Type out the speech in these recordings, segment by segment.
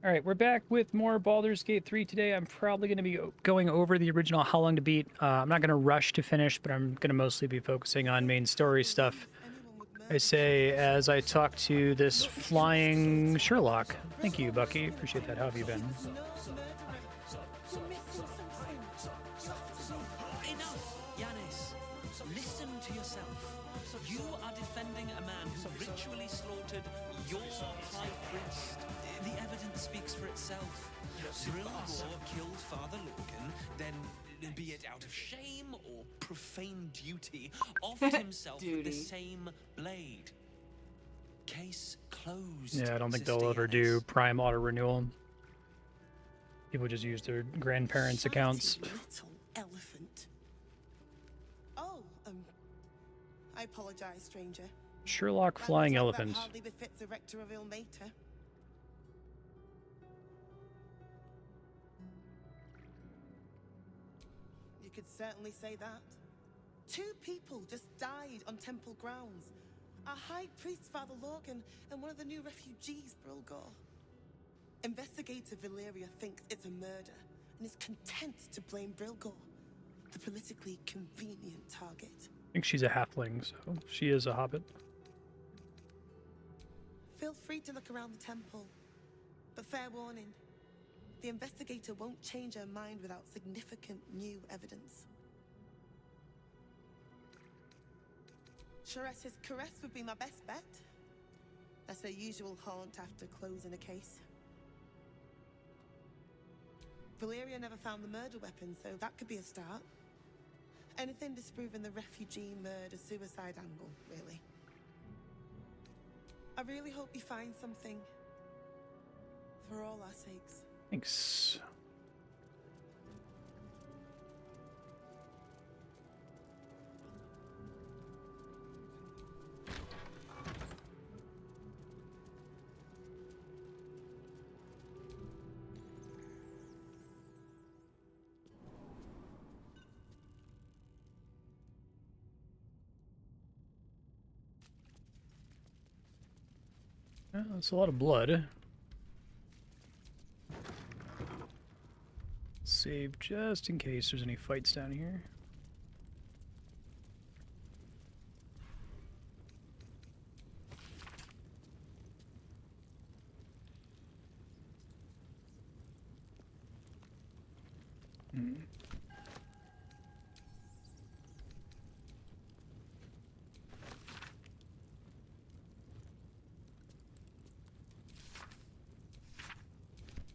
All right, we're back with more Baldur's Gate 3 today. I'm probably going to be going over the original How Long to Beat. I'm not going to rush to finish, but I'm going to mostly be focusing on main story stuff. I say as I talk to this flying Sherlock. Thank you, Bucky. Appreciate that. How have you been? Enough, Yanis. Listen to yourself. You are defending a man who ritually slaughtered your high priest. The evidence speaks for itself. Brilgor killed Father Lorcan, then, be it out of shame or profane duty, offed himself with the same blade. Case closed. Yeah, I don't think Sister they'll ever Yanis. do Prime auto renewal. People just use their grandparents' accounts. Little elephant. Oh, I apologize, stranger. Sherlock flying elephant. That hardly befits a rector of Ilmater. You could certainly say that. 2 people just died on temple grounds. Our high priest, Father Lorcan, and one of the new refugees, Brilgor. Investigator Valeria thinks it's a murder and is content to blame Brilgor, the politically convenient target. I think she's a halfling, so she is a hobbit. Feel free to look around the temple, but fair warning, the investigator won't change her mind without significant new evidence. Chares's caress would be my best bet. That's her usual haunt after closing a case. Valeria never found the murder weapon, so that could be a start. Anything disproving the refugee murder-suicide angle, really. I really hope you find something. For all our sakes. Thanks. Oh, that's a lot of blood. Save just in case there's any fights down here.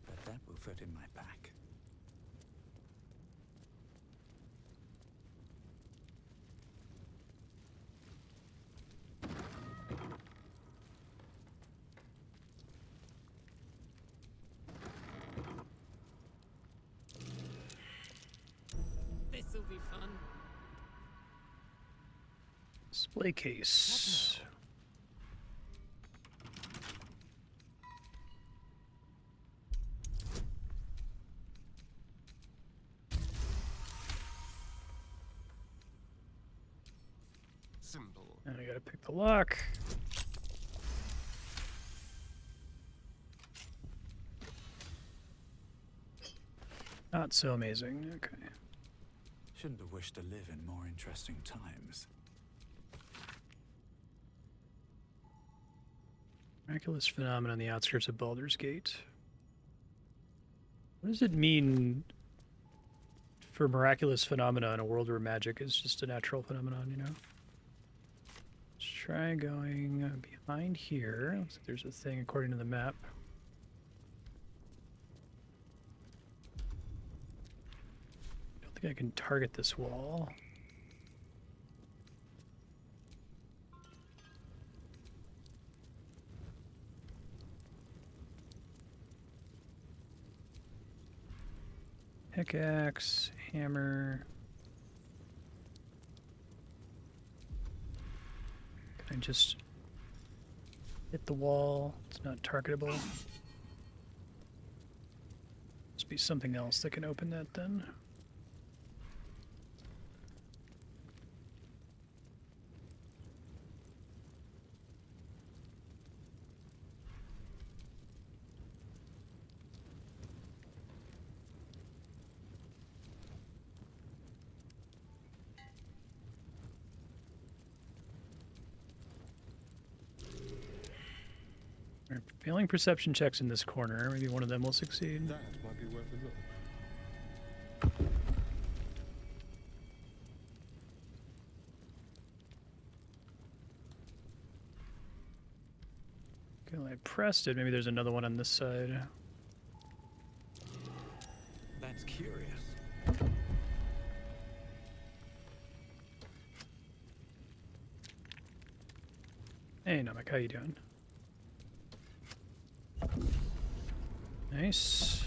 But that will fit in my pack. This'll be fun. Display case. Simple. And I gotta pick the lock. Not so amazing. Okay. Shouldn't have wished to live in more interesting times. Miraculous phenomena on the outskirts of Baldur's Gate. What does it mean for miraculous phenomena in a world where magic is just a natural phenomenon, you know? Let's try going behind here. Looks like there's a thing according to the map. I don't think I can target this wall. Pickaxe, hammer. Can I just hit the wall? It's not targetable. Must be something else that can open that then. Failing perception checks in this corner. Maybe one of them will succeed. That might be worth a look. Okay, well, I pressed it. Maybe there's another one on this side. That's curious. Hey, Namek, how you doing? Nice.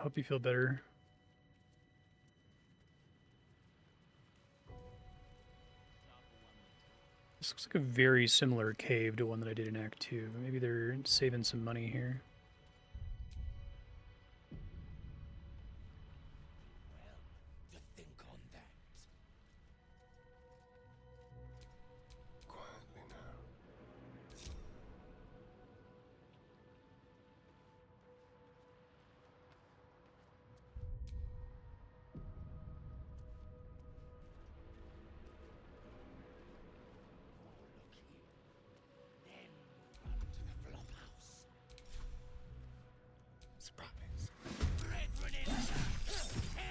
Hope you feel better. This looks like a very similar cave to one that I did in Act 2. But maybe they're saving some money here. You think on that. Quietly now. Then run to the flophouse. Surprise. Brethren in hell there.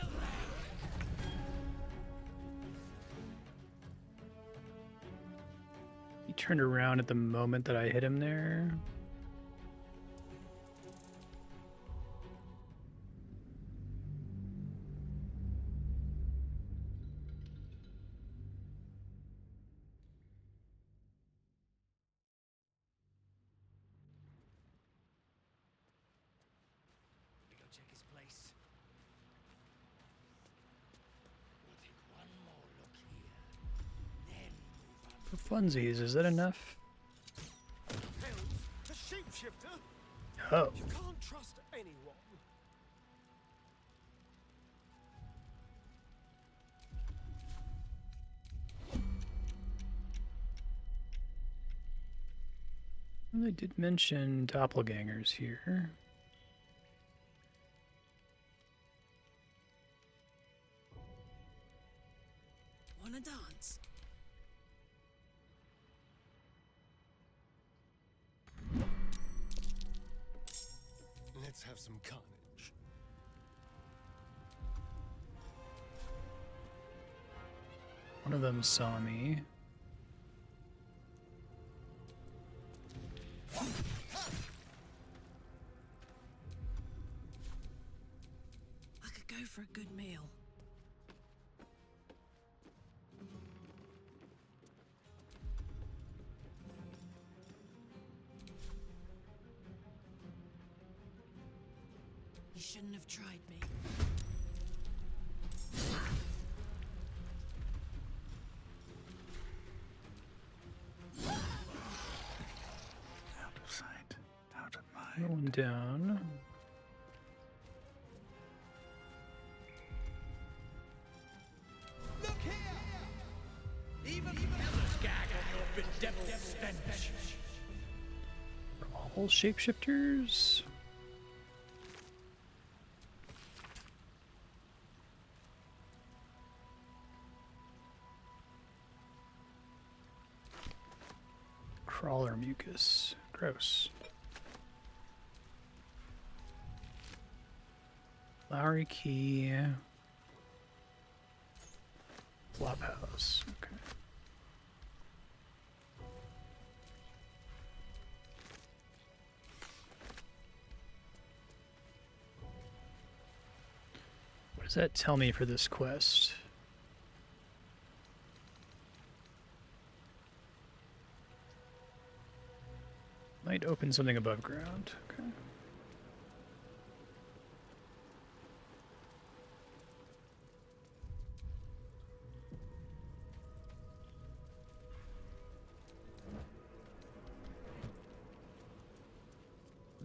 He turned around at the moment that I hit him there. We go check his place. We'll take one more look here. Then move on. For funsies, is that enough? Hells, the shapeshifter! Oh. You can't trust anyone. Well, they did mention doppelgangers here. Wanna dance? Let's have some carnage. One of them saw me. I could go for a good meal. You shouldn't have tried me. Out of sight, out of That mind. one down. Look here! Even elders gag on your bedeviled stench. All shapeshifters? Crawler mucus. Gross. Flowery key. Flophouse. Okay. What does that tell me for this quest? Might open something above ground. Okay.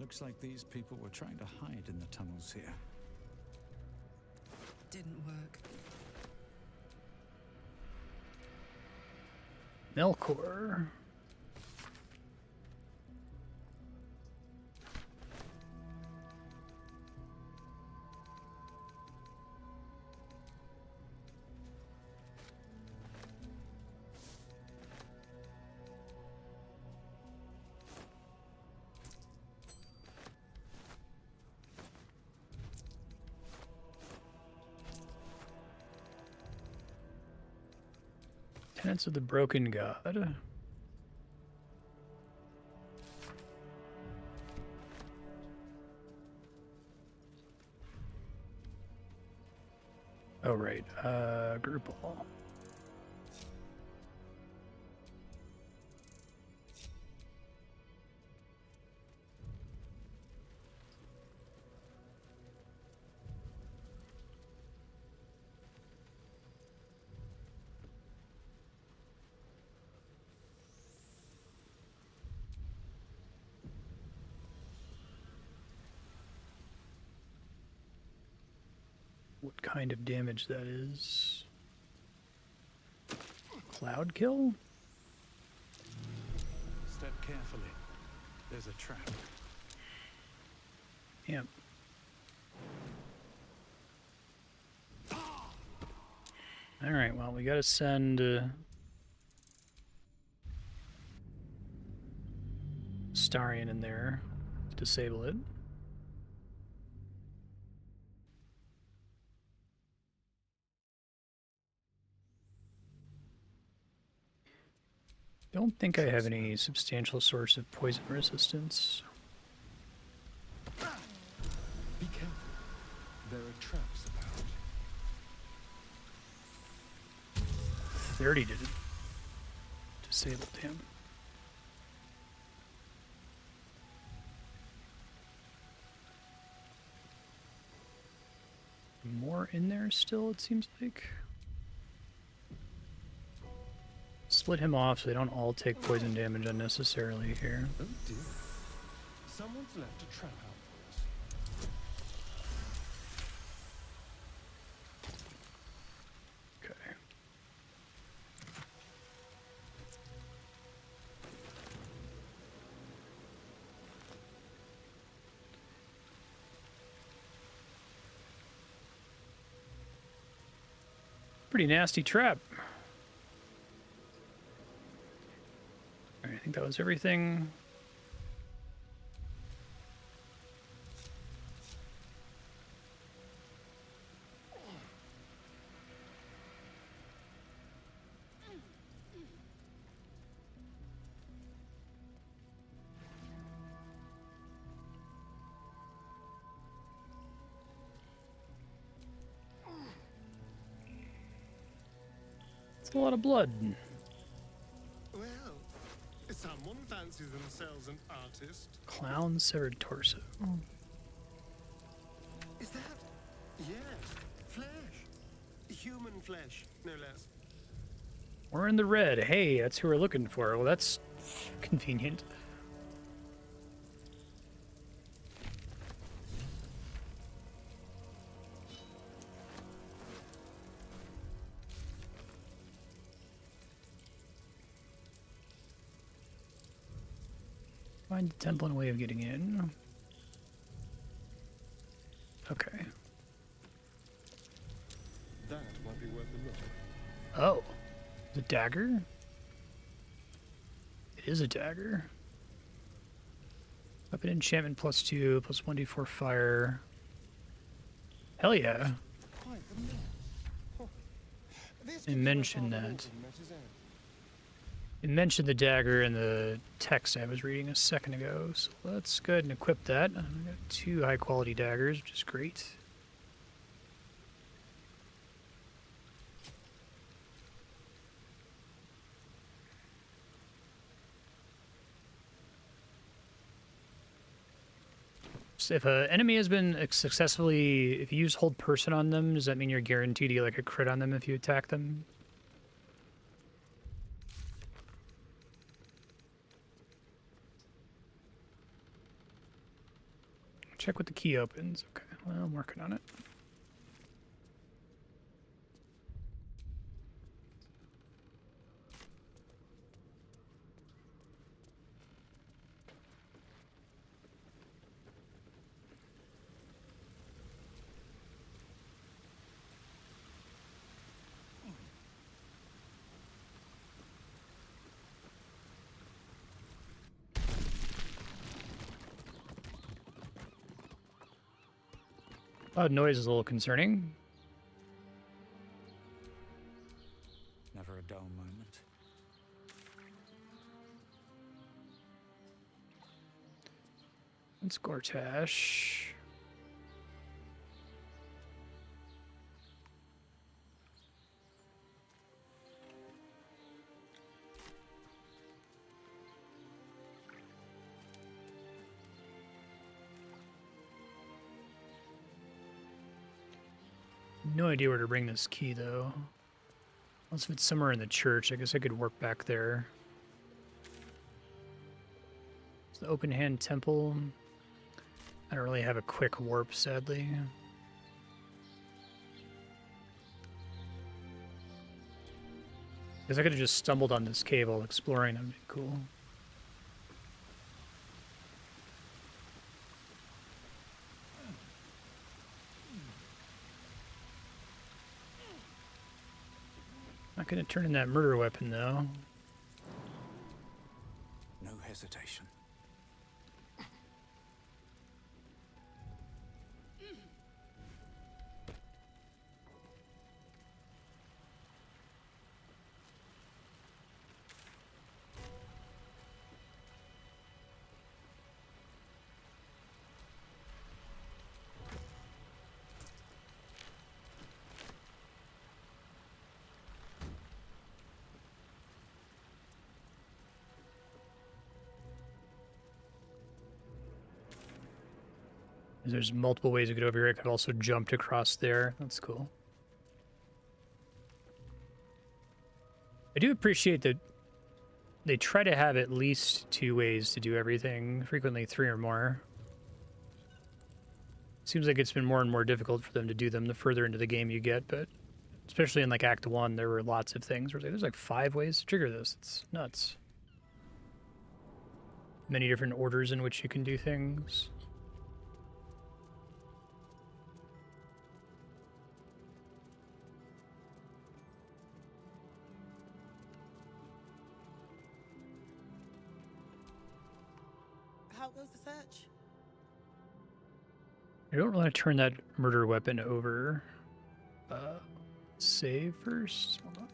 Looks like these people were trying to hide in the tunnels here. Didn't work. Melkor. Tenants of the Broken God. Oh, right. Group all. What kind of damage that is? Cloud kill? Step carefully. There's a trap. Yep. Alright, well, we gotta send Starion in there to disable it. Don't think I have any substantial source of poison resistance. Be careful. There are traps about. 30 did it. Disabled him. More in there still, it seems like. Split him off so they don't all take poison damage unnecessarily here. Oh dear. Someone's left a trap out for us. Okay. Pretty nasty trap. Alright, I think that was everything. It's a lot of blood. Well, someone fancies themselves an artist. Clown severed torso. Is that? Yes. Flesh. Human flesh, no less. We're in the red. Hey, that's who we're looking for. Well, that's convenient. Find the temple and way of getting in. Okay. That might be worth a look. Oh. The dagger? It is a dagger. Weapon enchantment +2, plus 1d4 fire. Hell yeah. Quite the mess. Huh. This They could be mentioned where Father that. Morgan met his end. It mentioned the dagger in the text I was reading a second ago, so let's go ahead and equip that. I've got 2 high quality daggers, which is great. So if an enemy has been successfully, if you use hold person on them, does that mean you're guaranteed to get like a crit on them if you attack them? Check what the key opens. Okay, well, I'm working on it. Loud noise is a little concerning. Never a dull moment. It's Gortash. No idea where to bring this key, though. Unless if it's somewhere in the church, I guess I could warp back there. It's the open hand temple. I don't really have a quick warp, sadly. Guess I could have just stumbled on this cave while exploring. That'd be cool. Not gonna turn in that murder weapon, though. No hesitation. There's multiple ways to get over here. I could also jumped across there. That's cool. I do appreciate that they try to have at least 2 ways to do everything, frequently 3 or more. Seems like it's been more and more difficult for them to do them the further into the game you get, but especially in like Act 1, there were lots of things where there's like 5 ways to trigger this. It's nuts. Many different orders in which you can do things. How goes the search? I don't want to turn that murder weapon over. Save first. Hold on.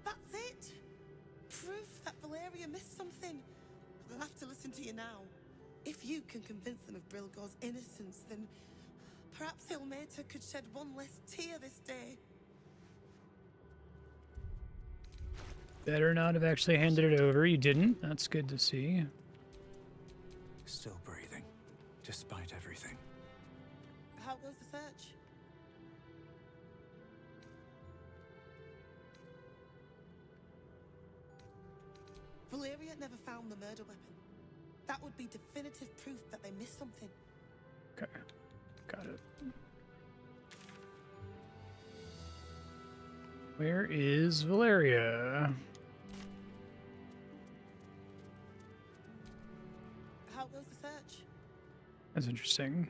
That's it! Proof that Valeria missed something. They'll have to listen to you now. If you can convince them of Brilgor's innocence, then perhaps Ilmater could shed one less tear this day. Better not have actually handed it over. You didn't. That's good to see. Still breathing, despite everything. How goes the search? Valeria never found the murder weapon. That would be definitive proof that they missed something. Okay. Got it. Where is Valeria? How goes the search? That's interesting.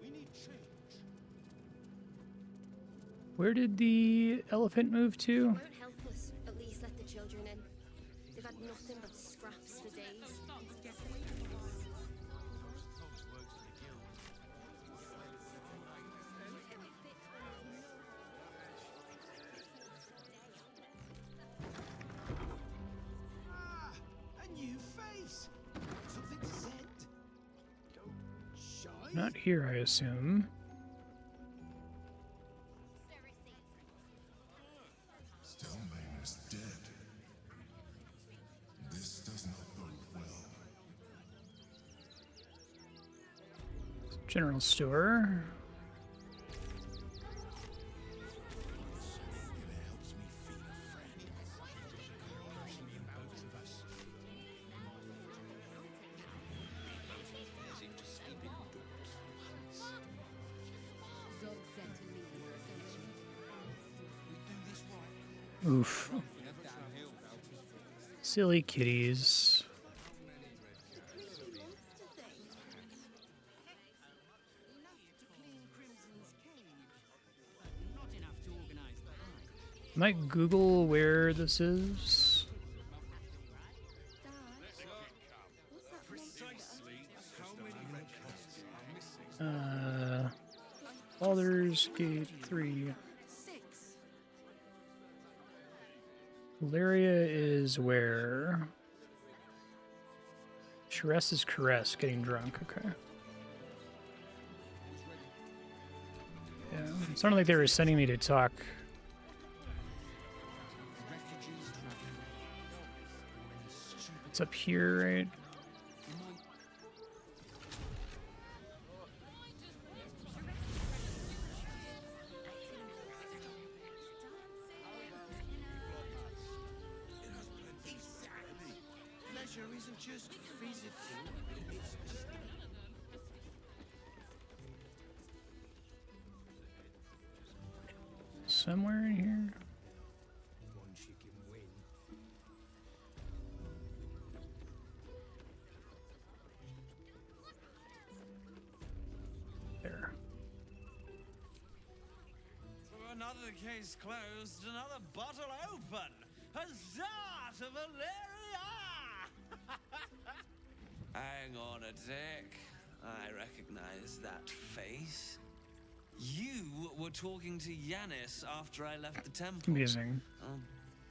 We need change. Where did the elephant move to? Won't help us. At least let the children in. They've had nothing but scraps for days. Ah, a new face. Something to send. Don't shy. Not here, I assume. Stillman is dead. This does not bode General store. Oof. Silly kitties. Might Google where this is. Baldur's Gate 3. Valeria is where? Charess is Caress, getting drunk, okay. Yeah, it sounded like they were sending me to talk. It's up here, right? Pleasure isn't just physical, it's Somewhere in here. one chicken win. There. Another case closed, another bottle open. Huzzah to Valeria! Hang on a tick. I recognize that face. You were talking to Yanis after I left the temple. Amazing. I'll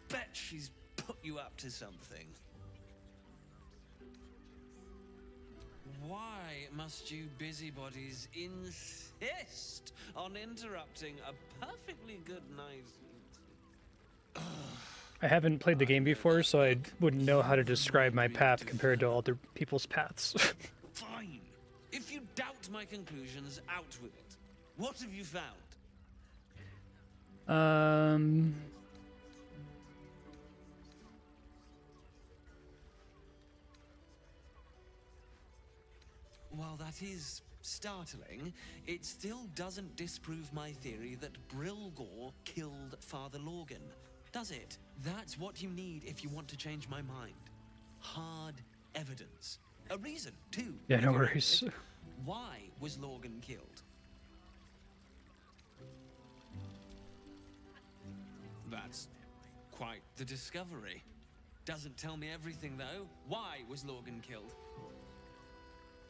bet she's put you up to something. Why must you busybodies insist on interrupting a perfectly good night? I haven't played the game before, so I wouldn't know how to describe my path compared to other people's paths. Fine. If you doubt my conclusions, out with it. What have you found? While that is startling, it still doesn't disprove my theory that Brilgor killed Father Lorgan, does it? That's what you need if you want to change my mind. Hard evidence. A reason, too. Yeah, no if you want worries. it. Why was Lorgan killed? That's quite the discovery. Doesn't tell me everything, though. Why was Lorgan killed?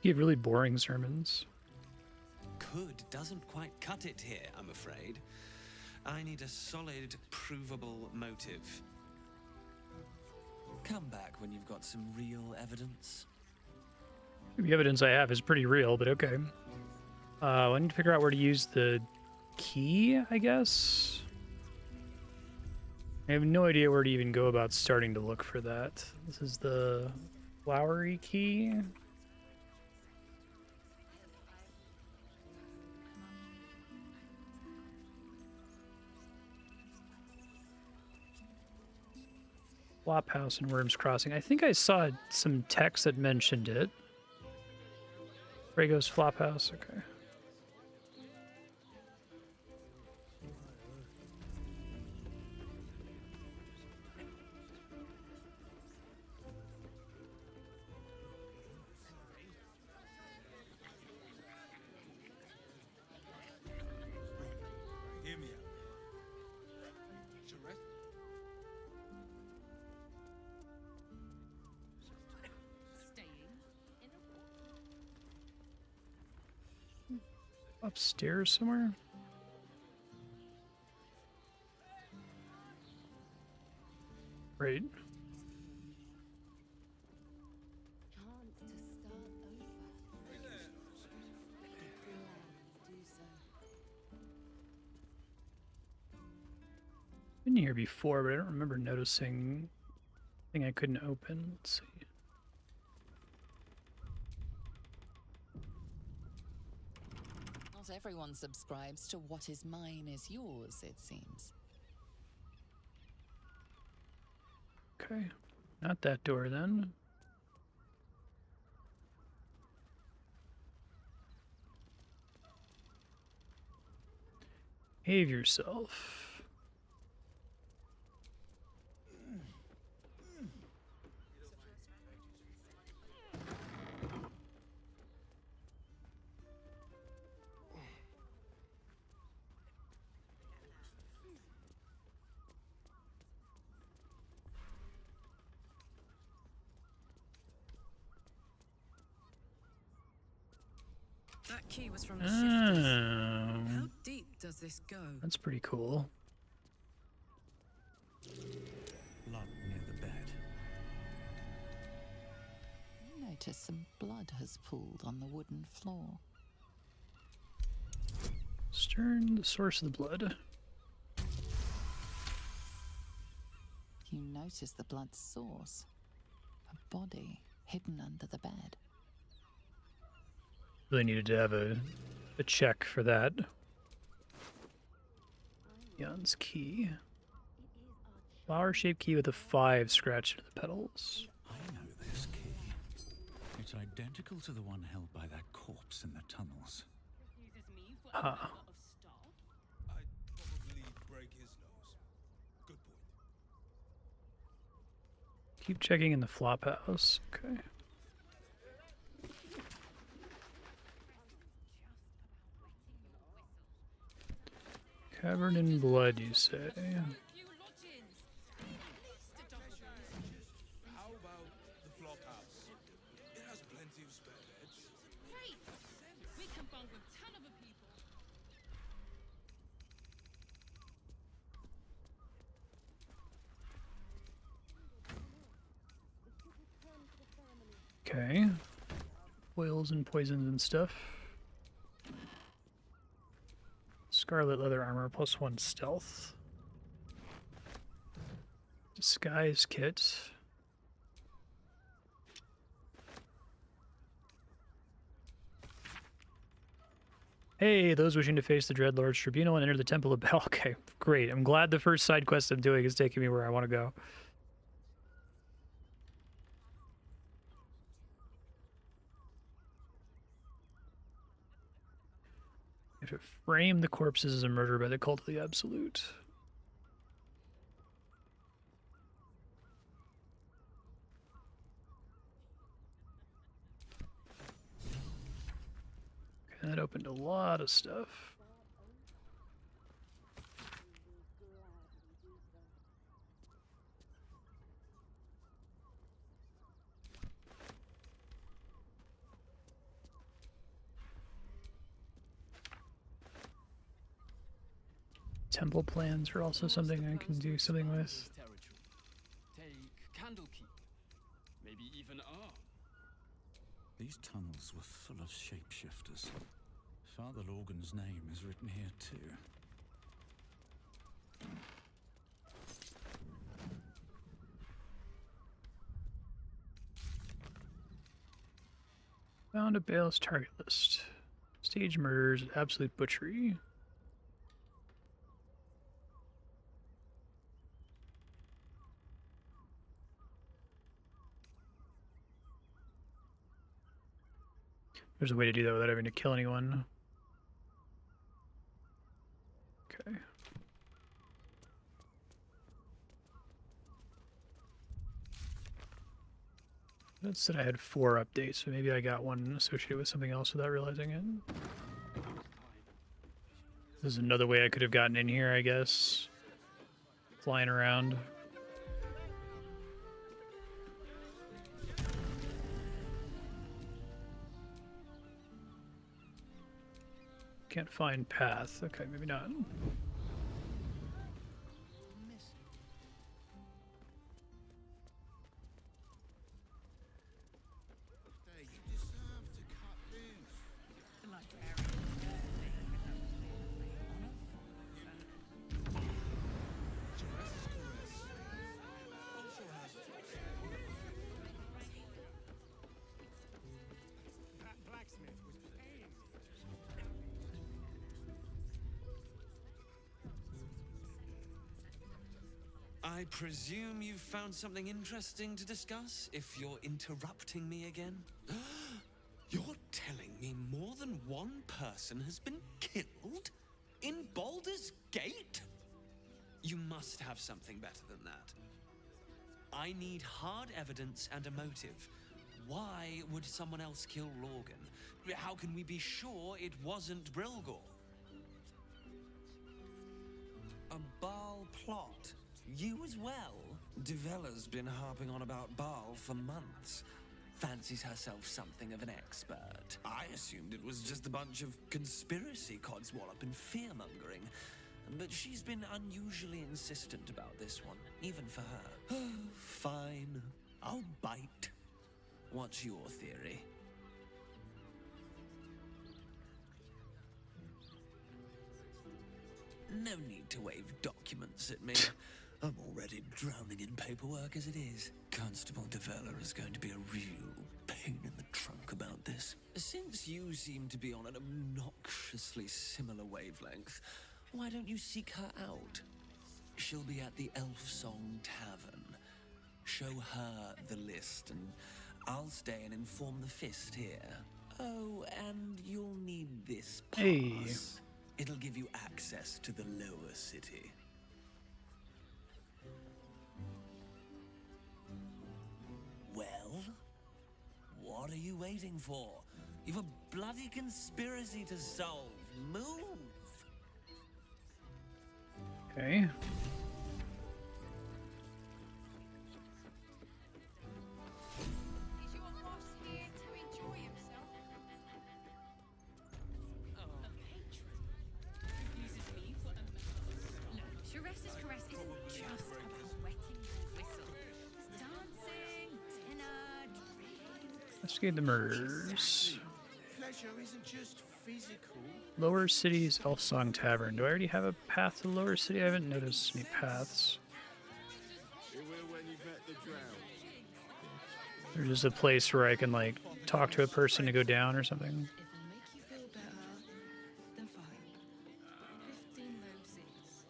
You have really boring sermons. Could doesn't quite cut it here, I'm afraid. I need a solid, provable motive. Come back when you've got some real evidence. The evidence I have is pretty real, but okay. I need to figure out where to use the key, I guess. I have no idea where to even go about starting to look for that. This is the flowery key. Flophouse and Worms Crossing. I think I saw some text that mentioned it. Brago's Flophouse, okay. Hear me out. Upstairs somewhere? Right. Been here before, but I don't remember noticing anything I couldn't open. Let's see. Not everyone subscribes to what is mine is yours, it seems. Okay. Not that door then. Behave yourself. That key was from the shifters. How Oh, deep does this go? that's pretty cool. Blood near the bed. You notice some blood has pooled on the wooden floor. Discern the source of the blood. You notice the blood's source. A body hidden under the bed. Really needed to have a check for that. Jan's key. Flower-shaped key with a 5 scratched into the petals. I know this key. It's identical to the one held by that corpse in the tunnels. Huh. I'd probably break his nose. Good point. Keep checking in the flop house. Okay. Covered in blood, you say? How about the flop house? It has plenty of spare beds. Great! We can bunk with 10 other people. Okay. Oils and poisons and stuff. Scarlet leather armor +1 stealth. Disguise kit. Hey, those wishing to face the Dreadlord's Tribunal and enter the Temple of Bel. Okay, great. I'm glad the first side quest I'm doing is taking me where I want to go. If it framed the corpses as a murder by the cult of the Absolute. Okay, that opened a lot of stuff. Temple plans are also something I can do something with. Take Candlekeep, maybe even Arm. These tunnels were full of shapeshifters. Father Lorgan's name is written here too. Found a Bale's target list. Stage murders, absolute butchery. There's a way to do that without having to kill anyone. Okay. That said I had 4 updates, so maybe I got one associated with something else without realizing it. This is another way I could have gotten in here, I guess. Flying around. Can't find path. Okay, maybe not. I presume you've found something interesting to discuss, if you're interrupting me again? You're telling me more than one person has been killed? In Baldur's Gate? You must have something better than that. I need hard evidence and a motive. Why would someone else kill Lorgan? How can we be sure it wasn't Brilgor? A Baal plot? You as well? Devella's been harping on about Baal for months. Fancies herself something of an expert. I assumed it was just a bunch of conspiracy codswallop and fear-mongering. But she's been unusually insistent about this one, even for her. Fine, I'll bite. What's your theory? No need to wave documents at me. I'm already drowning in paperwork as it is. Constable Devella is going to be a real pain in the trunk about this. Since you seem to be on an obnoxiously similar wavelength, why don't you seek her out? She'll be at the Elf Song Tavern. Show her the list, and I'll stay and inform the Fist here. Oh, and you'll need this pass. Hey. It'll give you access to the lower city. Well, what are you waiting for? You've a bloody conspiracy to solve. Move! Okay. Did you want Marstead to enjoy himself? A patron confuses me for a man. Look, Sharesa's caress isn't just about wetting your whistle. It's dancing, dinner, drinks. Investigate the murders. Pleasure isn't just physical. Lower City's Elf Song Tavern. Do I already have a path to the Lower City? I haven't noticed any paths. It will when you've met the drow. There's just a place where I can, like, talk to a person to go down or something. If it'll make you feel better, then fine. 15 roses.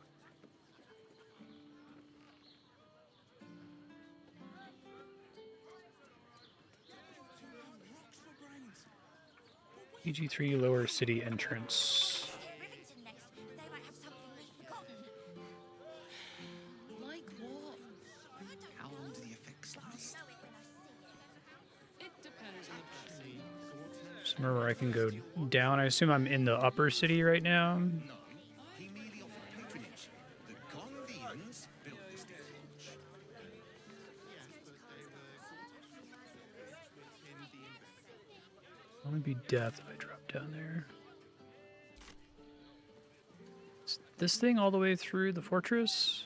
PG3 Lower City entrance. Rivington next. They might have something we've forgotten. Like what? How long do the effects last? It depends on the person. Somewhere where I can go down. I assume I'm in the upper city right now. No, he merely offered patronage. The Gondians built this stage. I'll only be death if I drop down there. Is this thing all the way through the fortress?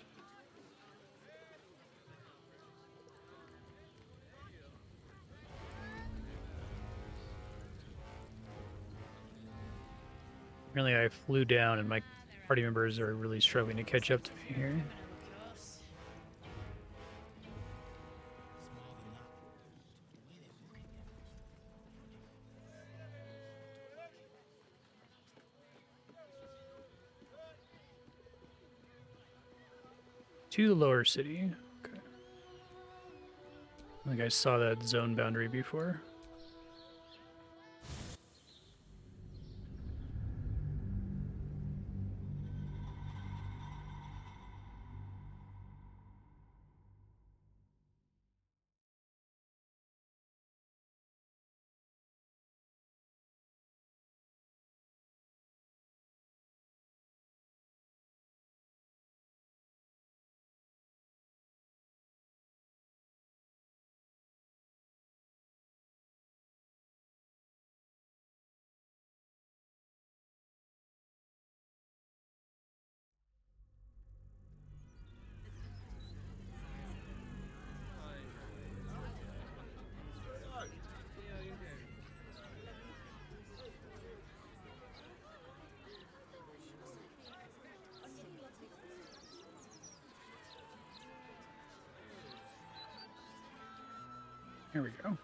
Apparently I flew down and my party members are really struggling to catch up to me here. To the lower city. Okay. I think I saw that zone boundary before. Here we go.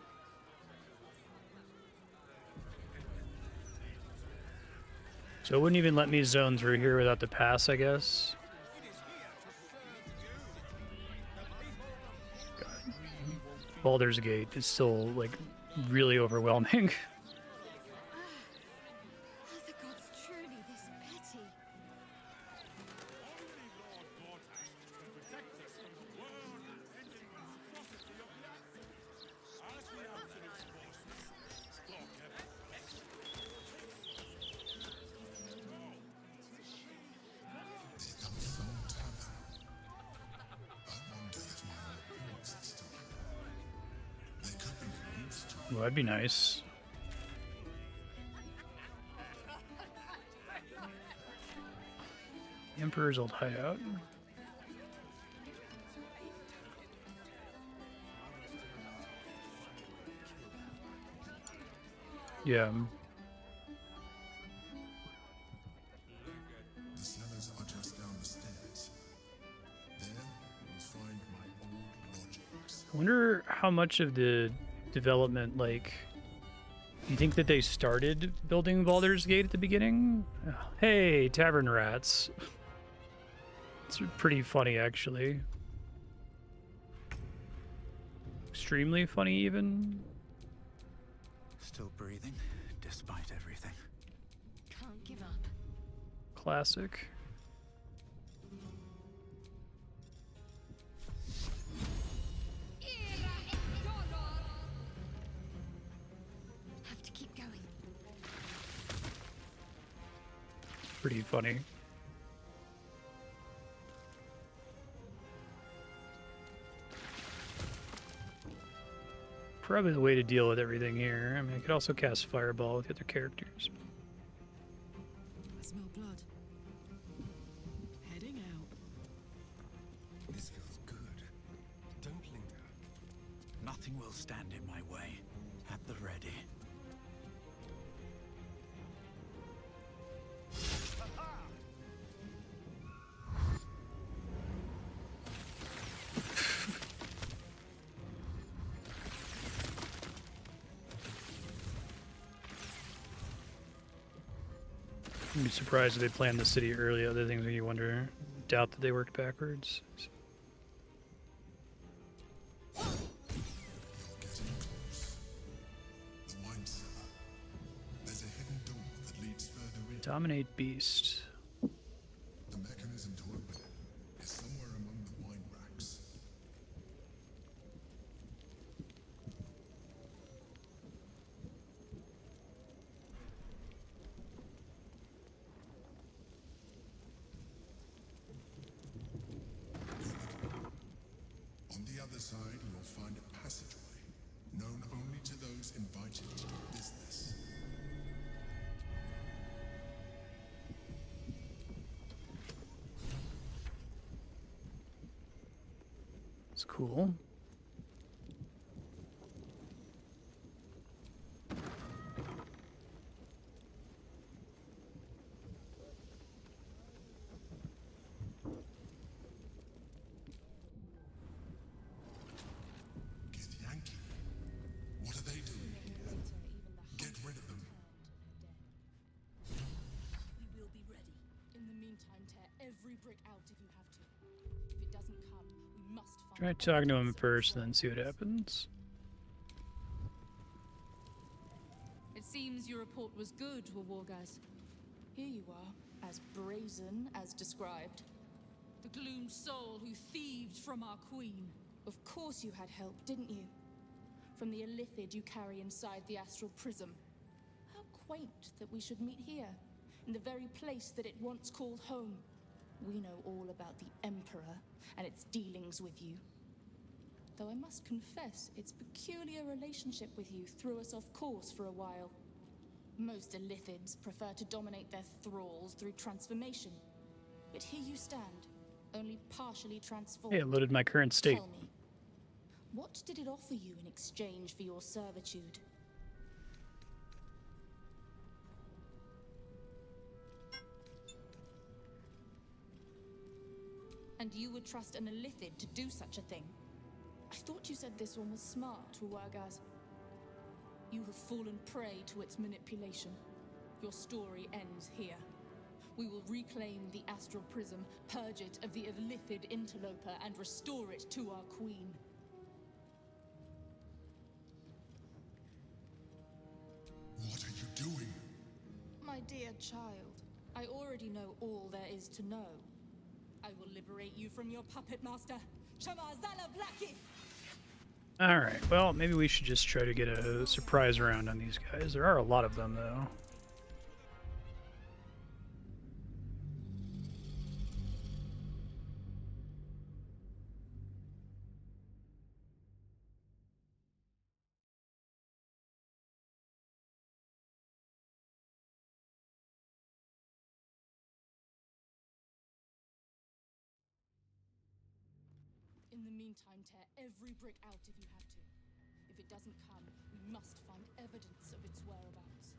So it wouldn't even let me zone through here without the pass, I guess. Baldur's Gate is still like really overwhelming. Are the gods truly this petty? Well, that'd be nice. Emperor's old hideout. Yeah. The cellars are just down the stairs. There, you'll find my old lodgings. I wonder how much of the development, like, do you think that they started building Baldur's Gate at the beginning? Hey, tavern rats. It's pretty funny, actually. Extremely funny, even. Still breathing, despite everything. Can't give up. Classic. Have to keep going. Pretty funny. Probably the way to deal with everything here. I mean, I could also cast Fireball with the other characters. I smell blood. Heading out. This feels good. Don't linger. Nothing will stand in my way. At the ready. I'd be surprised if they planned the city early. Other things make you wonder. Doubt that they worked backwards. Getting close. The wine cellar. There's a hidden door that leads further in. Dominate Beast. The mechanism to open it is somewhere among the wine racks. On the other side, you'll find a passageway, known only to those invited to business. It's cool. Yankee, what are they doing here? Get rid of them. We will be ready. In the meantime, tear every brick out if you have to. If it doesn't come, we must find. Try talking to him first, then see what happens. It seems your report was good, Wargaz. Here you are, as brazen as described. The gloomed soul who thieved from our queen. Of course you had help, didn't you? From the illithid you carry inside the astral prism. How quaint that we should meet here, in the very place that it once called home. We know all about the Emperor and its dealings with you. Though I must confess, its peculiar relationship with you threw us off course for a while. Most illithids prefer to dominate their thralls through transformation. But here you stand, only partially transformed. Hey, it loaded my current state. Tell me, what did it offer you in exchange for your servitude? And you would trust an illithid to do such a thing? I thought you said this one was smart, Wargaz. You have fallen prey to its manipulation. Your story ends here. We will reclaim the astral prism, purge it of the illithid interloper, and restore it to our queen. dear child. I already know all there is to know. I will liberate you from your puppet master. Chamazala Blackie! Alright, well, maybe we should just try to get a surprise round on these guys. There are a lot of them, though. In the meantime, tear every brick out if you have to. If it doesn't come, we must find evidence of its whereabouts.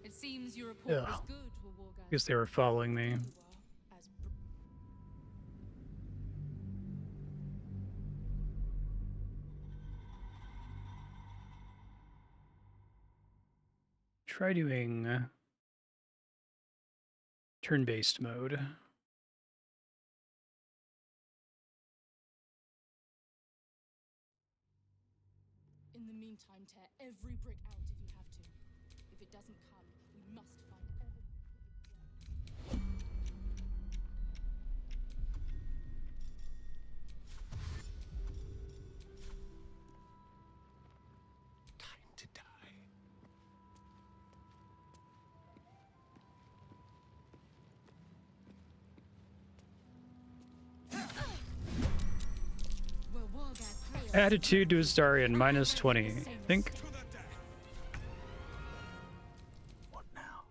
It seems your report was good, Wargas. I guess they were following me. Try doing turn-based mode. In the meantime, tear every brick out if you have to. If it doesn't come, we must find evidence. Time to die. Attitude to Astarion, minus 20, I think. What now?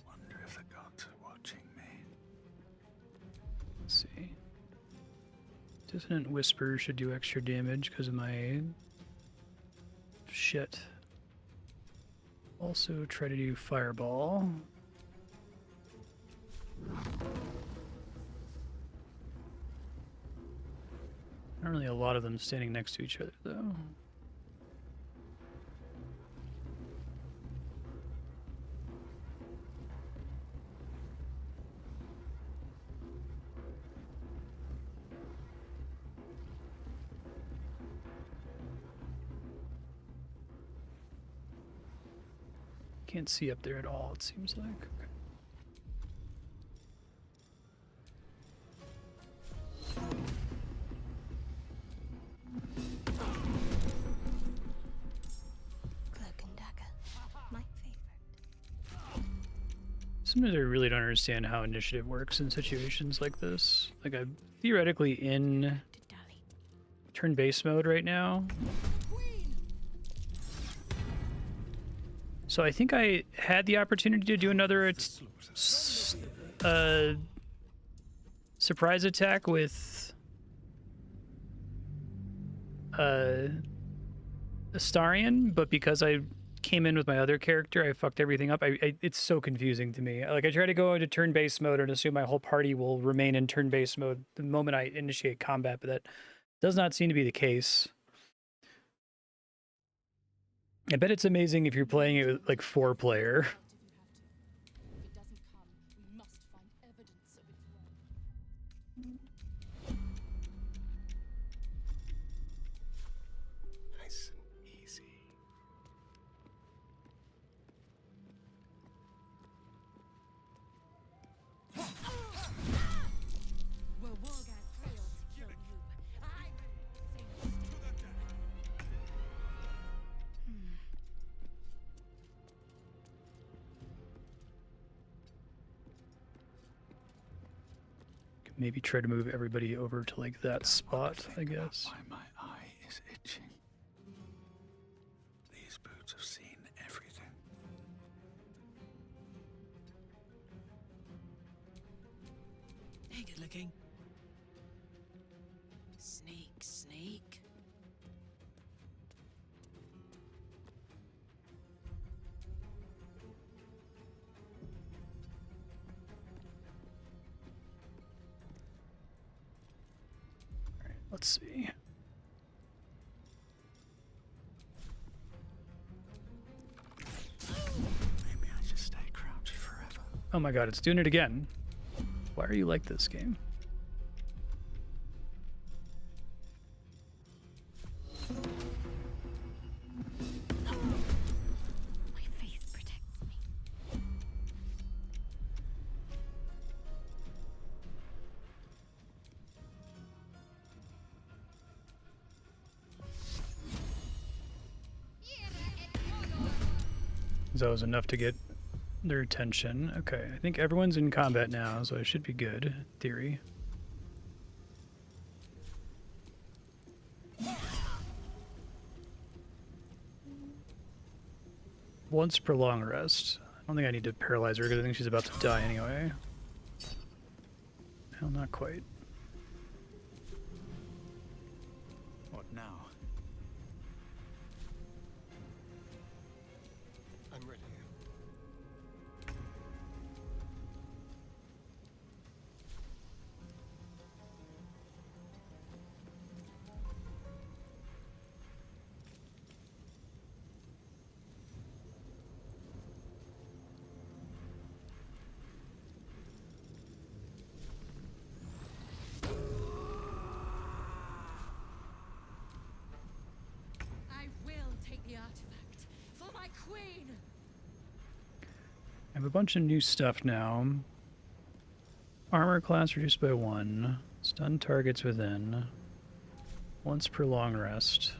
Wonder if the gods are watching me. Let's see. Dissonant Whisper should do extra damage because of my shit. Also try to do Fireball. Not really a lot of them standing next to each other though. Can't see up there at all, it seems like. Okay. Cloak and dagger. My favorite. Sometimes I really don't understand how initiative works in situations like this. Like, I'm theoretically in turn-based mode right now. So I think I had the opportunity to do another surprise attack with Astarion, but because I came in with my other character, I fucked everything up. It's so confusing to me. Like, I try to go into turn-based mode and assume my whole party will remain in turn-based mode the moment I initiate combat, but that does not seem to be the case. I bet it's amazing if you're playing it with, like, 4-player. Nice and easy. Were Wargas failed to kill you, I will say Maybe try to move everybody over to, like, that spot, I guess. Why my eye is itching. These boots have seen everything. Hey, good looking. Sneak, sneak. Let's see. Oh my god, it's doing it again. Why are you like this game? My faith protects me. That was enough to get their attention. Okay, I think everyone's in combat now, so it should be good, in theory. Once per long rest. I don't think I need to paralyze her because I think she's about to die anyway. No, not quite. What now? I'm ready. I will take the artifact for my queen. I have a bunch of new stuff now. Armor class reduced by 1. Stun targets within. Once per long rest.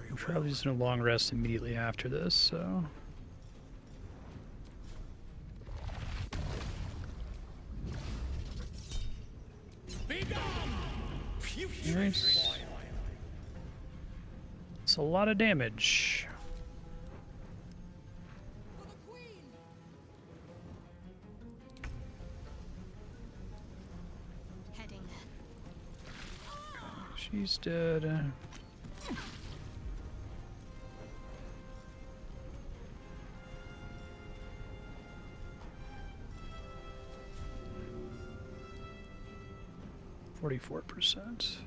I'm probably just in a long rest immediately after this, so... Nice. It's a lot of damage. Heading. She's dead. %.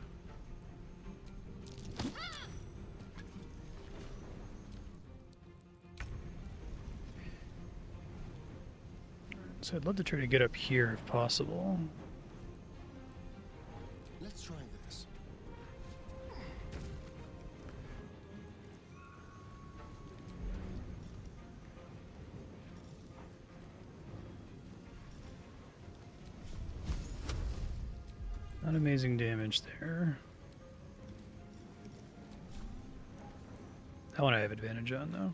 So I'd love to try to get up here if possible. Let's try this. Not amazing damage there. That one I have advantage on, though.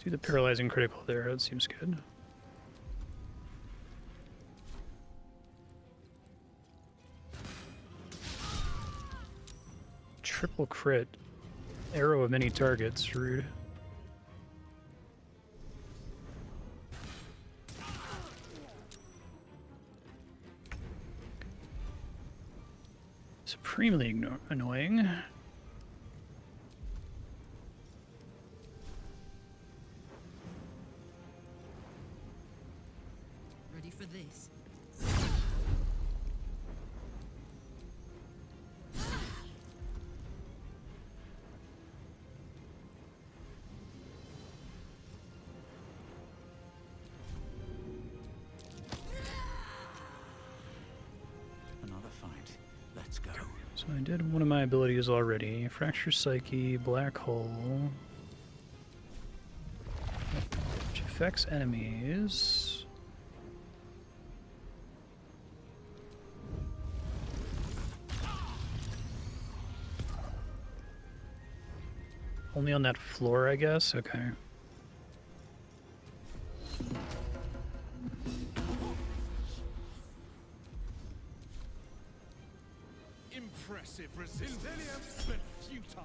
Do the paralyzing critical there, that seems good. Triple crit. Arrow of many targets, rude. Supremely annoying. Ready for this? Another fight. Let's go. So I did one of my abilities already. Fracture Psyche, Black Hole. Which affects enemies. Only on that floor, I guess? Okay. Impressive resistance, but futile.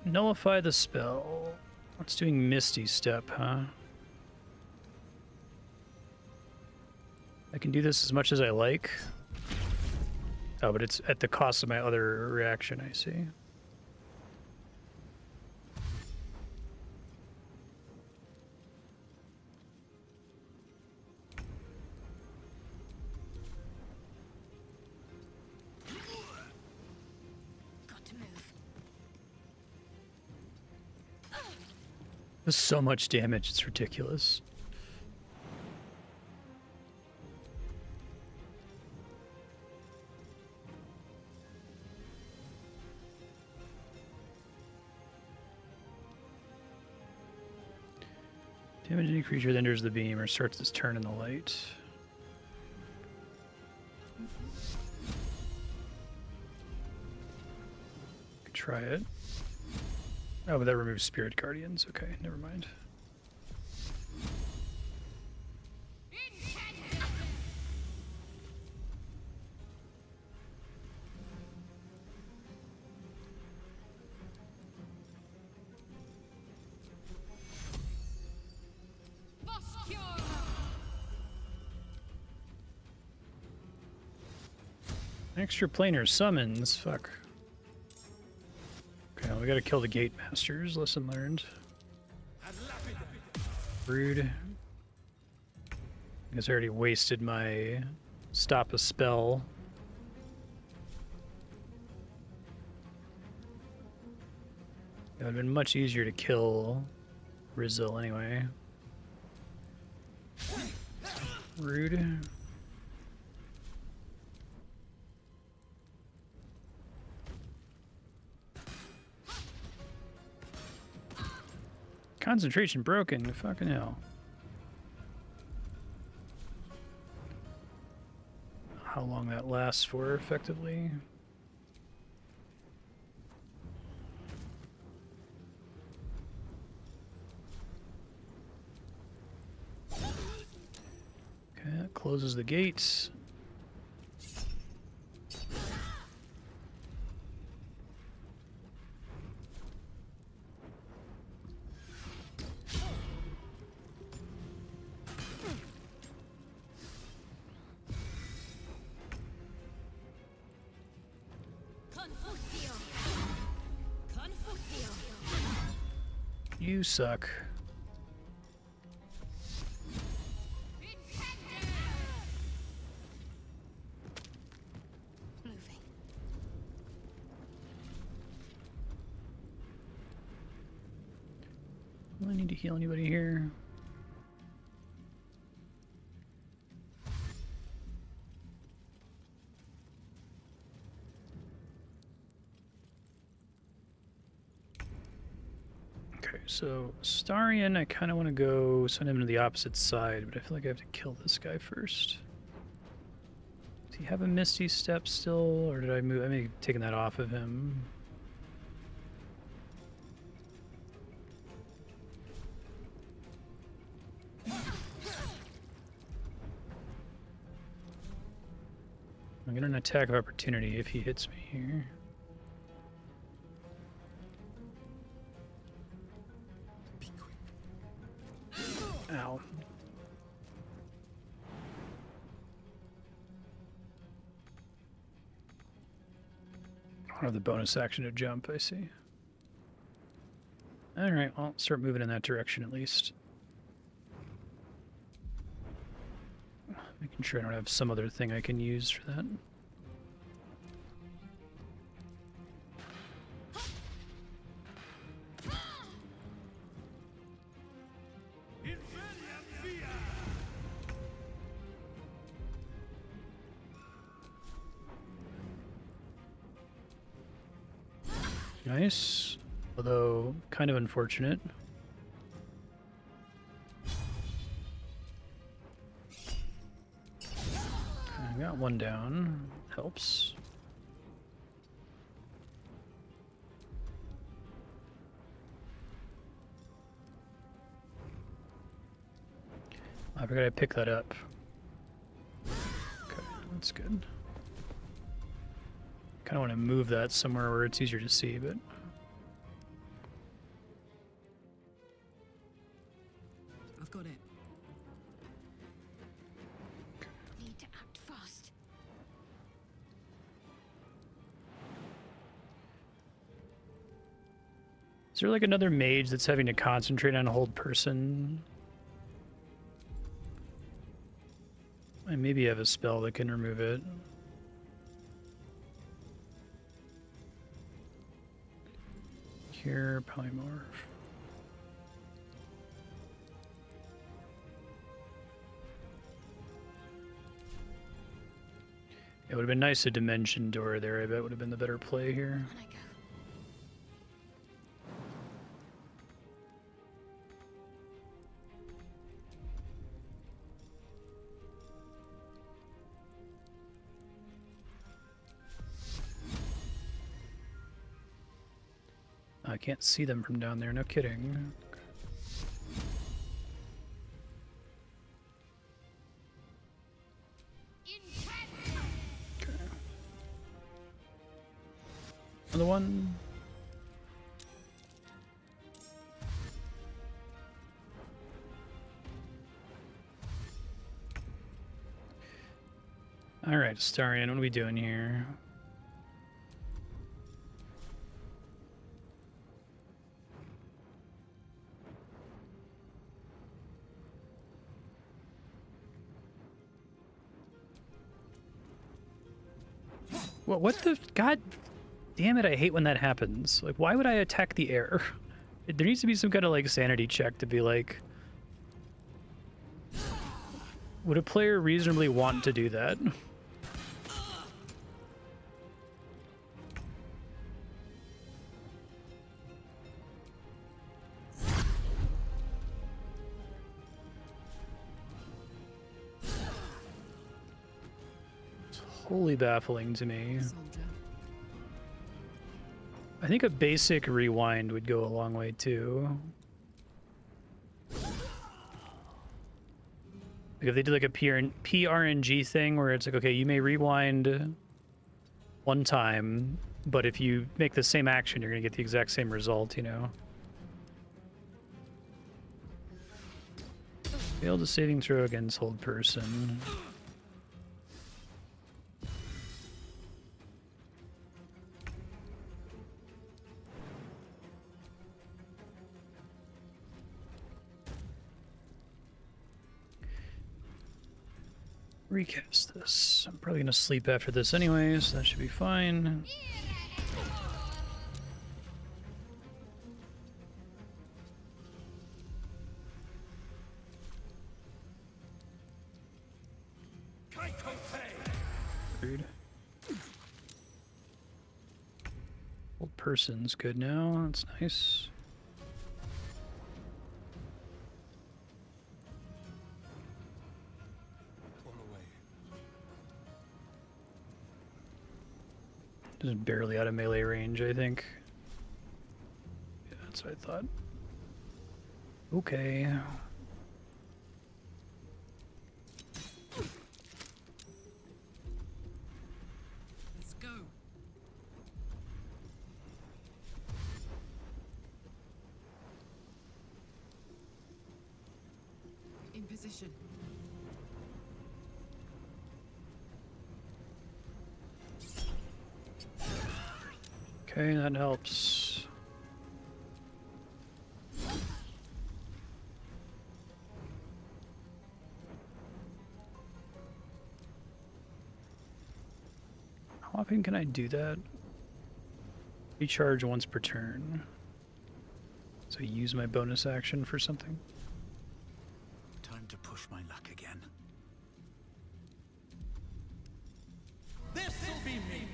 Nullify the spell. It's doing Misty Step, huh? I can do this as much as I like. Oh, but it's at the cost of my other reaction, I see. Got to Does so much damage, it's ridiculous. Damage any creature that enters the beam or starts its turn in the light. Could try it. Oh, but that removes Spirit Guardians. Okay, never mind. Extra planar summons. Fuck. Okay, well, we gotta kill the Gate Masters. Lesson learned. Rude. I guess I already wasted my stop a spell. It would have been much easier to kill Rizal anyway. Rude. Concentration broken. Fucking hell. How long that lasts for, effectively. Okay, that closes the gates. You suck. Do I need to heal anybody here? So, Starion, I kind of want to go send him to the opposite side, but I feel like I have to kill this guy first. Does he have a Misty Step still, or did I move? I may have taken that off of him. I'm getting an attack of opportunity if he hits me here. Ow. I don't have the bonus action to jump, I see. Alright, well, start moving in that direction at least. Making sure I don't have some other thing I can use for that. Nice, although kind of unfortunate. I got one down, helps. I forgot I picked that up. Okay, that's good. Kind of want to move that somewhere where it's easier to see, but I've got it. Need to act fast. is there like another mage that's having to concentrate on a hold person? I maybe have a spell that can remove it. Here, polymorph. It would have been nice a dimension door there. I bet would have been the better play here. I can't see them from down there, no kidding. Okay. Another one. Alright, Astarion, what are we doing here? What the... God damn it, I hate when that happens. Like, why would I attack the air? There needs to be some kind of, like, sanity check to be like... Would a player reasonably want to do that? Wholly baffling to me. I think a basic rewind would go a long way too. Like if they did like a PRNG thing where it's like, okay, you may rewind one time, but if you make the same action, you're gonna get the exact same result, you know? Failed a saving throw against hold person. Recast this. I'm probably gonna sleep after this anyway, so that should be fine. Rude. Old person's good now. That's nice. Just barely out of melee range, I think. Yeah, that's what I thought. Okay. Let's go. In position. Okay, that helps. How often can I do that? Recharge once per turn. So use my bonus action for something. Time to push my luck again. This'll be me.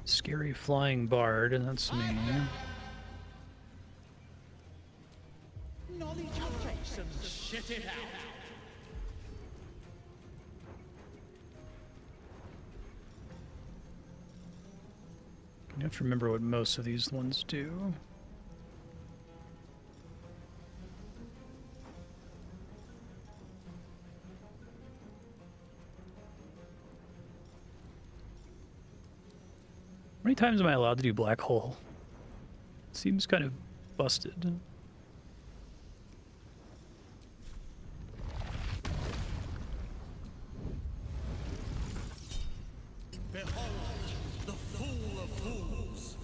Scary flying bard, and that's me. Knowledge your face and shit it out. You have to remember what most of these ones do. How many times am I allowed to do black hole? Seems kind of busted. Behold, the fool of fools.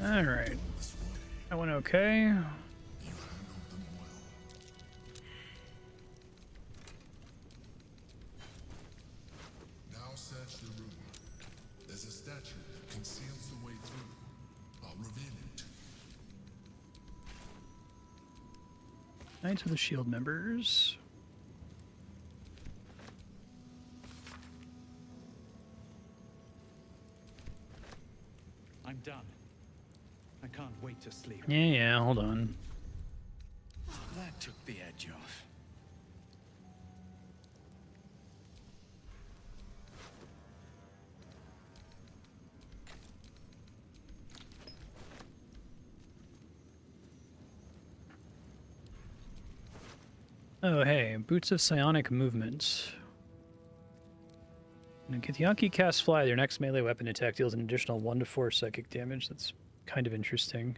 All right. That went okay. Now search the room. There's a statue that conceals the way through. I'll reveal it. Knights of the Shield members. I'm done. I can't wait to sleep. Yeah, hold on. That took the edge off. Oh, hey, Boots of Psionic Movement. When Githyanki casts Fly, their next melee weapon attack deals an additional 1 to 4 psychic damage. That's kind of interesting.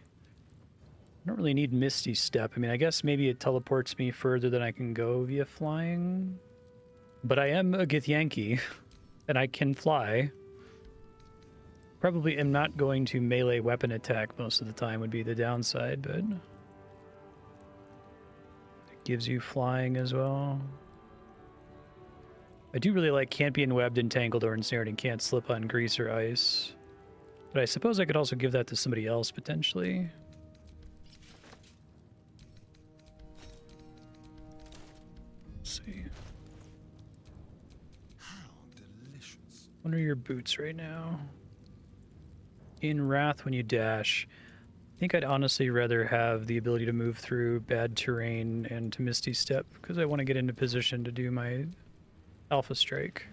I don't really need Misty Step. I mean, I guess maybe it teleports me further than I can go via flying. But I am a Githyanki, and I can fly. Probably am not going to melee weapon attack most of the time would be the downside, but... gives you flying as well. I do really like can't be enwebbed, entangled, or ensnared, and can't slip on grease or ice. But I suppose I could also give that to somebody else, potentially. Let's see. How delicious. What are your boots right now? In Wrath when you dash. I think I'd honestly rather have the ability to move through bad terrain and to Misty Step, because I want to get into position to do my Alpha Strike.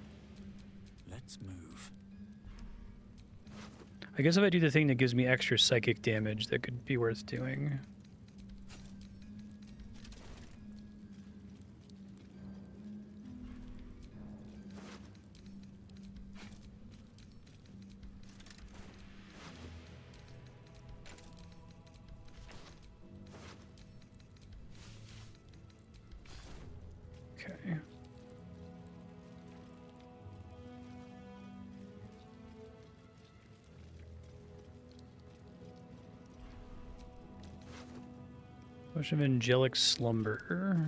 Let's move. I guess if I do the thing that gives me extra psychic damage, that could be worth doing. Okay. Potion of Angelic Slumber.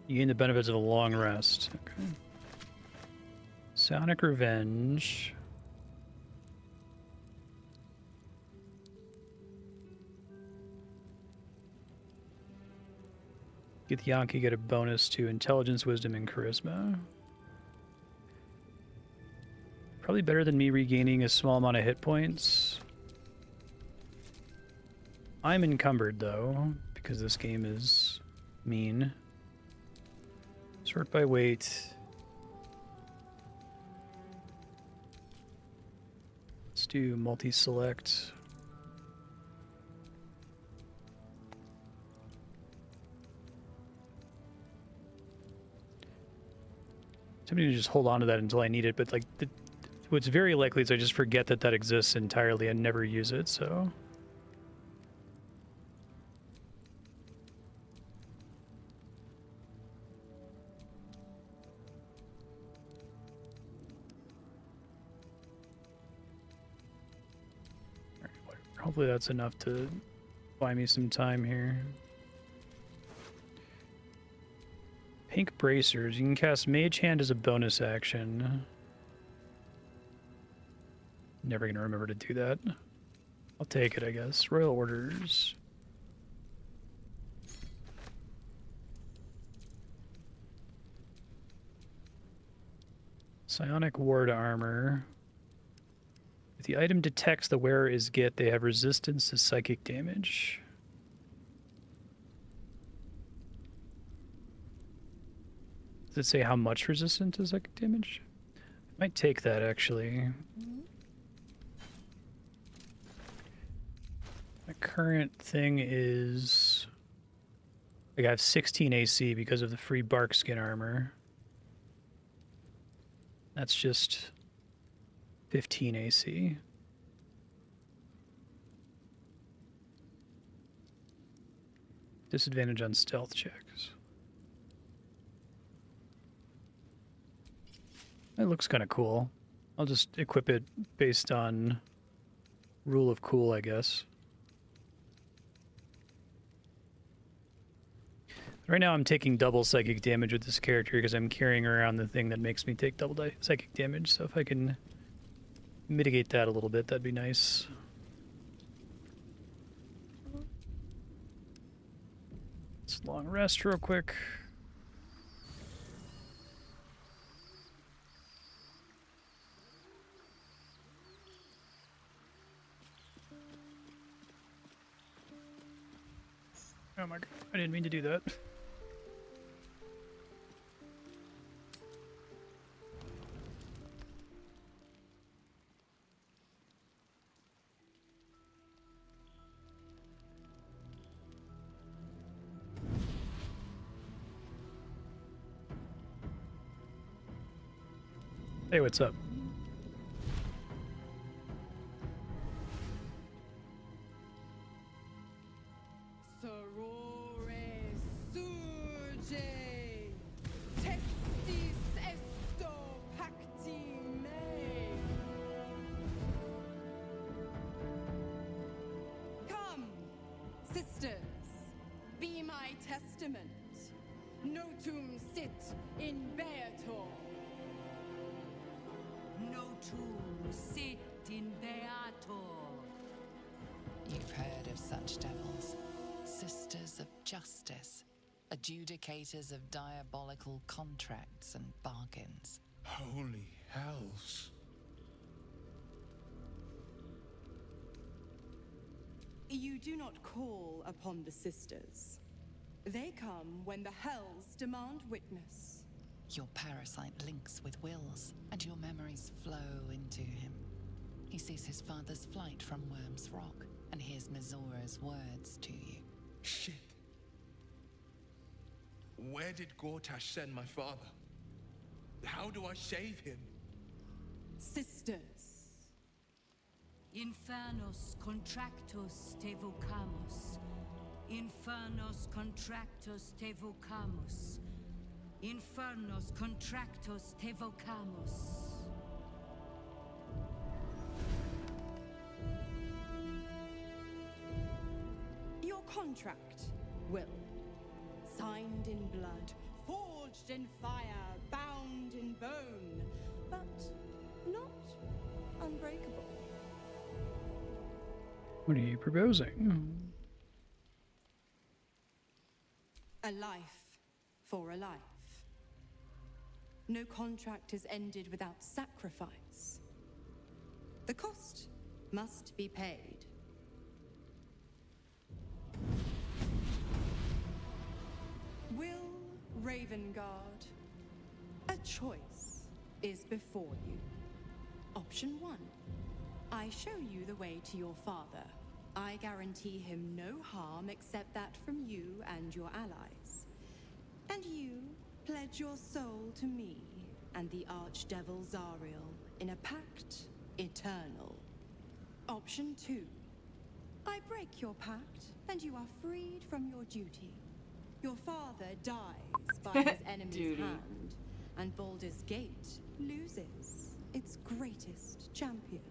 You gain the benefits of a long rest. Okay. Psionic Revenge. Githyanki get a bonus to Intelligence, Wisdom, and Charisma. Probably better than me regaining a small amount of hit points. I'm encumbered, though, because this game is mean. Sort by weight. Let's do multi-select. Somebody to just hold on to that until I need it, but like, what's very likely is I just forget that that exists entirely and never use it, so... Hopefully that's enough to buy me some time here. Pink Bracers. You can cast Mage Hand as a bonus action. Never gonna remember to do that. I'll take it, I guess. Royal Orders. Psionic Ward Armor. If the item detects the wearer is Git, they have resistance to psychic damage. Does it say how much resistance to psychic damage? I might take that, actually. My current thing is... like I have 16 AC because of the free bark skin armor. That's just 15 AC. Disadvantage on stealth checks. It looks kind of cool. I'll just equip it based on rule of cool, I guess. Right now I'm taking double psychic damage with this character because I'm carrying around the thing that makes me take double psychic damage, so if I can mitigate that a little bit, that'd be nice. Let's long rest real quick. Oh my god, I didn't mean to do that. Hey, what's up? Come, sisters, be my testament. Notum sit in Beator. Notum sit in Beator. You've heard of such devils. Sisters of justice. Adjudicators of diabolical contracts and bargains. Holy hells. You do not call upon the sisters. They come when the hells demand witness. Your parasite links with Will's, and your memories flow into him. He sees his father's flight from Worm's Rock, and hears Mizora's words to you. Shit. Where did Gortash send my father? How do I save him? Sisters. Infernos contractus te vocamus. Infernos contractus te vocamus. Infernos contractus te vocamus. Your contract, Will. Signed in blood, forged in fire, bound in bone, but not unbreakable. What are you proposing? A life for a life. No contract is ended without sacrifice. The cost must be paid. Will Ravengard, a choice is before you. Option 1. I show you the way to your father. I guarantee him no harm except that from you and your allies. And you pledge your soul to me and the archdevil Zariel in a pact eternal. Option 2. I break your pact and you are freed from your duty. Your father dies by his enemy's hand, and Baldur's Gate loses its greatest champion.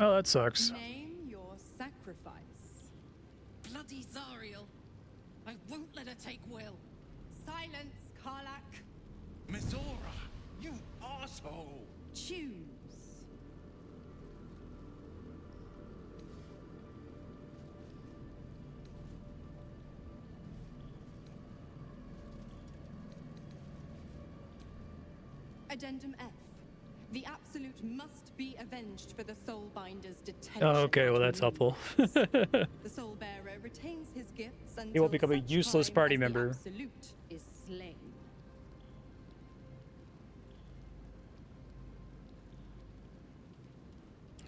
Oh, that sucks. Name your sacrifice. Bloody Zariel. I won't let her take Will. Silence, Karlak. Mizora, you asshole! Choose. Addendum F. The Absolute must be avenged for the Soulbinder's detention. Oh, okay, well that's helpful. The Soul Bearer retains his gifts until He won't become a such useless time party as member. The Absolute is slain.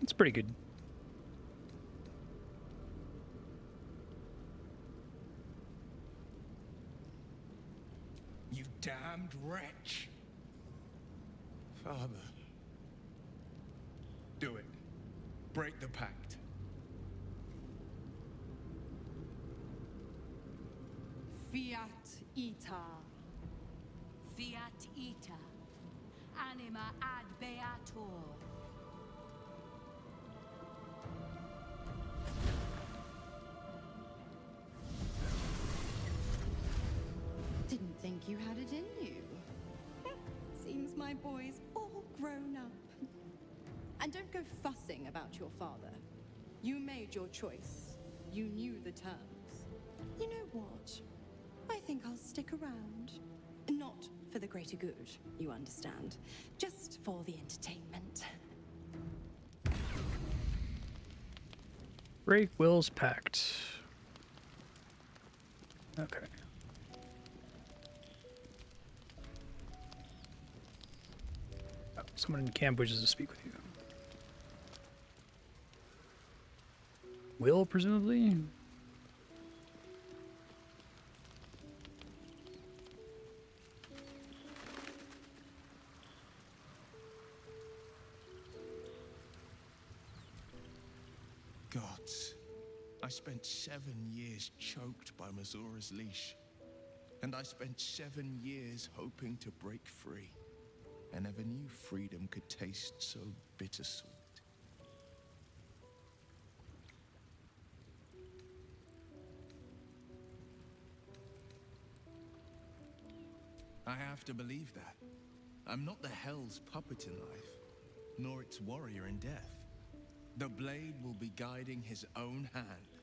It's pretty good. You damned wretch. Father. Do it. Break the pact. Fiat Ita. Fiat ita. Anima ad beator. boys all grown up. And don't go fussing about your father. You made your choice. You knew the terms. You know what? I think I'll stick around. Not for the greater good, you understand. Just for the entertainment. Break Will's pact. Okay. Oh, someone in camp wishes to speak with you. Will, presumably? Gods, I spent 7 years choked by Mazora's leash. And I spent 7 years hoping to break free. I never knew freedom could taste so bittersweet. I have to believe that. I'm not the Hell's puppet in life, nor its warrior in death. The blade will be guiding his own hand.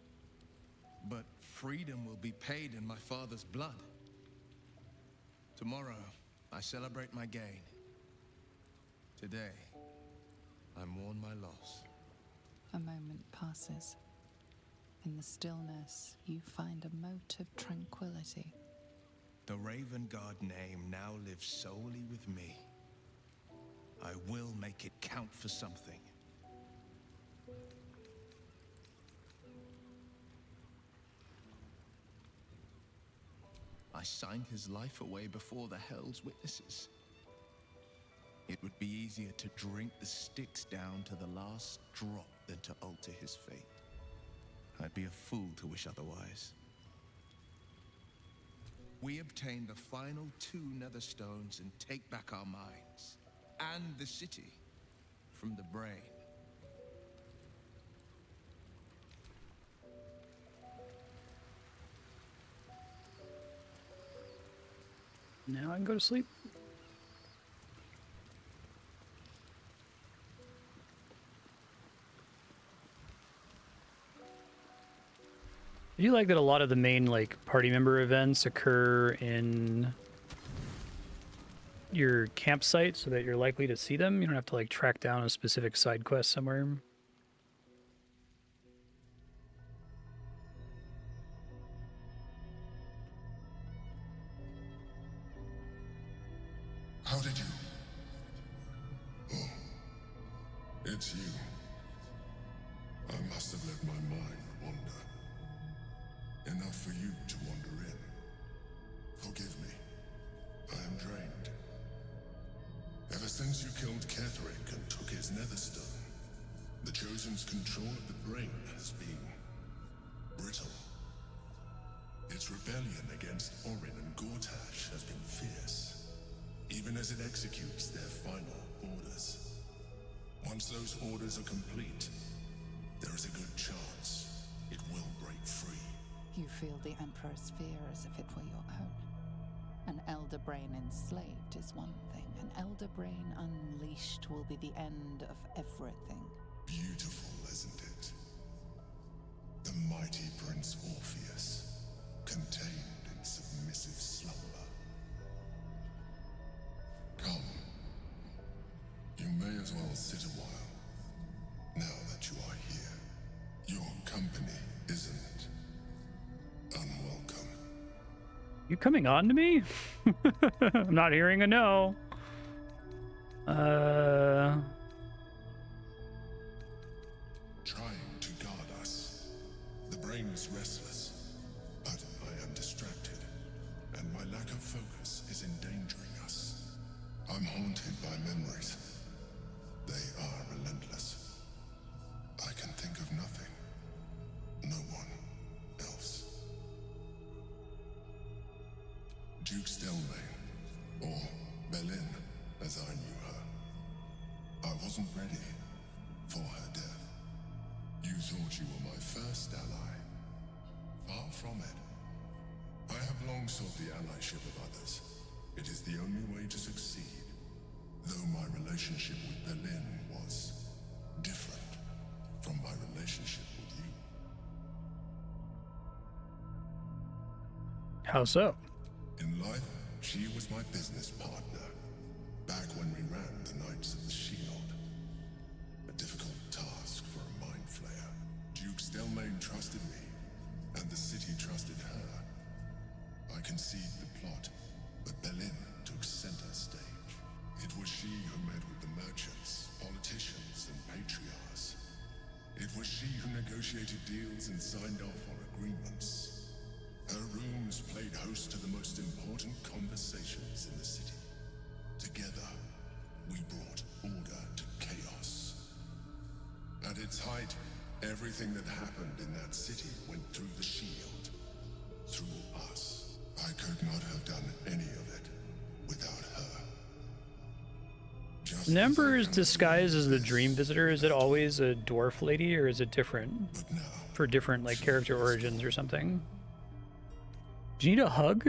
But freedom will be paid in my father's blood. Tomorrow, I celebrate my gain. Today, I mourn my loss. A moment passes. In the stillness, you find a mote of tranquility. The Raven Guard name now lives solely with me. I will make it count for something. I signed his life away before the Hell's witnesses. It would be easier to drink the sticks down to the last drop than to alter his fate. I'd be a fool to wish otherwise. We obtain the final 2 nether stones and take back our minds and the city from the brain. Now I can go to sleep. I do like that a lot of the main like party member events occur in your campsite so that you're likely to see them. You don't have to like track down a specific side quest somewhere. How did you? Oh, it's you. I must have let my mind wander. Enough for you to wander in. Forgive me. I am drained. Ever since you killed Ketherick and took his netherstone, the Chosen's control of the brain has been brittle. Its rebellion against Orin and Gortash has been fierce, even as it executes their final orders. Once those orders are complete, there is a good chance it will break free. You feel the Emperor's fear as if it were your own. An elder brain enslaved is one thing. An elder brain unleashed will be the end of everything. Beautiful, isn't it? The mighty Prince Orpheus, contained in submissive slumber. Come. You may as well sit a while, now that you are here. Your company isn't unwelcome. You coming on to me? I'm not hearing a no. Trying to guard us. The brain is restless, but I am distracted, and my lack of focus is endangering us. I'm haunted by memories. They are relentless. I can think of nothing. No one else. Duke Stelmane, or Belin, as I knew her. I wasn't ready for her death. You thought you were my first ally. Far from it. I have long sought the allyship of others. It is the only way to succeed. Though my relationship with Berlin was different from my relationship with you. How so? In life, she was my business partner, back when we ran the Knights of the Shield. A difficult task for a mind flayer. Duke Stelmane trusted me, and the city trusted her. I conceived the plot, but Berlin took center stage. It was she who met with the merchants, politicians, and patriarchs. It was she who negotiated deals and signed off on agreements. Her rooms played host to the most important conversations in the city. Together, we brought order to chaos. At its height, everything that happened in that city went through the shield. Through us. I could not have done any of it without her. An Emperor's disguise as the Dream Visitor, is it always a dwarf lady, or is it different? For different, like, character origins or something? Do you need a hug?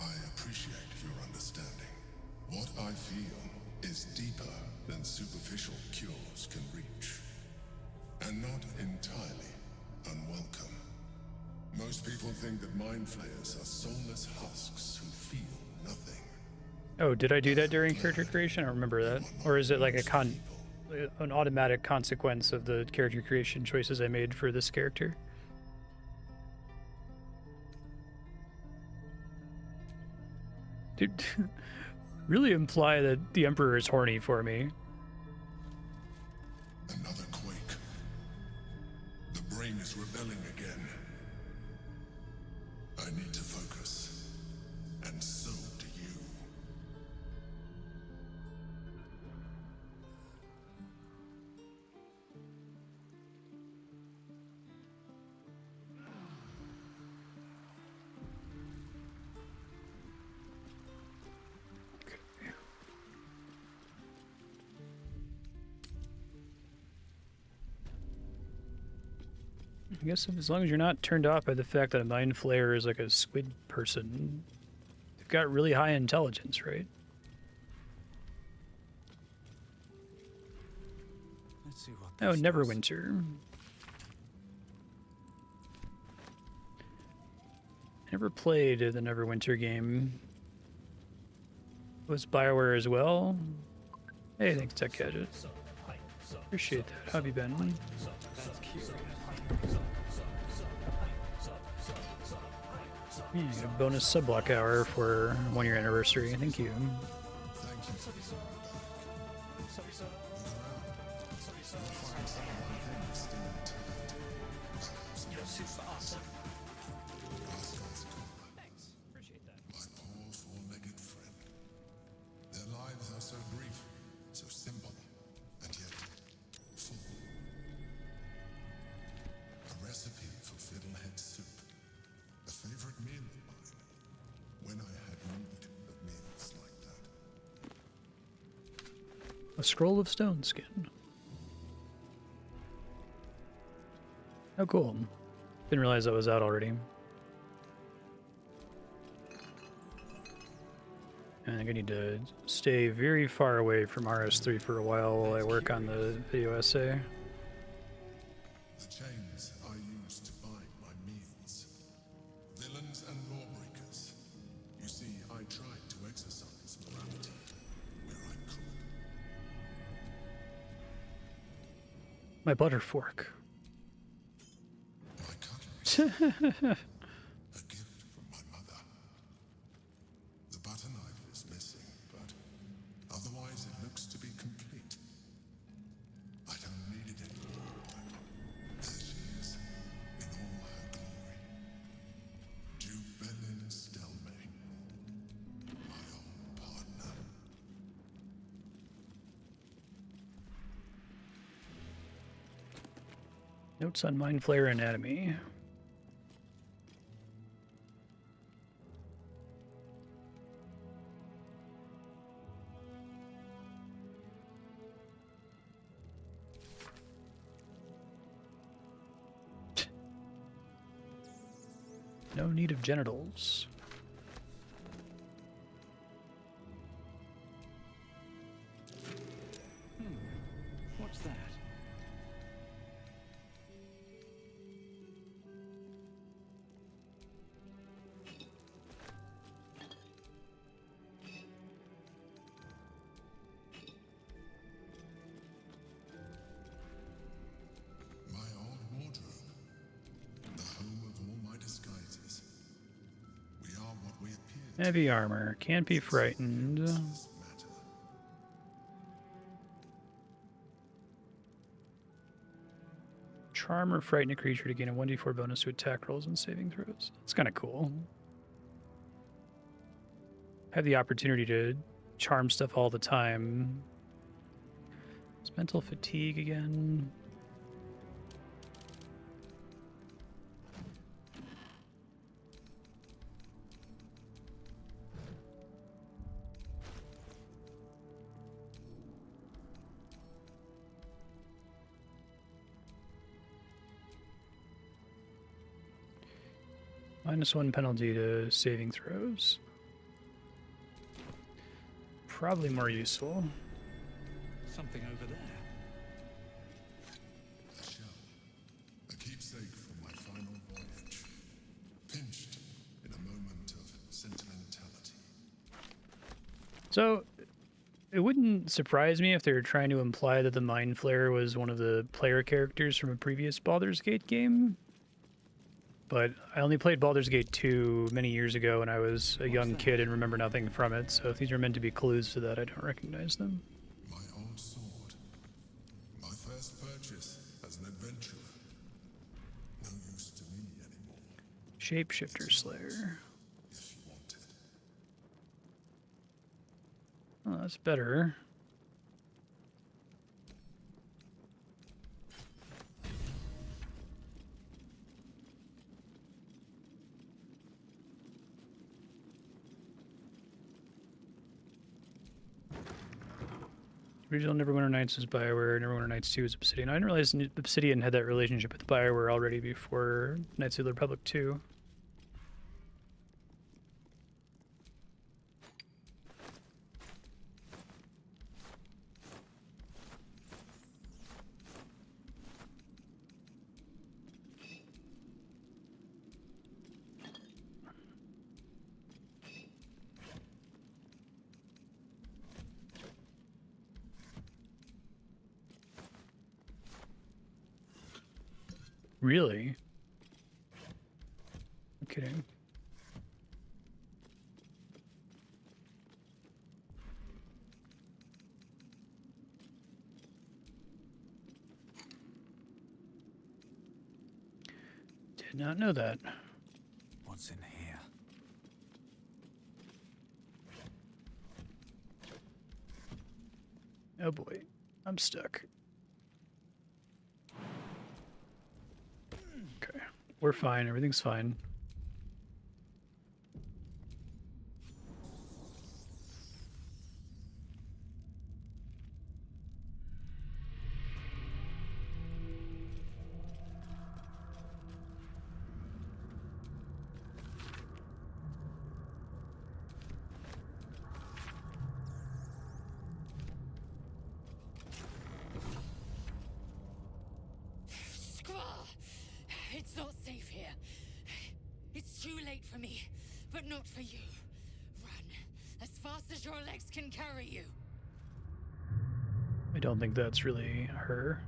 I appreciate your understanding. What I feel is deeper than superficial cures can reach. And not entirely unwelcome. Most people think that mind flayers are soulless husks who feel nothing. Oh, did I do that during character creation? I don't remember that. Or is it like an automatic consequence of the character creation choices I made for this character? Dude, really imply that the Emperor is horny for me. Another quake. The brain is rebelling again. I need to focus. And so do you. I guess as long as you're not turned off by the fact that a mind flayer is like a squid person, they've got really high intelligence, right? Let's see what Oh, Neverwinter. I never played the Neverwinter game. It was BioWare as well. Hey, thanks, Tech Gadget. Appreciate that. How have you been? That's cute. You get a bonus sub-block hour for 1 year anniversary. Thank you. You're super awesome. Thanks. Appreciate that. My poor four-legged friend. Their lives are so brief, so simple, and yet full. A recipe for fiddlehead soup. A favorite meal of mine. When I had need of meals like that. A scroll of stone skin. Oh, cool. Didn't realize that was out already. I think I need to stay very far away from RS3 for a while I work on the video essay. The chains I use to bind my meals. Villains and lawbreakers. You see, I tried to exercise morality where I could. My butter fork. A gift from my mother. The butter knife is missing, but otherwise it looks to be complete. I don't need it anymore, but there she is, in all her glory. Duke Berlin Stelmane, my old partner. Notes on Mind Flayer anatomy. No need of genitals. Heavy armor. Can't be frightened. Charm or frighten a creature to gain a 1d4 bonus to attack rolls and saving throws. It's kind of cool. Have the opportunity to charm stuff all the time. It's mental fatigue again. -1 penalty to saving throws. Probably more useful. Something over there. A shell. A keepsake from my final voyage. Pinched in a moment of sentimentality. So, it wouldn't surprise me if they were trying to imply that the Mind Flayer was one of the player characters from a previous Baldur's Gate game. But I only played Baldur's Gate 2 many years ago when I was a young kid and remember nothing from it, so if these are meant to be clues to that, I don't recognize them. My old sword. My first purchase as an adventurer. No use to me anymore. Shapeshifter Slayer. If you want it. Oh, that's better. Original Neverwinter Nights is BioWare, Neverwinter Nights 2 is Obsidian. I didn't realize Obsidian had that relationship with BioWare already before Knights of the Republic 2. Really? I'm kidding. Did not know that. What's in here? Oh boy, I'm stuck. Okay, we're fine. Everything's fine. It's not safe here. It's too late for me, but not for you. Run as fast as your legs can carry you. I don't think that's really her.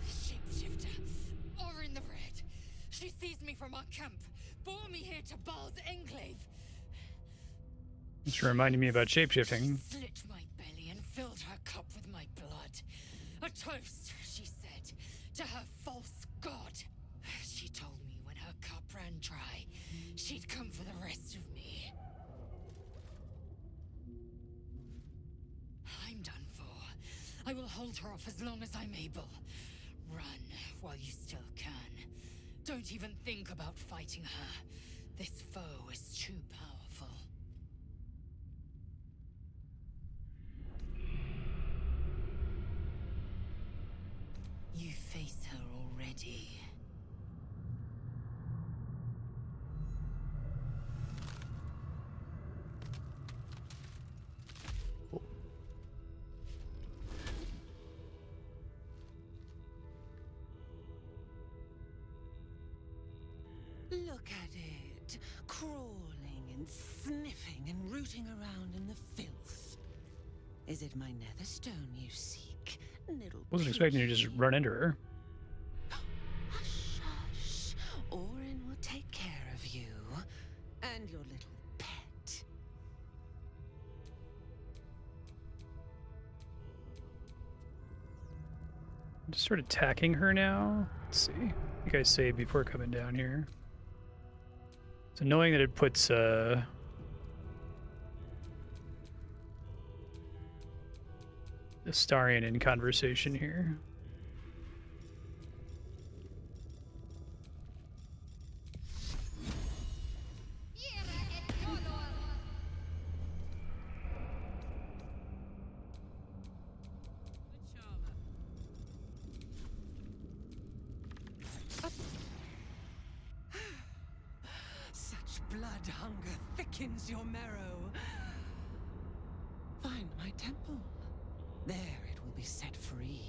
Shapeshifter, or in the red. She seized me from our camp, bore me here to Baal's enclave. It's reminding me about shapeshifting. Slit my belly and filled her cup with my blood. A toast, she said, to her false god. She told me when her cup ran dry, she'd come for the rest of me. I'm done for. I will hold her off as long as I'm able. Run while you still can. Don't even think about fighting her. This foe is too powerful. You face her already. Look at it, crawling and sniffing and rooting around in the filth. Is it my netherstone you seek, little Wasn't expecting you to just run into her. Hush, hush. Orin will take care of you and your little pet. Just start attacking her now. Let's see. What you guys say before coming down here? It's annoying that it puts Astarion in conversation here. Such blood hunger thickens your marrow. Find my temple. There it will be set free.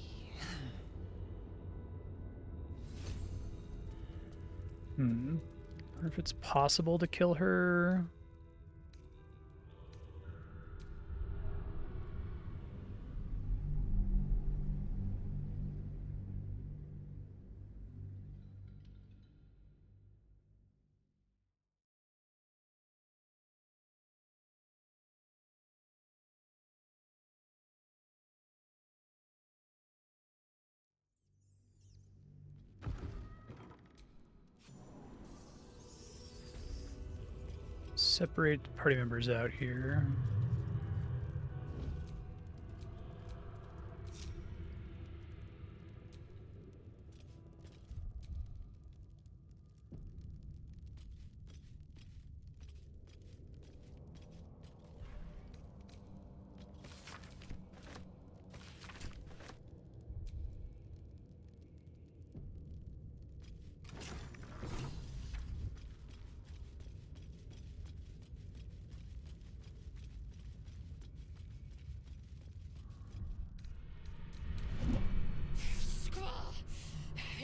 I wonder if it's possible to kill her. Separate party members out here.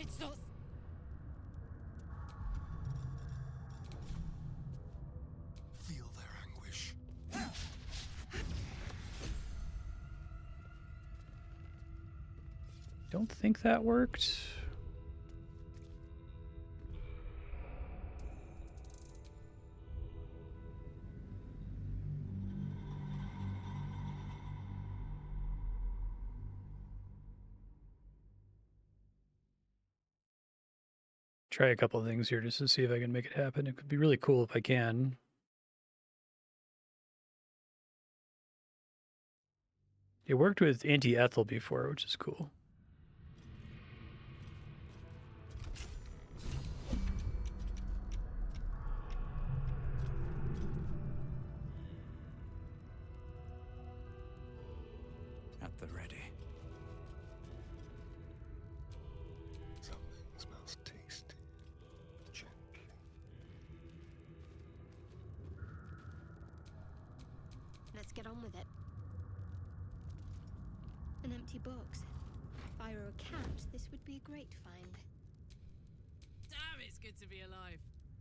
It's not. Feel their anguish. Don't think that worked. Try a couple things here just to see if I can make it happen. It could be really cool if I can. It worked with anti-Ethel before, which is cool. At the ready. Something smells tasty. Gently. Let's get on with it. An empty box. If I were a cat, this would be a great find. Damn, it's good to be alive.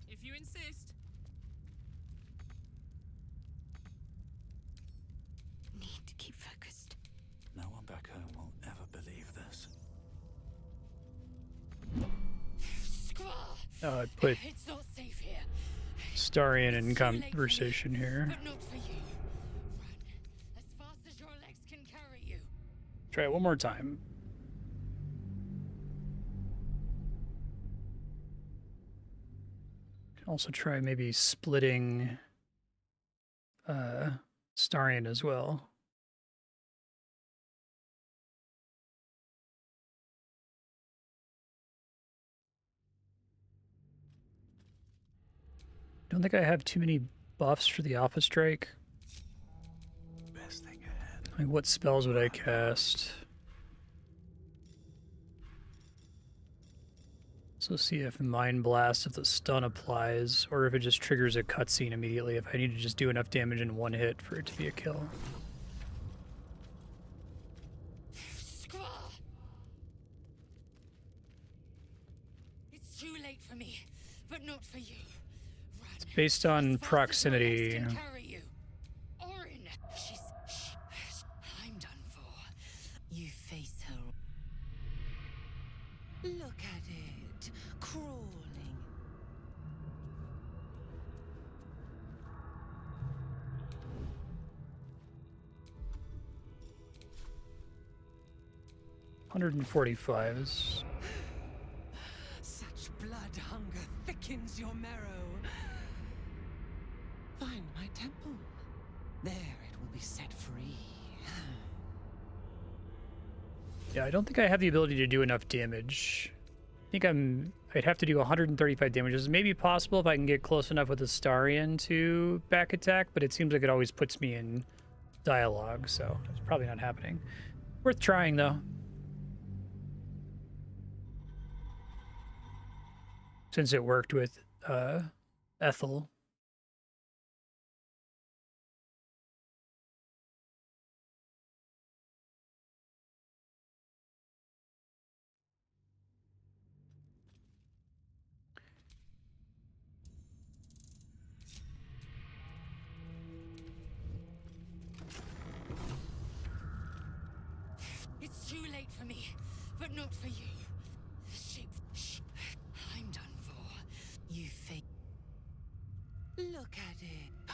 If you insist. Need to keep focused. No one back home will ever believe this. I put It's not safe here. Astarion in conversation here. But not for you. Run as fast as your legs can carry you. Try it one more time. Can also try maybe splitting Astarion as well. Don't think I have too many buffs for the Alpha Strike. Best thing ahead. Like, what spells would I cast? So see if Mind Blast, if the stun applies, or if it just triggers a cutscene immediately, if I need to just do enough damage in one hit for it to be a kill. It's too late for me, but not for you. Run. It's based on proximity. Can carry you. Orin, I'm done for. You face her. Look at it, crawling, 145 is... Such blood hunger thickens your marrow. Find my temple. There it will be set free. Yeah, I don't think I have the ability to do enough damage. I think I'd have to do 135 damage. It's maybe possible if I can get close enough with Astarion to back attack, but it seems like it always puts me in dialogue, so it's probably not happening. Worth trying, though. Since it worked with Ethel. It's too late for me, but not for you. The shape. Shh. I'm done for. You fake. Look at it.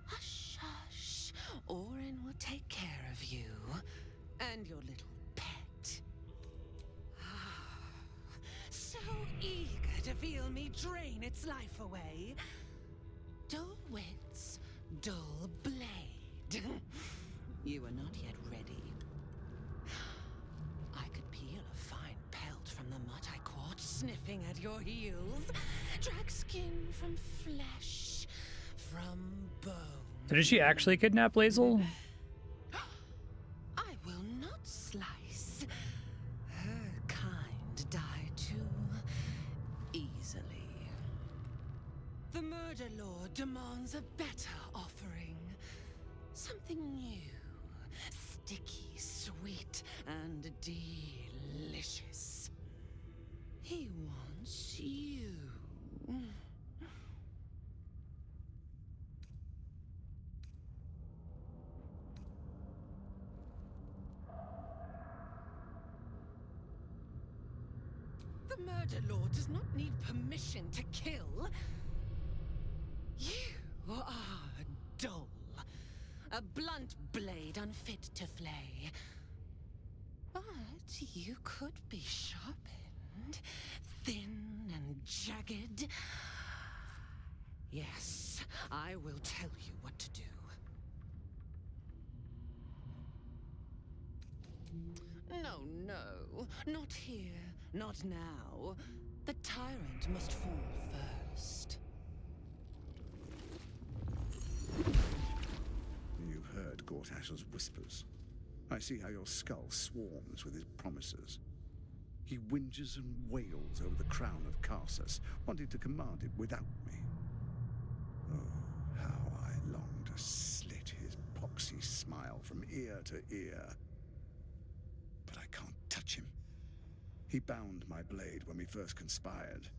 Hush, hush. Orin will take care of you. And your little pet. So eager to feel me drain its life away. Dull wits, dull blade. You are not yet ready. I could peel a fine pelt from the mutt I caught sniffing at your heels. Drag skin from flesh, from bone. So did she actually kidnap Lae'zel? I will not slice. Her kind die too easily. The Murder Lord demands a better offering. Something new, sticky, sweet, and delicious. He wants you. The Murder Lord does not need permission to kill. You are dull. A blunt blade unfit to flay. But you could be sharpened, thin and jagged. Yes, I will tell you what to do. No, no, not here, not now. The tyrant must fall first. You've heard Gortash's whispers. I see how your skull swarms with his promises. He whinges and wails over the crown of Karsus, wanting to command it without me. Oh, how I long to slit his poxy smile from ear to ear. But I can't touch him. He bound my blade when we first conspired.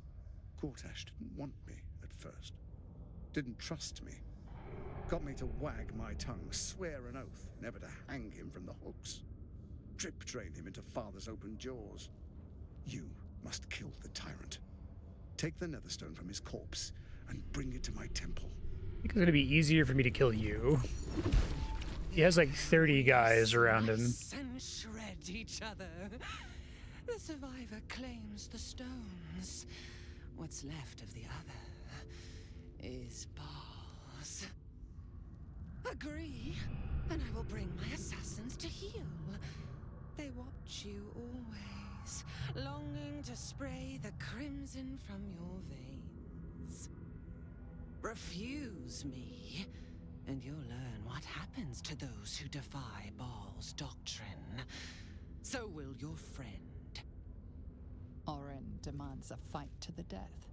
Gortash didn't want me at first. Didn't trust me. Got me to wag my tongue, swear an oath, never to hang him from the hooks. Drip train him into father's open jaws. You must kill the tyrant. Take the netherstone from his corpse and bring it to my temple. I think it's gonna be easier for me to kill you. He has like 30 guys around him. And shred each other. The survivor claims the stones. What's left of the other is balls. Agree, and I will bring my assassins to heal. They watch you always, longing to spray the crimson from your veins. Refuse me, and you'll learn what happens to those who defy Baal's doctrine. So will your friend. Orin demands a fight to the death.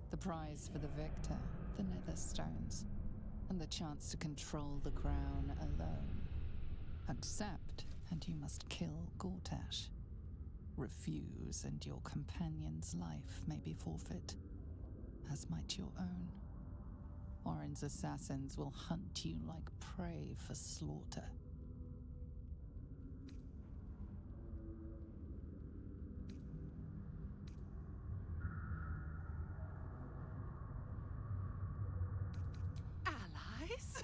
The prize for the victor, the Netherstones, and the chance to control the crown alone. Accept, and you must kill Gortash. Refuse, and your companion's life may be forfeit, as might your own. Orin's assassins will hunt you like prey for slaughter. Allies?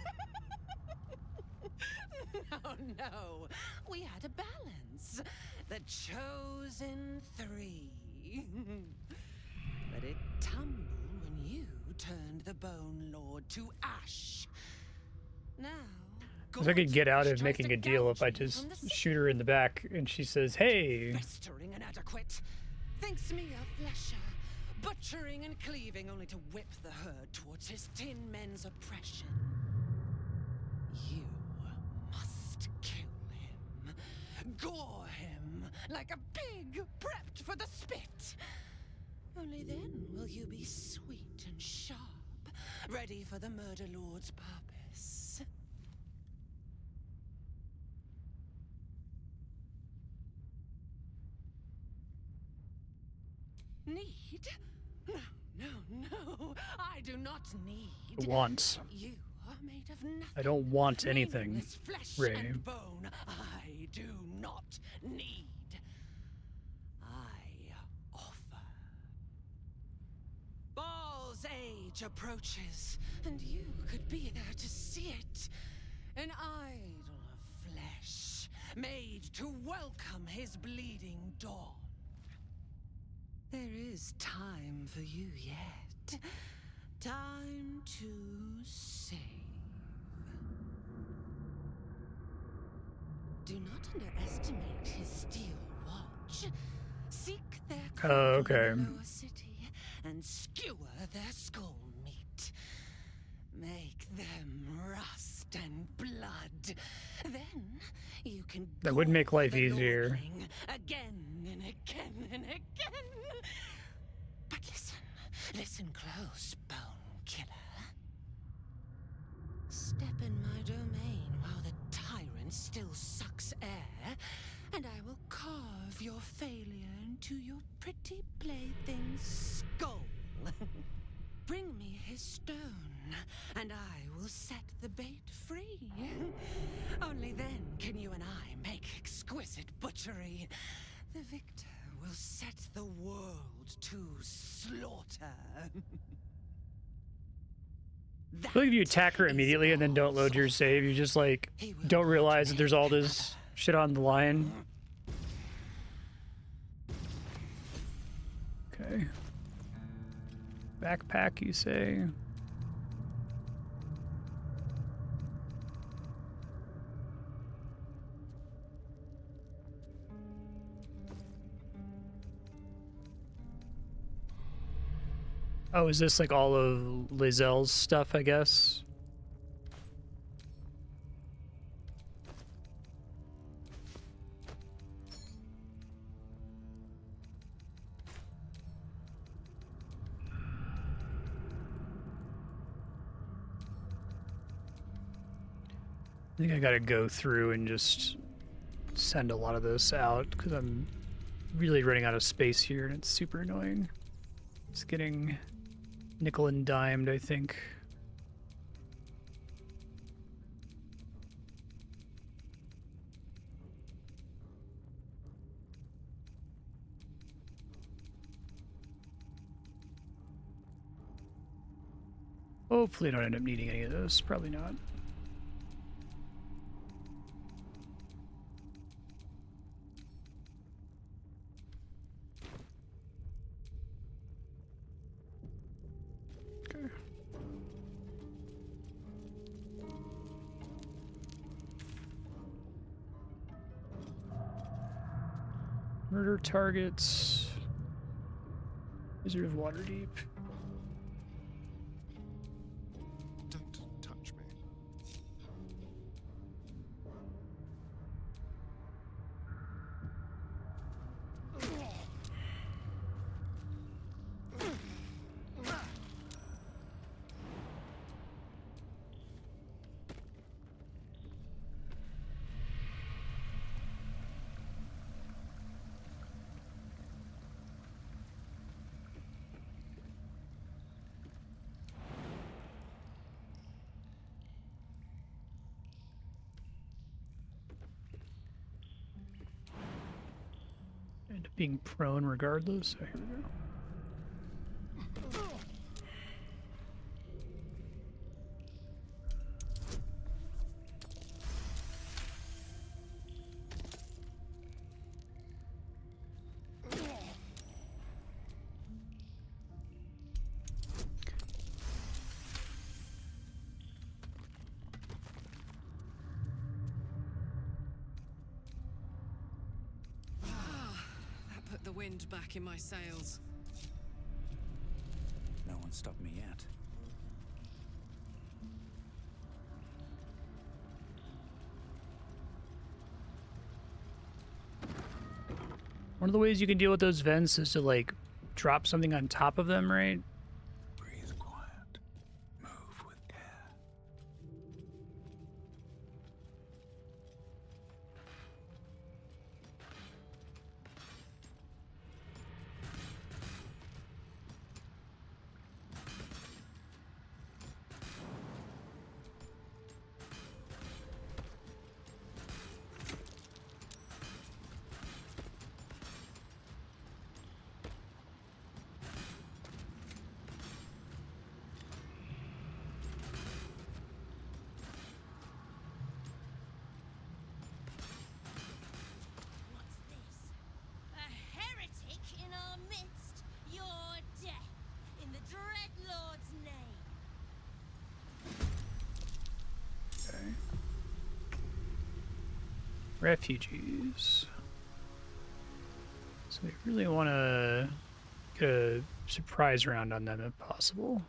no, we had a balance. The chosen three. But it tumbled when you turned the Bone Lord to ash. Now, Because I could get out of making a deal if I just shoot her in the back and she says, hey. festering inadequate, thinks me a flesher, butchering and cleaving only to whip the herd towards his tin men's oppression. You must kill him, gore him like a pig prepped for the spit. Only then will you be sweet and sharp, ready for the murder lord's purpose. Need? No, I do not need. Want. You are made of nothing. I don't want anything, Meaningless flesh Ray. and bone. I do not need. I offer. Baal's age approaches, and you could be there to see it. An idol of flesh, made to welcome his bleeding dawn. There is time for you yet. Time to save. Do not underestimate his steel watch. Seek their okay. in the lower city and skewer their skull meat. Make them rust and blood. Then you can That would make life easier. again and again and again. But listen close, Bone Killer. Step in my domain while the tyrant still sucks air, and I will carve your failure into your pretty plaything's skull. Bring me his stone, and I will set the bait free. Only then can you and I make exquisite butchery. The victor will set the world to slaughter. I feel like if you attack her immediately and then don't load your save, you just like don't realize that there's all this shit on the line. Okay. Backpack, you say? Oh, is this like all of Lae'zel's stuff, I guess? I think I gotta go through and just send a lot of this out because I'm really running out of space here and it's super annoying. It's getting nickel and dimed, I think. Hopefully I don't end up needing any of those. Probably not. Murder targets. Wizard of Waterdeep. Don't touch me. End up being prone regardless. So here we go. wind back in my sails. No one stopped me yet. One of the ways you can deal with those vents is to, like, drop something on top of them, right? Breathe quiet. Move with care. A heretic in our midst. Your death in the Dreadlord's name. Okay. Refugees. So we really want to get a surprise round on them if possible.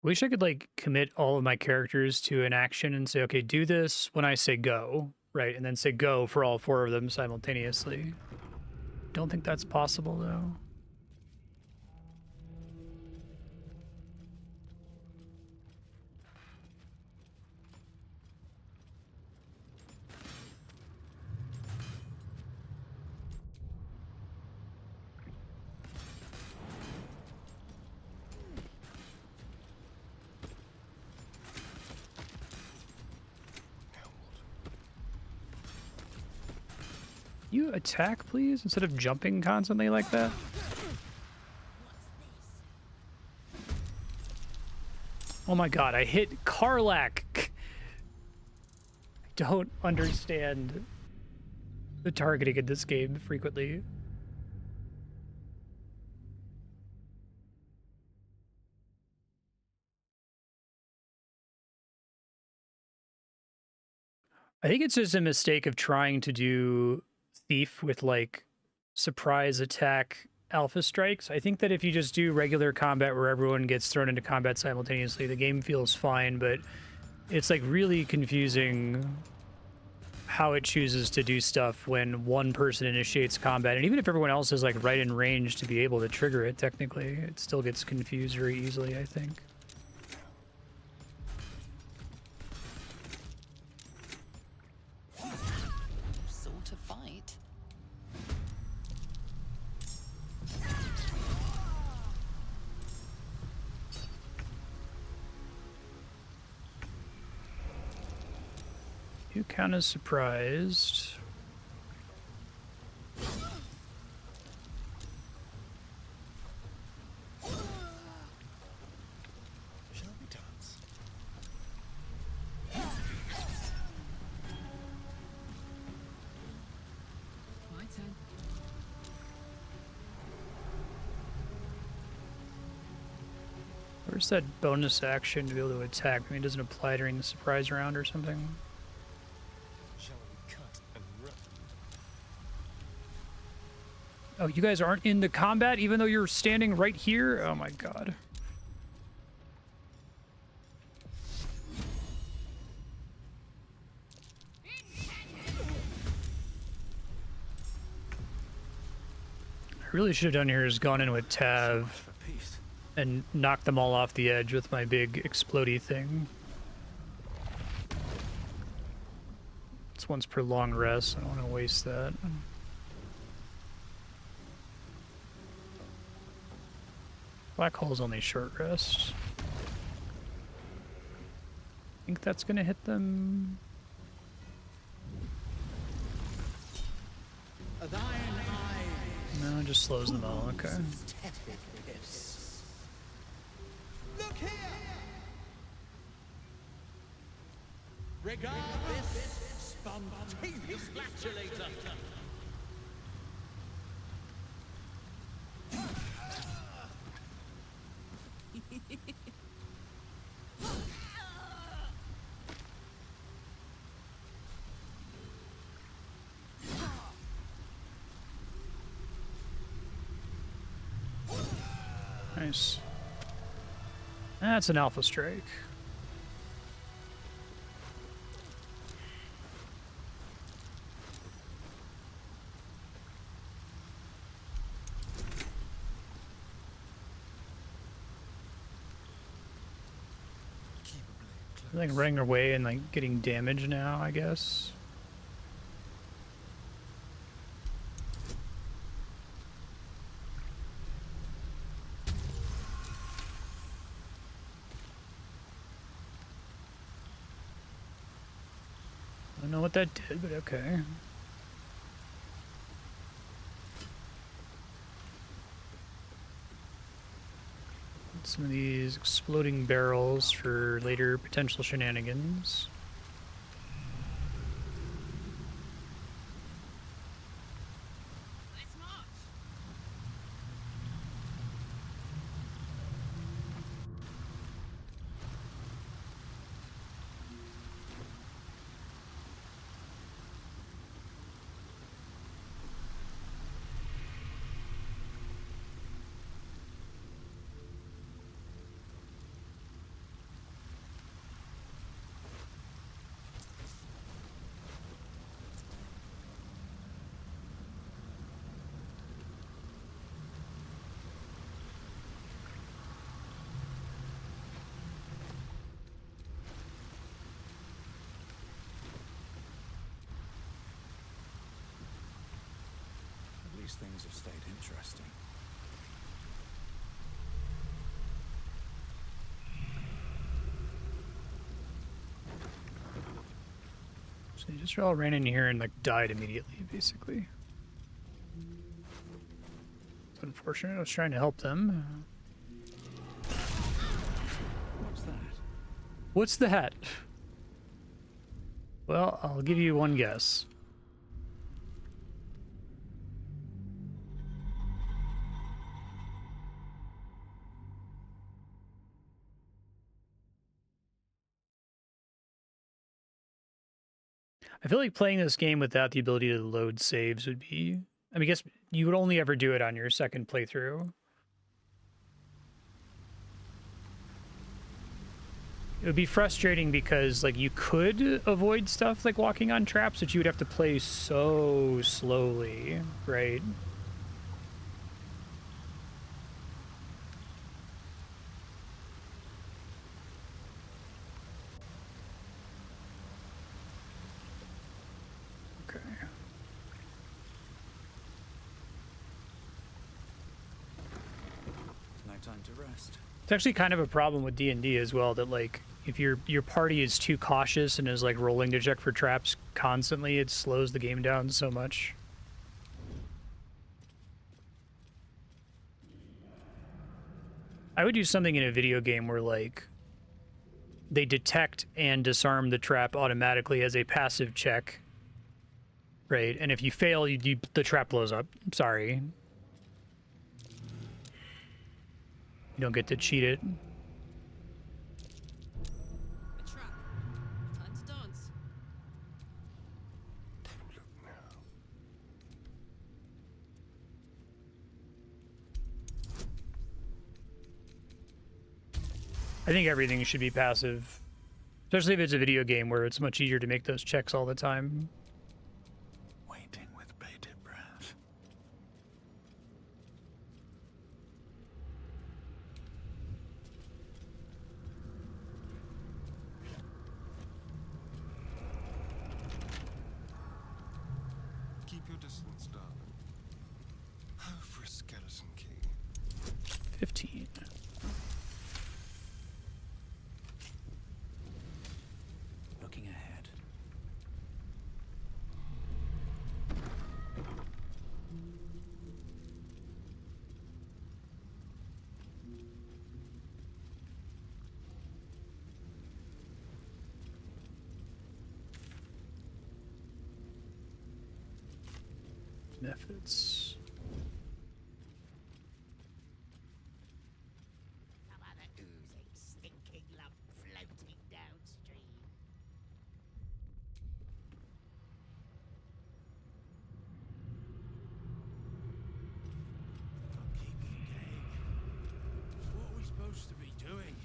Wish I could, like, commit all of my characters to an action and say, okay, do this when I say go, right? And then say go for all 4 of them simultaneously. Don't think that's possible, though. You attack, please, instead of jumping constantly like that? Oh my god, I hit Karlak! I don't understand the targeting in this game frequently. I think it's just a mistake of trying to do Thief with, like, surprise attack alpha strikes. I think that if you just do regular combat where everyone gets thrown into combat simultaneously, the game feels fine, but it's, like, really confusing how it chooses to do stuff when one person initiates combat. And even if everyone else is, like, right in range to be able to trigger it, technically, it still gets confused very easily, I think. Sort of fight. You count as surprised. Shall we dance? My turn. Where's that bonus action to be able to attack? I mean, it doesn't apply during the surprise round or something. Shall we cut and run? Oh, you guys aren't in the combat even though you're standing right here? Oh my god. I really should have done here is gone in with Tav and knocked them all off the edge with my big explodey thing. It's once per long rest, I don't want to waste that. Black hole's only short rest. I think that's gonna hit them. No, it just slows them all, okay. Look here! Regard this Spontaneous flatulator. Nice. That's an alpha strike. Like running away and like getting damage now, I guess. I don't know what that did, but okay. Some of these exploding barrels for later potential shenanigans. At least things have stayed interesting. So they just all ran in here and like died immediately, basically. It's unfortunate. I was trying to help them. What's that? What's that? Well, I'll give you one guess. I feel like playing this game without the ability to load saves would be... I mean, I guess you would only ever do it on your second playthrough. It would be frustrating because, like, you could avoid stuff like walking on traps, but you would have to play so slowly, right? Okay. No time to rest. It's actually kind of a problem with D&D as well, that, like, if your party is too cautious and is, like, rolling to check for traps constantly, it slows the game down so much. I would do something in a video game where, like, they detect and disarm the trap automatically as a passive check, right? And if you fail, the trap blows up. Sorry. You don't get to cheat it. A trap. Time to dance. Don't look now. I think everything should be passive, especially if it's a video game where it's much easier to make those checks all the time. Waiting with bated breath. Keep your distance, darling. Oh, for a skeleton key. 15. Looking ahead. Methods. Some other oozing, stinking lump floating downstream. What are we supposed to be doing?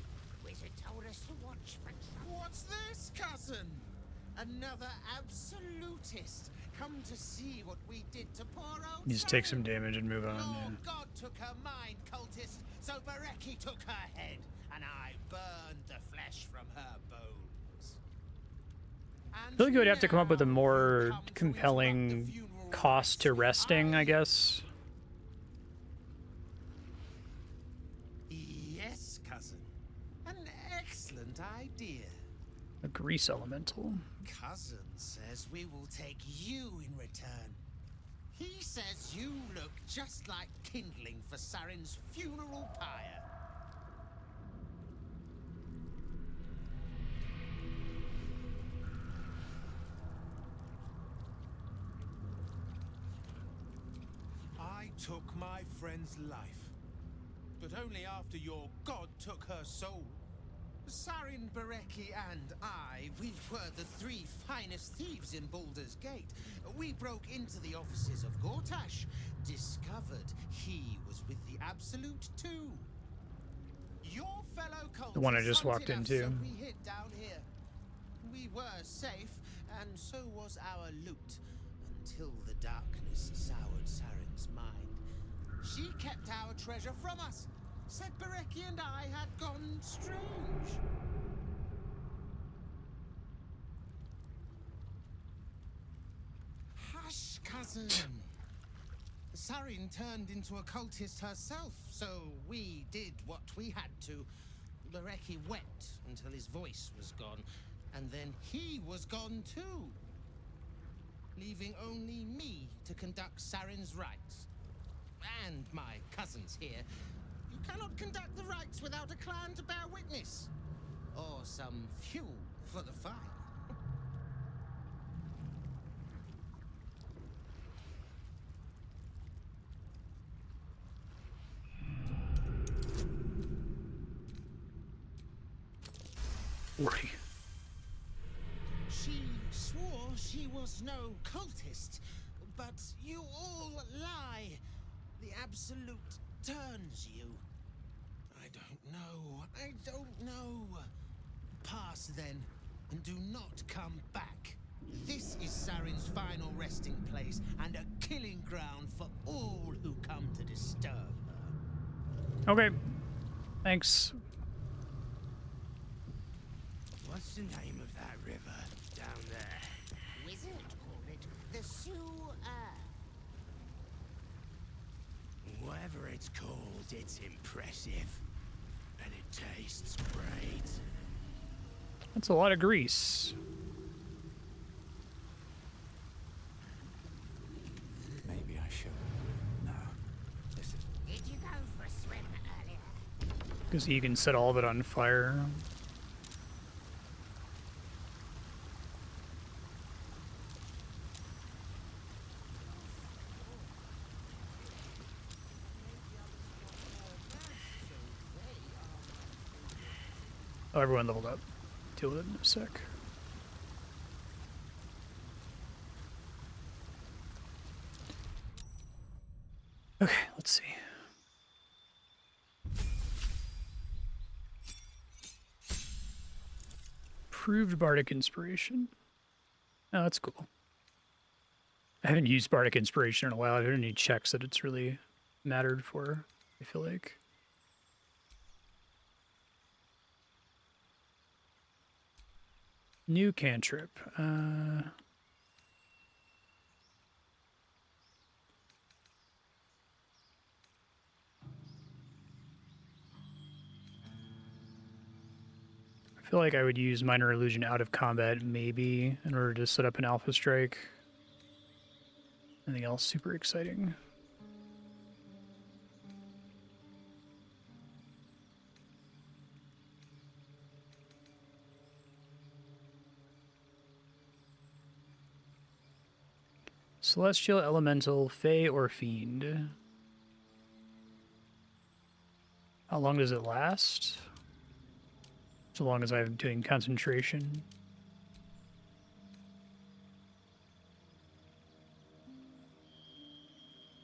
Wizard told us to watch for trouble. What's this, cousin? Another absolutist come to see what we did to poor old You just take some Saren. damage and move on. Your Yeah. god took her mind, cultist, so Bereki took her head, and I burned the flesh from her bones. I feel like you would have to come up with a more compelling cost to resting, I guess. Yes, cousin. An excellent idea. A grease elemental. Cousin says we will take you in return. He says you look just like kindling for Saren's funeral pyre. I took my friend's life, but only after your god took her soul. Saren, Bereki, and I, we were the three finest thieves in Baldur's Gate. We broke into the offices of Gortash, discovered he was with the Absolute too. Your fellow cultists The one I just walked hunted us, into. so we hid down here. We were safe, and so was our loot, until the darkness soured Saren's mind. She kept our treasure from us. Said Bereki and I had gone strange. Hush, cousin. Saren turned into a cultist herself, so we did what we had to. Bereki wept until his voice was gone, and then he was gone too, leaving only me to conduct Saren's rites. And my cousins here. You cannot conduct the rites without a clan to bear witness, or some fuel for the fire. Worry. She swore she was no cultist, but you all lie. The Absolute turns you. I don't know. Pass then, and do not come back. This is Saren's final resting place, and a killing ground for all who come to disturb her. Okay. Thanks. What's the name of that river down there? Wizard called it the Sewer. Whatever it's called, it's impressive. And it tastes great. That's a lot of grease. Maybe I should. No. Listen. Did you go for a swim earlier? Because you can set all of it on fire. Oh, everyone leveled up. Deal with it in a sec. Okay, let's see. Proved Bardic Inspiration. Oh, that's cool. I haven't used Bardic Inspiration in a while. I haven't any checks that it's really mattered for, I feel like. New cantrip. I feel like I would use Minor Illusion out of combat, maybe, in order to set up an Alpha Strike. Anything else super exciting? Celestial, elemental, fey, or fiend. How long does it last? So long as I'm doing concentration.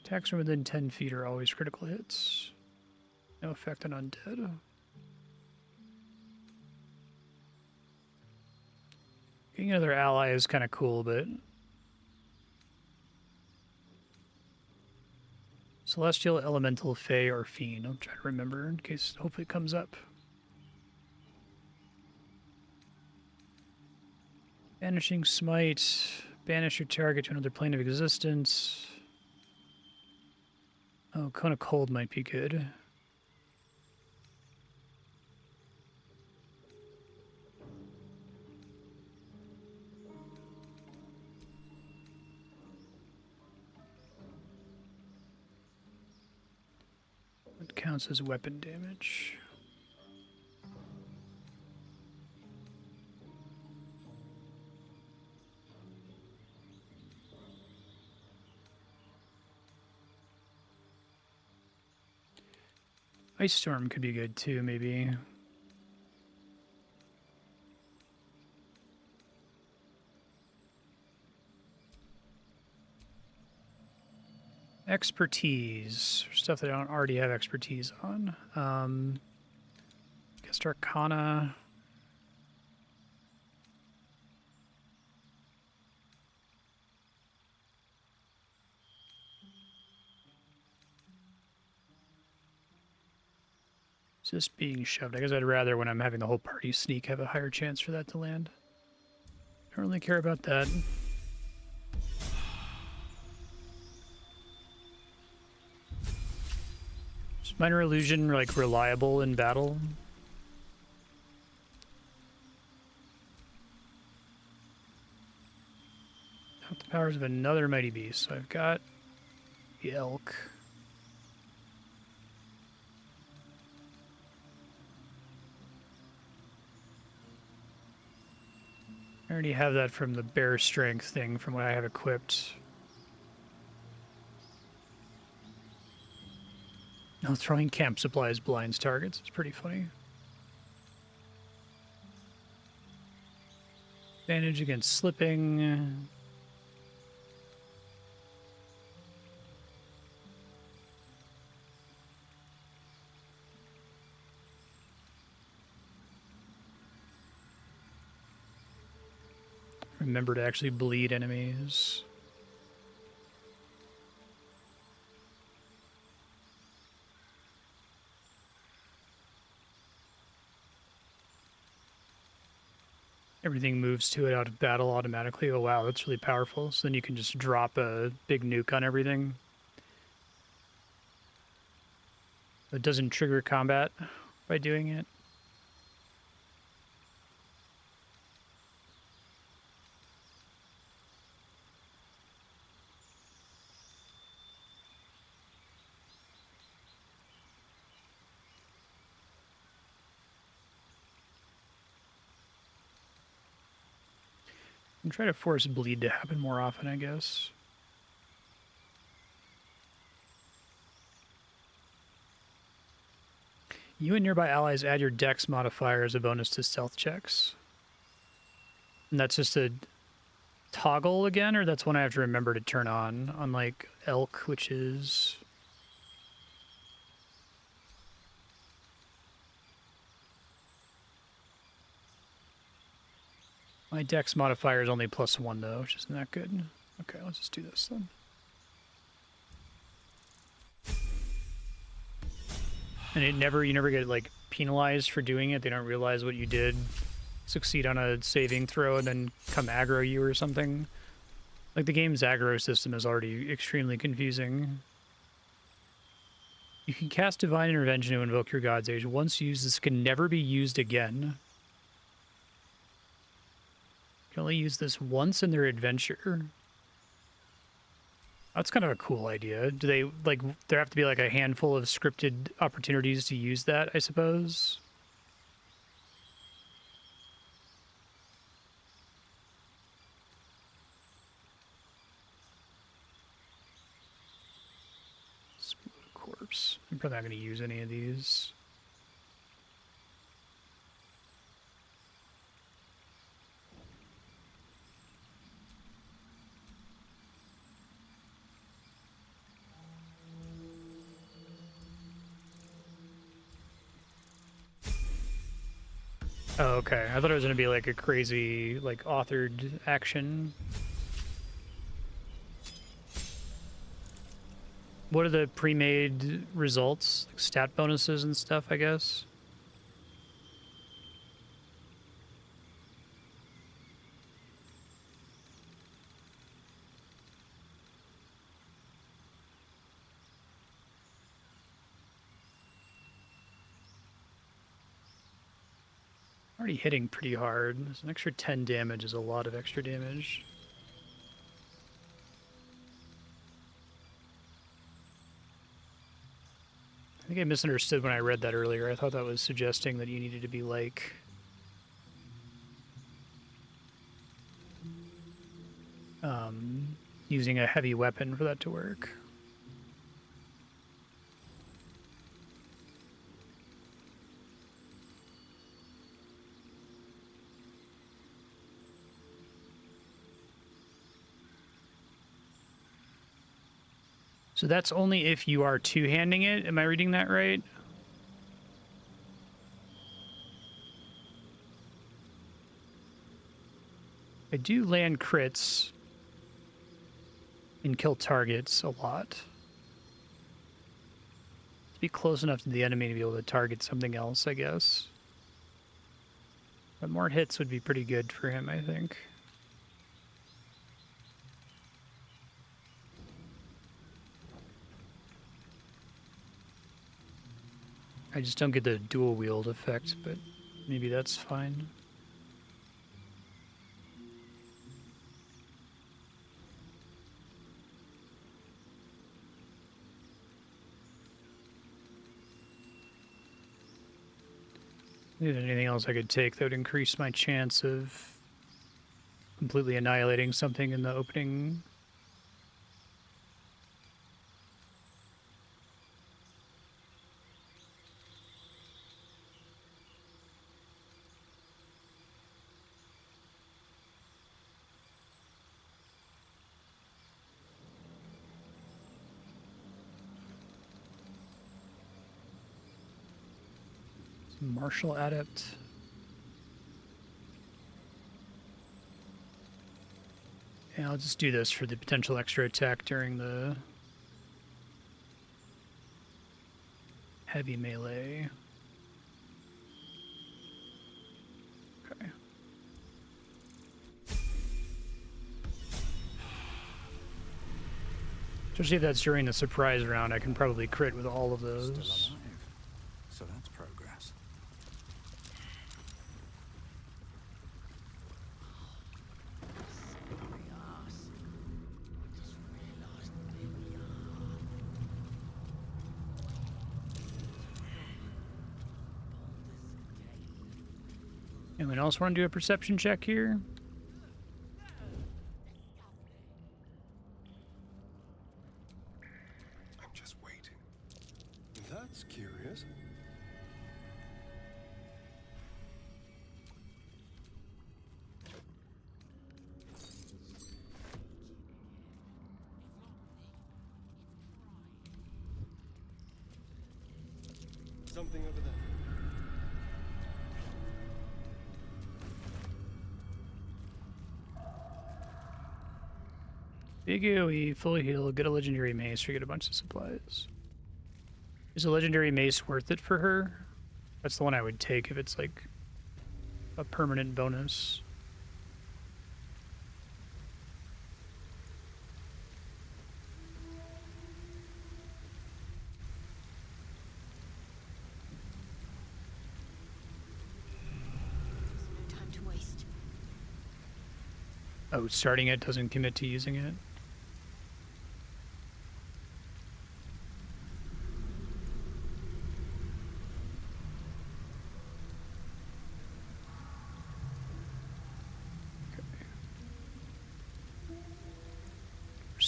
Attacks from within 10 feet are always critical hits. No effect on undead. Getting another ally is kind of cool, but... Celestial, Elemental, Fey, or Fiend. I'll try to remember in case hopefully it comes up. Banishing Smite. Banish your target to another plane of existence. Oh, Cone of Cold might be good. It counts as weapon damage. Ice Storm could be good too, maybe. Expertise. Stuff that I don't already have expertise on. Guess Arcana. Just being shoved. I guess I'd rather, when I'm having the whole party sneak, have a higher chance for that to land. Don't really care about that. Is Minor Illusion, like, reliable in battle? Got the powers of another mighty beast. So I've got the elk. I already have that from the bear strength thing from what I have equipped. No, throwing camp supplies blinds targets. It's pretty funny. Advantage against slipping. Remember to actually bleed enemies. Everything moves to it out of battle automatically. Oh wow, that's really powerful. So then you can just drop a big nuke on everything. It doesn't trigger combat by doing it. And try to force bleed to happen more often, I guess. You and nearby allies add your dex modifier as a bonus to stealth checks. And that's just a toggle again, or that's one I have to remember to turn on, unlike elk, which is... My dex modifier is only +1 though, which isn't that good. Okay, let's just do this then. And you never get like penalized for doing it. They don't realize what you did. Succeed on a saving throw and then come aggro you or something. Like the game's aggro system is already extremely confusing. You can cast Divine Intervention to invoke your God's Age. Once used, this can never be used again. Can only use this once in their adventure. That's kind of a cool idea. Do they, like, there have to be like a handful of scripted opportunities to use that, I suppose? Oops. I'm probably not going to use any of these. Oh, okay. I thought it was going to be like a crazy, like, authored action. What are the pre-made results? Like stat bonuses and stuff, I guess? Already hitting pretty hard. There's an extra 10 damage is a lot of extra damage. I think I misunderstood when I read that earlier. I thought that was suggesting that you needed to be like... using a heavy weapon for that to work. So that's only if you are two-handing it. Am I reading that right? I do land crits and kill targets a lot. To be close enough to the enemy to be able to target something else, I guess. But more hits would be pretty good for him, I think. I just don't get the dual wield effect, but maybe that's fine. Is there anything else I could take that would increase my chance of completely annihilating something in the opening? Martial Adept. Yeah, I'll just do this for the potential extra attack during the heavy melee. Okay. Especially if that's during the surprise round, I can probably crit with all of those. Still alive. So that's progress. Anyone else want to do a perception check here? I'm just waiting. That's curious. Something over there. Big AoE, fully heal, get a legendary mace, or get a bunch of supplies. Is a legendary mace worth it for her? That's the one I would take if it's like a permanent bonus. No time to waste. Oh, starting it doesn't commit to using it.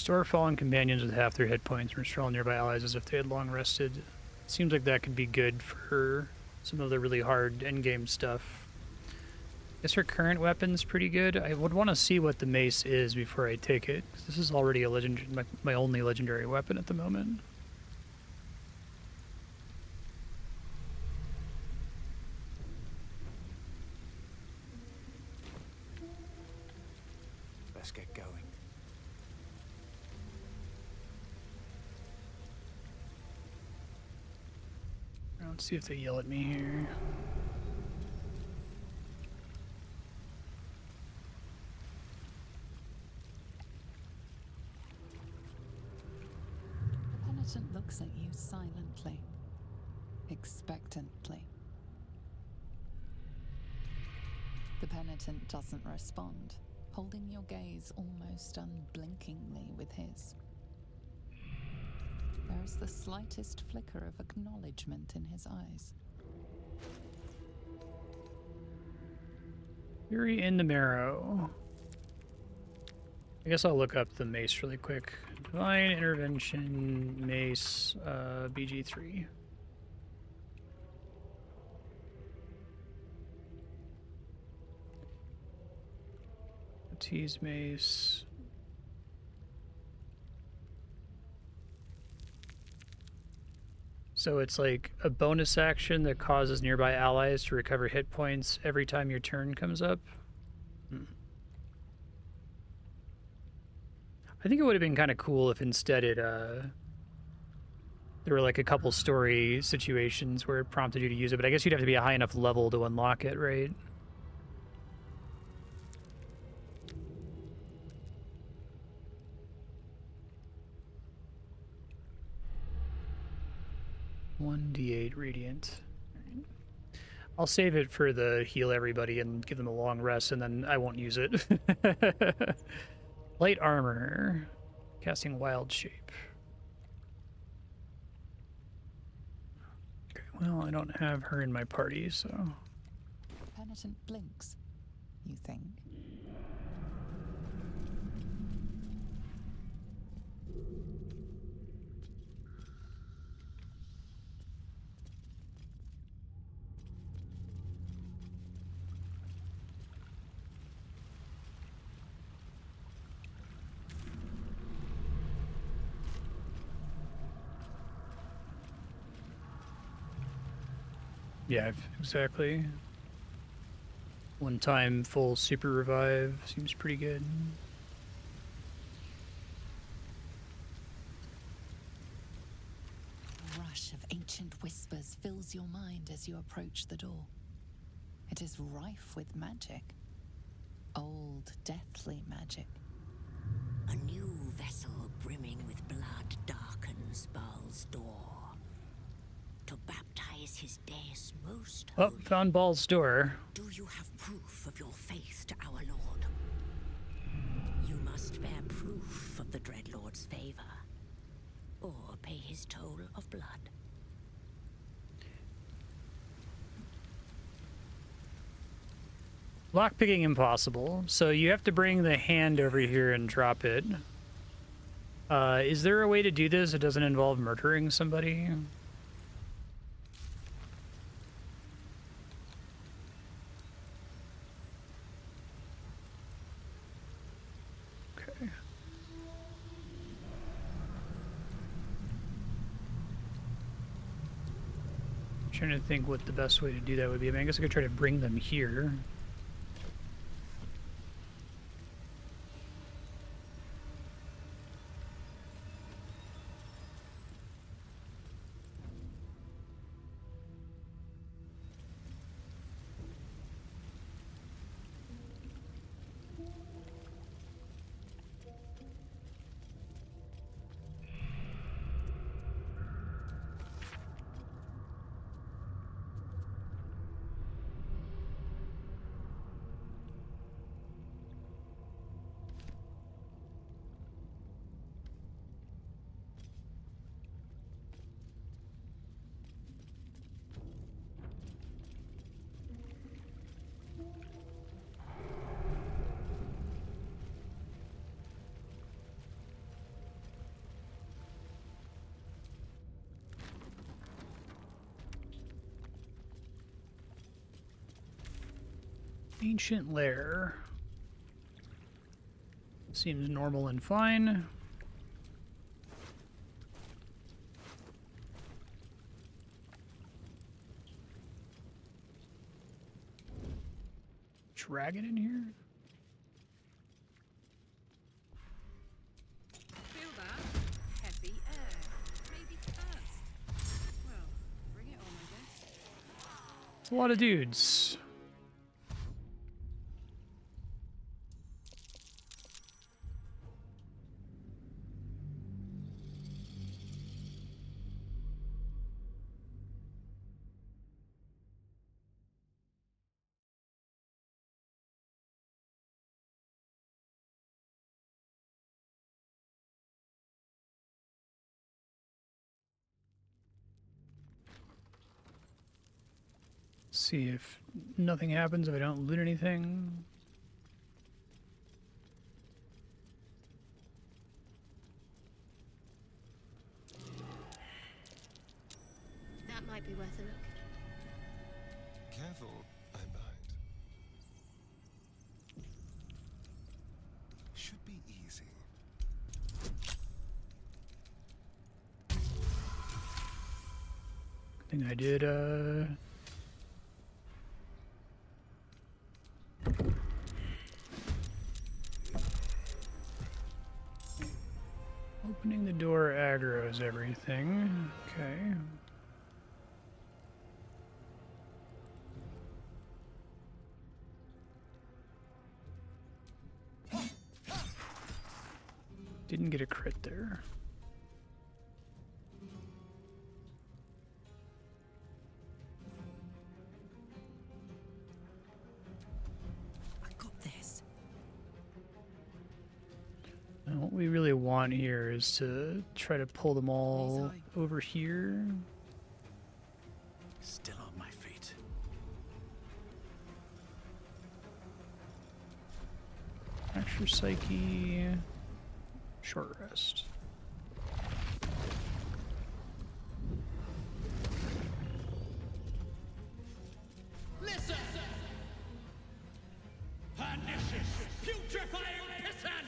Restore fallen companions with half their hit points. Restore all nearby allies as if they had long rested. Seems like that could be good for some of the really hard endgame stuff. I guess her current weapon's pretty good. I would want to see what the mace is before I take it. 'Cause this is already a my only legendary weapon at the moment. Let's get going. Let's see if they yell at me here. The penitent looks at you silently, expectantly. The penitent doesn't respond, holding your gaze almost unblinkingly with his. There is the slightest flicker of acknowledgement in his eyes. Fury in the marrow. I guess I'll look up the mace really quick. Divine Intervention Mace, BG3. Tease Mace. So it's like a bonus action that causes nearby allies to recover hit points every time your turn comes up. I think it would have been kind of cool if instead it, there were like a couple story situations where it prompted you to use it, but I guess you'd have to be a high enough level to unlock it, right? $1d8 radiant. I'll save it for the heal everybody and give them a long rest, and then I won't use it. Light armor. Casting wild shape. Okay, well, I don't have her in my party, so... The penitent blinks, you think. Yeah, exactly. One time full super revive seems pretty good. A rush of ancient whispers fills your mind as you approach the door. It is rife with magic. Old, deathly magic. A new vessel brimming with blood darkens Baldur. To baptize his deus most Oh, found Ball's door. Do you have proof of your faith to our Lord? You must bear proof of the Dreadlord's favor, or pay his toll of blood. Lockpicking impossible, so you have to bring the hand over here and drop it. Is there a way to do this that doesn't involve murdering somebody? Trying to think what the best way to do that would be. I mean, I guess I could try to bring them here. Ancient lair. Seems normal and fine. Dragon in here? Feel that? Heavy air. Maybe first. Well, bring it on, I guess. It's a lot of dudes. See if nothing happens if I don't loot anything. That might be worth a look. Careful, I might. Should be easy. I think I did, opening the door aggroes everything. Okay. Didn't get a crit there. I got this. And what we really want here is to try to pull them all over here. Still on my feet. Extra psyche. Short rest. Listen! Pernicious, putrefying pissant!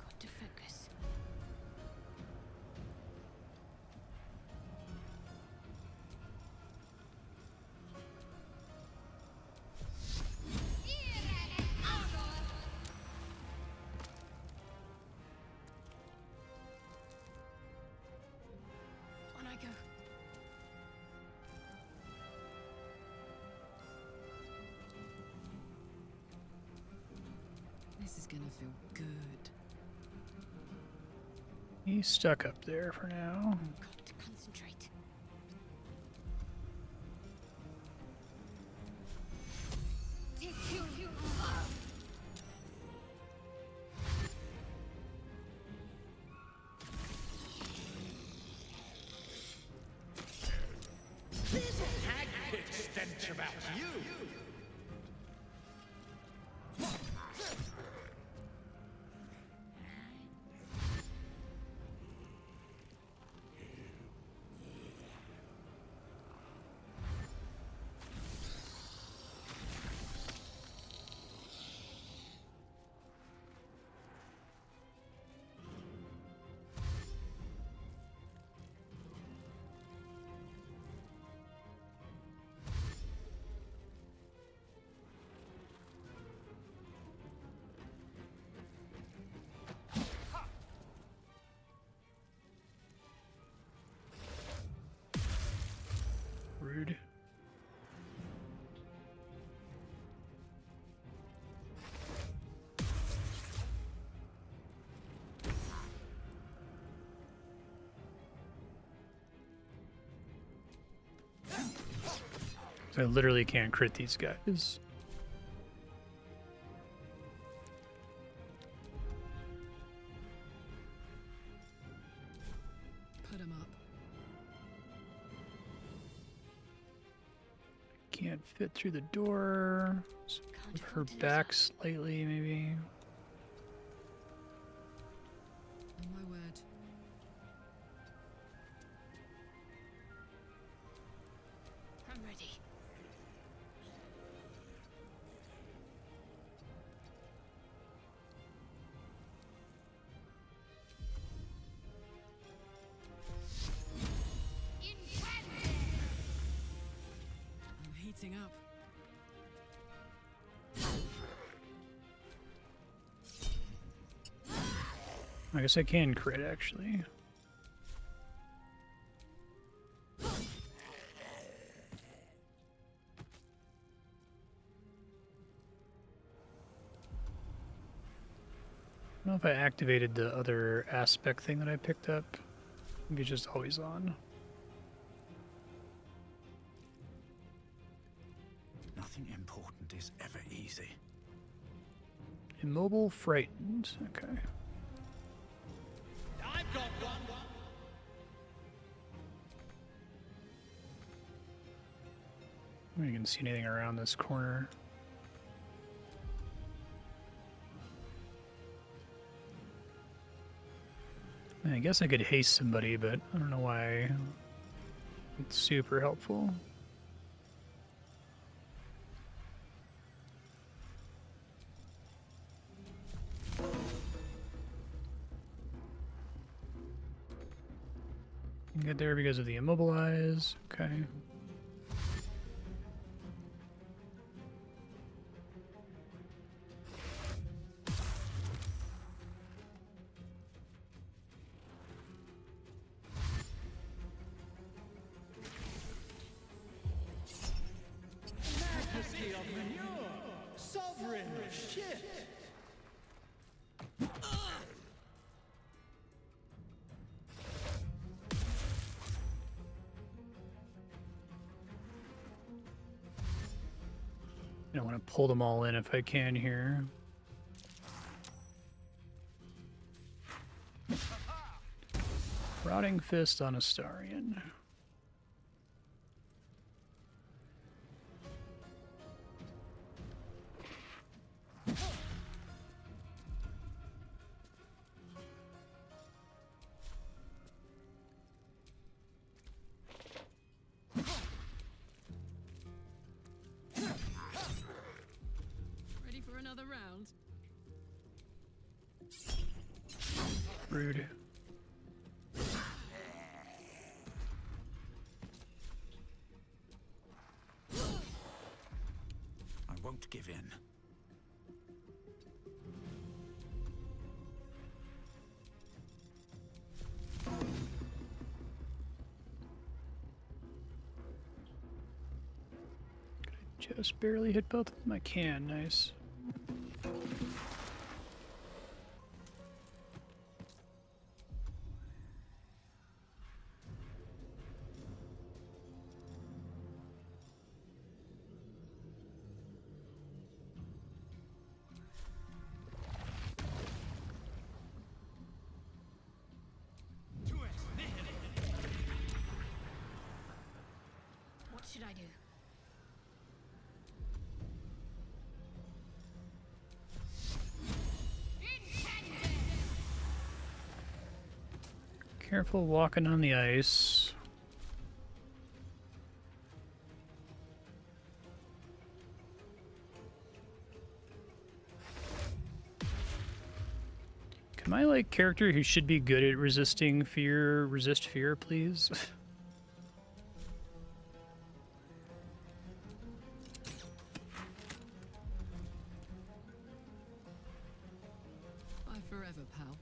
Got to focus. On I go. This is gonna feel good. He's stuck up there for now. Got to concentrate. Take you. There's a hag pit stench about you! Rude. I literally can't crit these guys. Put him up. Can't fit through the door. Move her back slightly, maybe. I guess I can crit, actually. I don't know if I activated the other aspect thing that I picked up. Maybe it's just always on. Nothing important is ever easy. Immobile, frightened. Okay. I've got one. I don't even see anything around this corner. I guess I could haste somebody, but I don't know why it's super helpful. Get there because of the immobilize. Okay. Majesty of manure! Sovereign shit! I want to pull them all in if I can here. Rotting Fist on Astarion. Ready for another round? Rude. I won't give in. Just barely hit both of them. I can. Nice. What should I do? Careful walking on the ice. Can my like character who should be good at resisting fear resist fear, please? Bye forever, pal.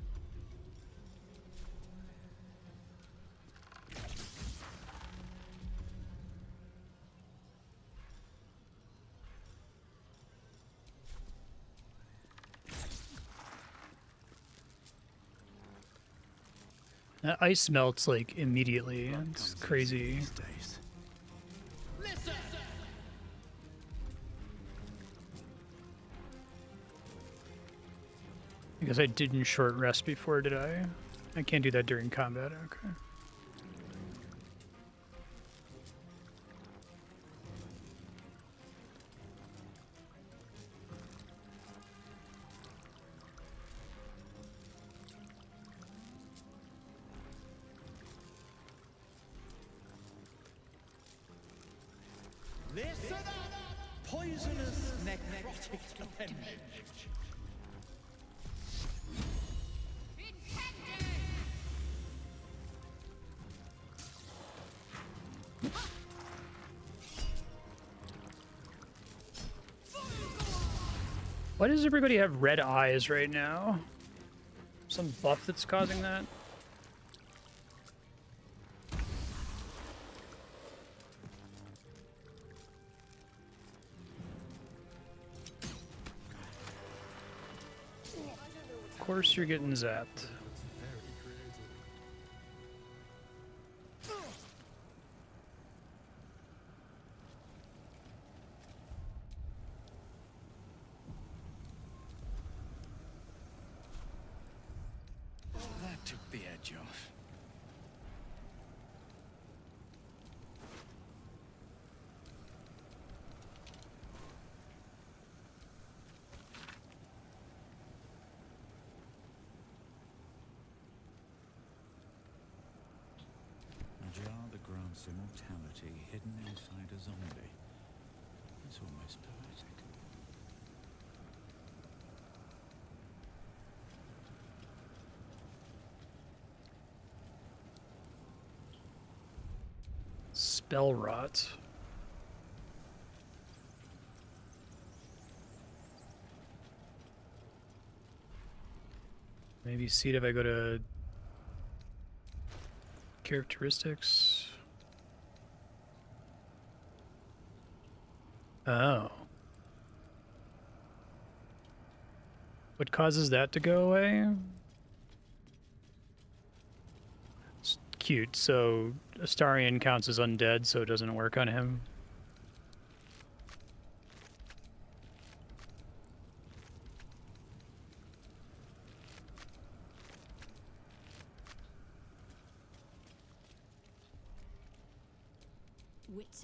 That ice melts like immediately. It's crazy. Because I didn't short rest before, did I? I can't do that during combat. Okay. This poisonous necrotic appendage. Why does everybody have red eyes right now? some buff that's causing that? Of course you're getting zapped. That took the edge off. A jar that grants immortality hidden inside a zombie. It's almost poetic. Spell rot. Maybe see it if I go to characteristics. Oh. What causes that to go away? It's cute. So Astarion counts as undead, so it doesn't work on him.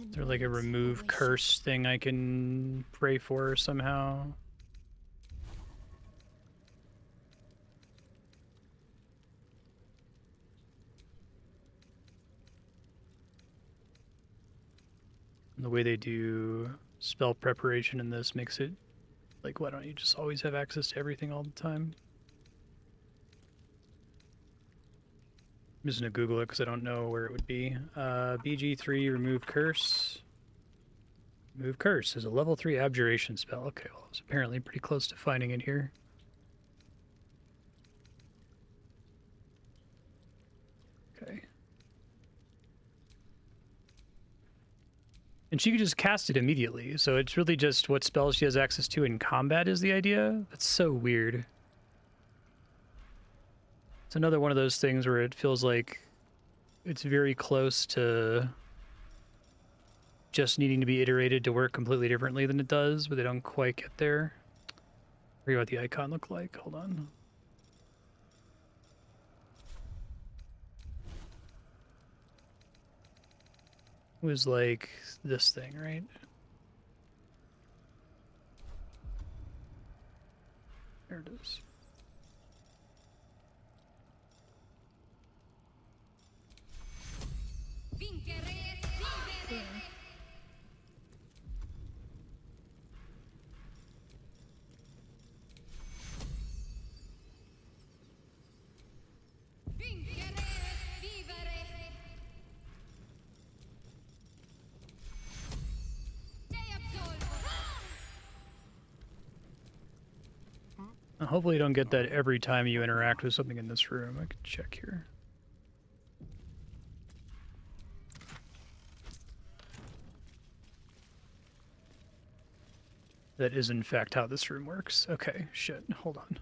Is there like a remove curse thing I can pray for somehow? And the way they do spell preparation in this makes it like, why don't you just always have access to everything all the time? I'm just gonna Google it because I don't know where it would be. BG3 remove curse. Remove curse is a level 3 abjuration spell. Okay, well, I was apparently pretty close to finding it here. Okay. And she could just cast it immediately, so it's really just what spells she has access to in combat is the idea? That's so weird. It's another one of those things where it feels like it's very close to just needing to be iterated to work completely differently than it does, but they don't quite get there. I forget what the icon looked like. Hold on. It was like this thing, right? There it is. Hopefully you don't get that every time you interact with something in this room. I could check here. That is in fact how this room works. Okay, shit, hold on.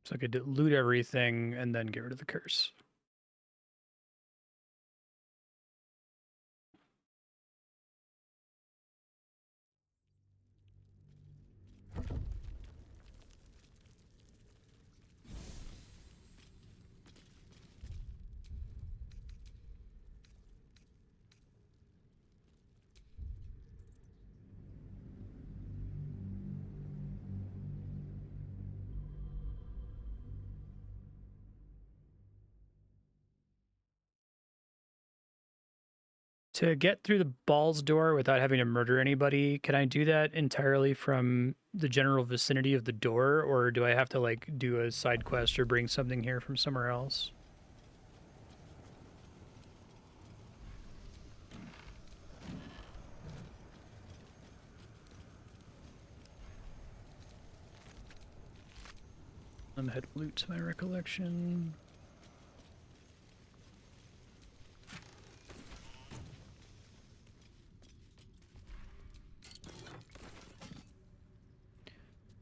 So I could loot everything and then get rid of the curse. To get through the balls door without having to murder anybody, can I do that entirely from the general vicinity of the door, or do I have to like do a side quest or bring something here from somewhere else? Had loot to my recollection.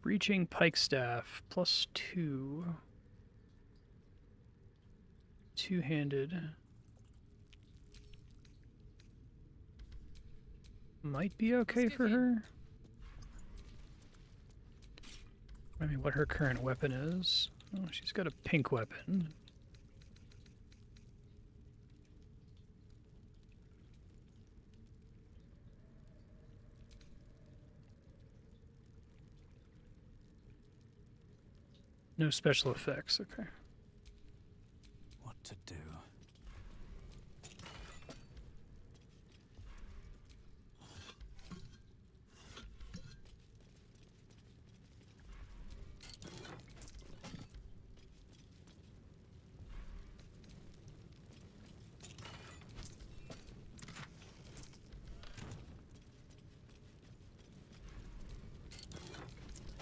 Breaching pike staff, +2. Two-handed. Might be okay for her. I mean, what her current weapon is. Oh, she's got a pink weapon. No special effects, okay. What to do?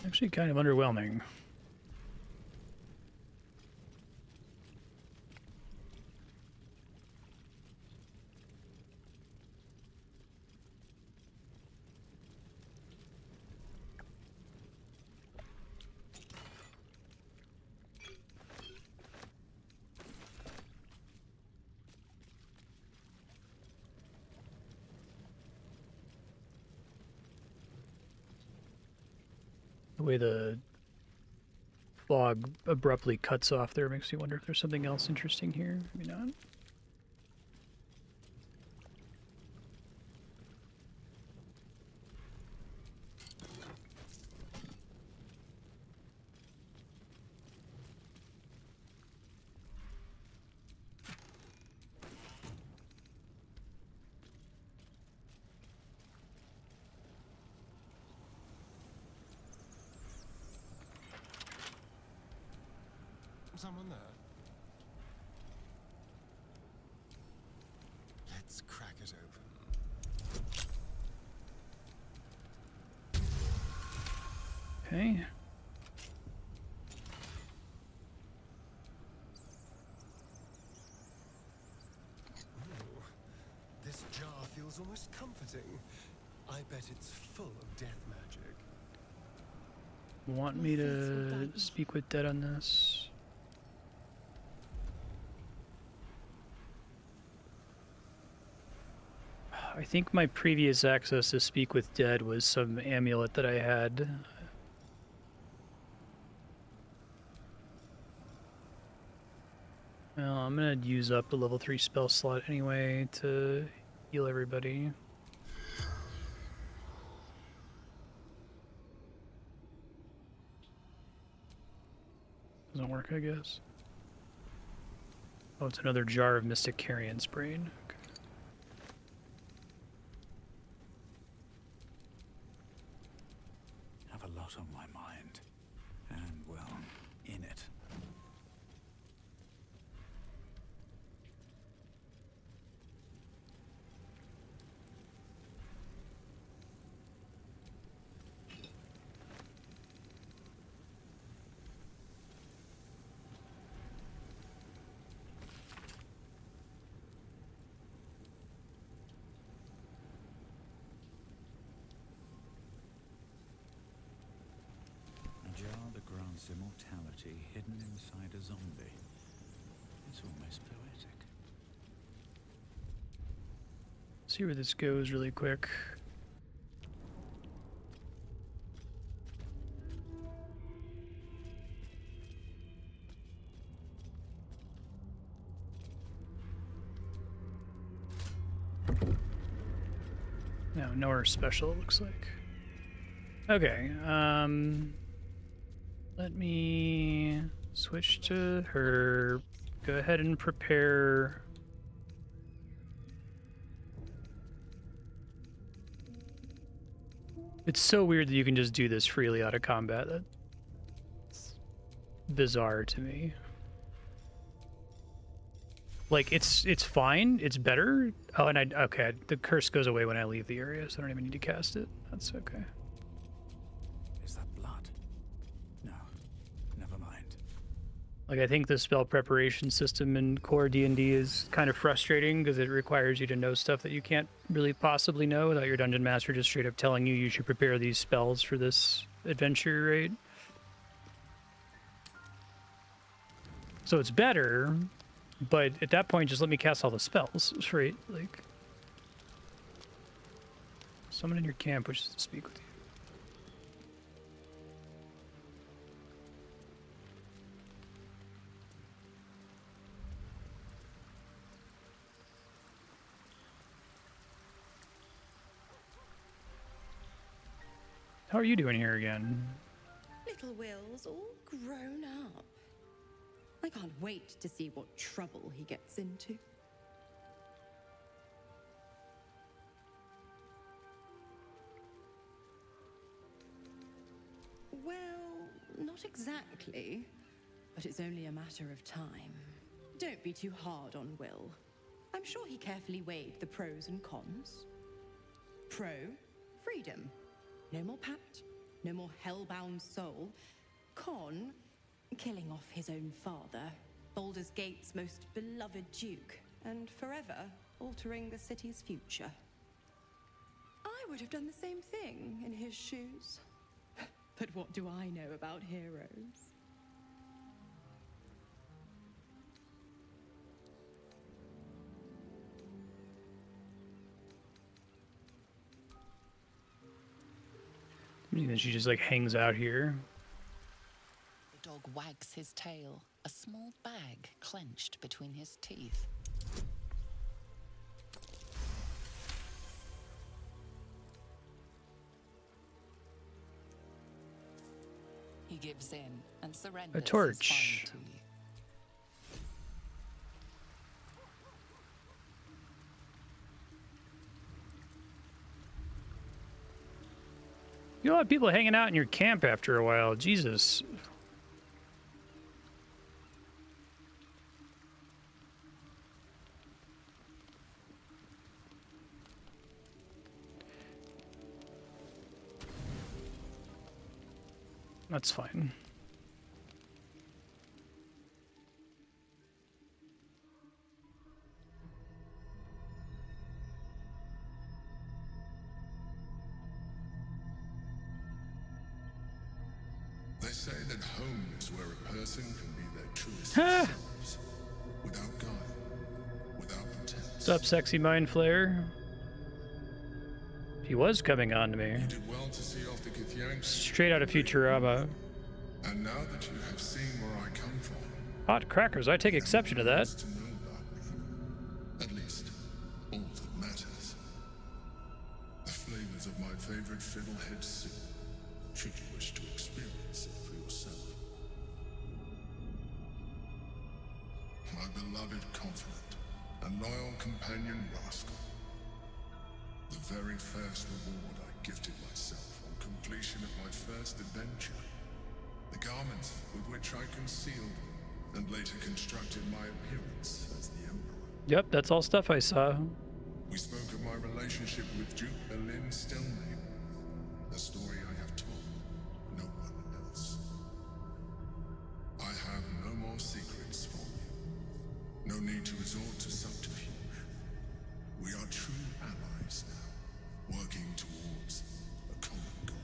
Actually kind of underwhelming. The way the fog abruptly cuts off there makes me wonder if there's something else interesting here. Maybe not. Someone there? Let's crack it open. Okay. Ooh, this jar feels almost comforting. I bet it's full of death magic. Want me to speak with Dead on this? I think my previous access to speak with Dead was some amulet that I had. Well, I'm gonna use up the level 3 spell slot anyway to heal everybody. Doesn't work, I guess. Oh, it's another jar of Mystic Carrion's Brain. Okay. Have a lot on my mind. And, well, in it. A jar that grants immortality hidden inside a zombie. It's almost poetic. See where this goes really quick. No, nowhere special, it looks like. Okay, let me switch to her. Go ahead and prepare. It's so weird that you can just do this freely out of combat. That's bizarre to me. Like, it's fine, it's better. Oh, and okay, the curse goes away when I leave the area, so I don't even need to cast it. That's okay. Is that blood? No. Never mind. Like, I think the spell preparation system in core D&D is kind of frustrating because it requires you to know stuff that you can't really possibly know without your dungeon master just straight up telling you you should prepare these spells for this adventure, right? So it's better, but at that point, just let me cast all the spells, right? Like, someone in your camp wishes to speak with you. How are you doing here again? Little Will's all grown up. I can't wait to see what trouble he gets into. Well, not exactly, but it's only a matter of time. Don't be too hard on Will. I'm sure he carefully weighed the pros and cons. Pro, freedom. No more pact, no more hellbound soul. Con, killing off his own father, Baldur's Gate's most beloved duke, and forever altering the city's future. I would have done the same thing in his shoes. But what do I know about heroes? And then she just like hangs out here. The dog wags his tail, a small bag clenched between his teeth. He gives in and surrenders A torch. his find to you. You'll have people hanging out in your camp after a while. Jesus. That's fine. They say that home is where a person can be their truest selves, without guile, without pretense. What's up, sexy mind flayer? He was coming on to me. You did well to see off the Githyanks. Straight out of Futurama. And now that you have seen where I come from, Hot crackers, I take exception to that. to know about me. At least, all that matters. The flavors of my favorite fiddlehead soup, should you wish to experience it for yourself. My beloved confidant and loyal companion Rascal. The very first reward I gifted myself on completion of my first adventure. The garments with which I concealed and later constructed my appearance as the Emperor. Yep, that's all stuff I saw. We spoke of my relationship with Duke Berlin Stillname, a story I have told no one else. I have no more secrets for you. No need to resort to subterfuge. We are true allies now, working towards a common goal.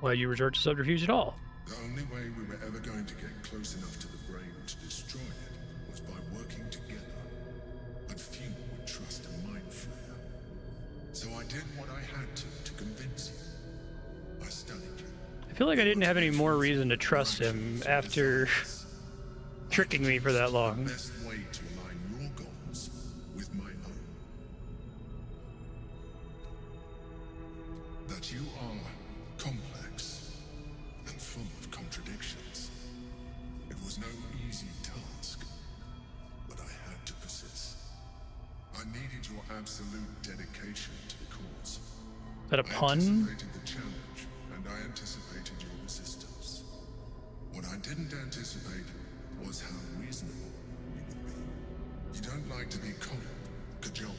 Why you resort to subterfuge at all? The only way we were ever going to get close enough to the brain to destroy it was by working together. But few would trust a mind flayer. So I did what I had to convince you. I studied you. I feel like I didn't have any more reason to trust him after tricking me for that long. Best way to align your goals with my own. That you are complex and full of contradictions. It was no easy task, but I had to persist. I needed your absolute dedication to the cause. Is that a I pun? anticipated the challenge, and I anticipated your resistance. What I didn't anticipate was how reasonable you would be. You don't like to be coddled, cajoled.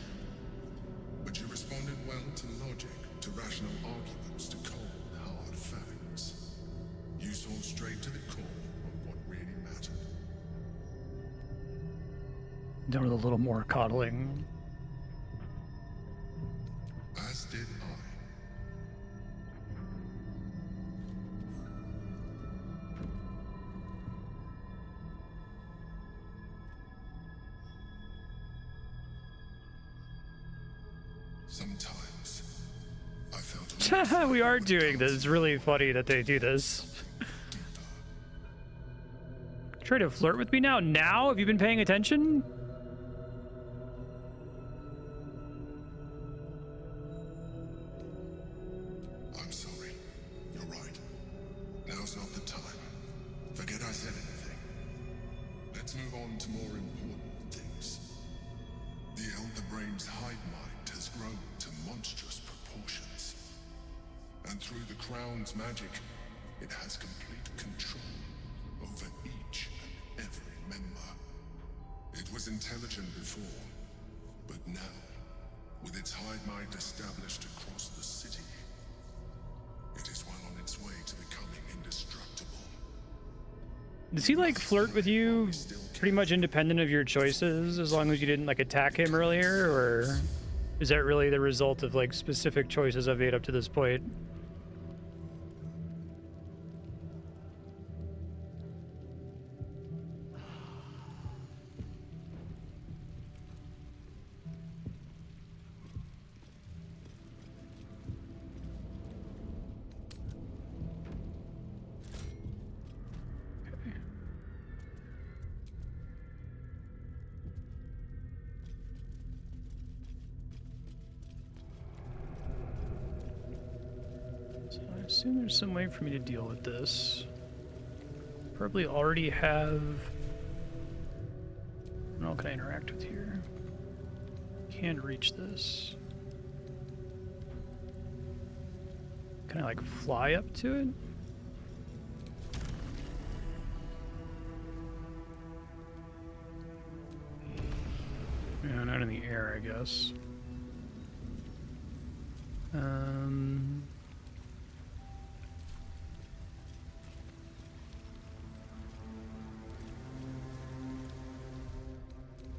But you responded well to logic, to rational arguments, to cold, hard facts. You saw straight to the core of what really mattered. Done with a little more coddling. As did I. Sometimes I felt We are doing this. It's really funny that they do this. Try to flirt with me now? Now? Have you been paying attention? I'm sorry. You're right. Now's not the time. Forget I said anything. Let's move on to more important things. The Elder Brain's hive mind has grown to monstrous proportions. And through the Crown's magic, it has complete control over each and every member. It was intelligent before, but now, with its hive mind established across the city, it is well on its way to becoming indestructible. Does he like flirt with you pretty much independent of your choices as long as you didn't like attack him earlier, or is that really the result of like specific choices I've made up to this point? I assume there's some way for me to deal with this. Probably already have... What else can I interact with here? Can't reach this. Can I like fly up to it? Yeah, not in the air, I guess.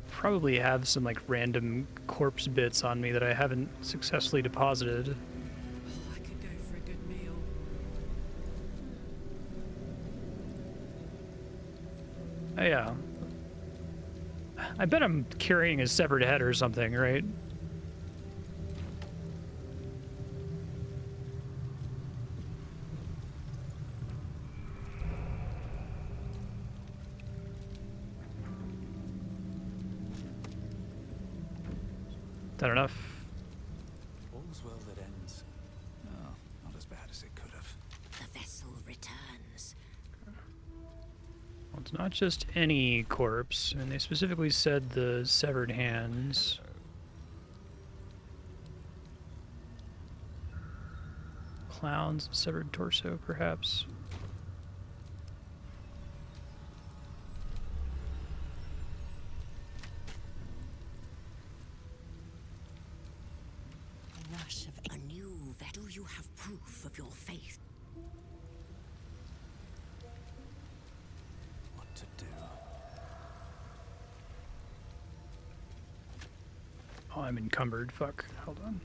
Probably have some like random corpse bits on me that I haven't successfully deposited. I could go for a good meal. Oh, yeah. I bet I'm carrying a severed head or something, right? That enough? All's well that ends. Oh, not as bad as it could have. The vessel returns. Well, it's not just any corpse, and they specifically said the severed hands. Clowns, severed torso, perhaps. Rush of a new vet. Do you have proof of your faith? What to do? Oh, I'm encumbered. Fuck. Hold on.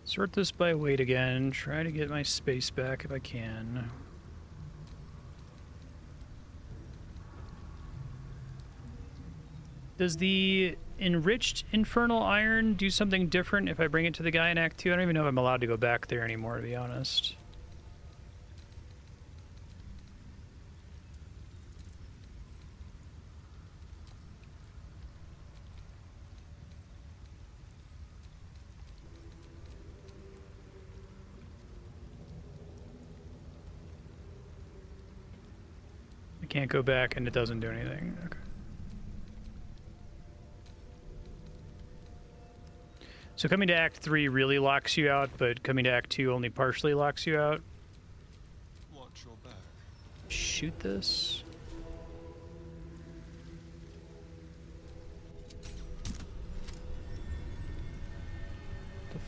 Sort this by weight again. Try to get my space back if I can. Does the enriched infernal iron do something different if I bring it to the guy in Act 2? I don't even know if I'm allowed to go back there anymore, to be honest. I can't go back and it doesn't do anything. Okay. So coming to Act 3 really locks you out, but coming to Act 2 only partially locks you out? Watch your back. Shoot this.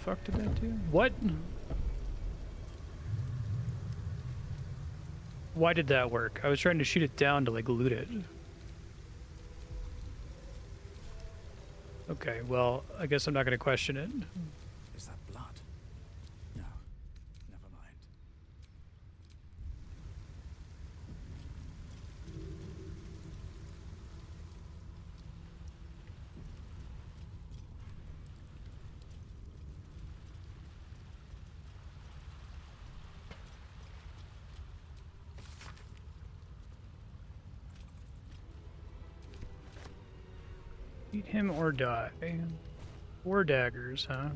fuck did that do? What? Why did that work? I was trying to shoot it down to, like, loot it. Okay, well, I guess I'm not gonna question it. Is that blood? No, never mind. Eat him or die. 4 daggers, huh?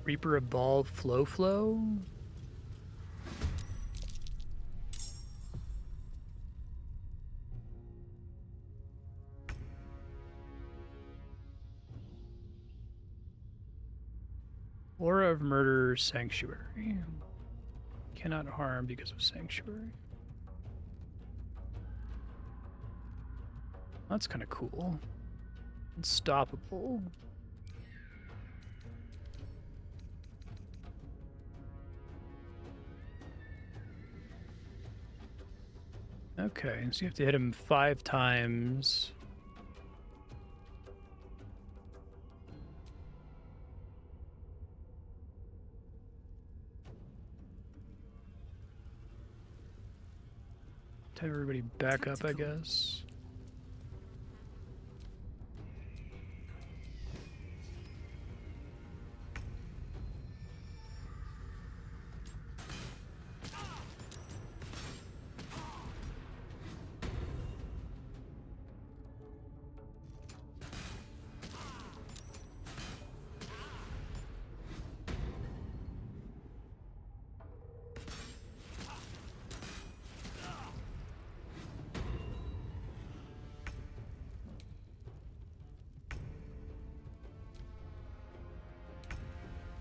Reaper of Ball Flow? Aura of Murder Sanctuary. Cannot harm because of Sanctuary. That's kind of cool. Unstoppable. Okay, so you have to hit him 5 times. Tell everybody back up, I guess.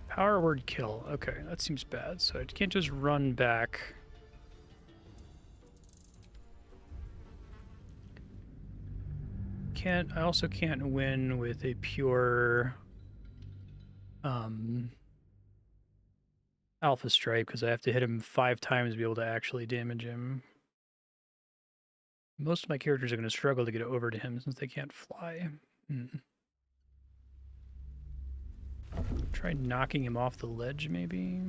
Power word kill. Okay, that seems bad. So I can't just run back. I also can't win with a pure Alpha Strike because I have to hit him 5 times to be able to actually damage him. Most of my characters are going to struggle to get over to him since they can't fly. Try knocking him off the ledge, maybe?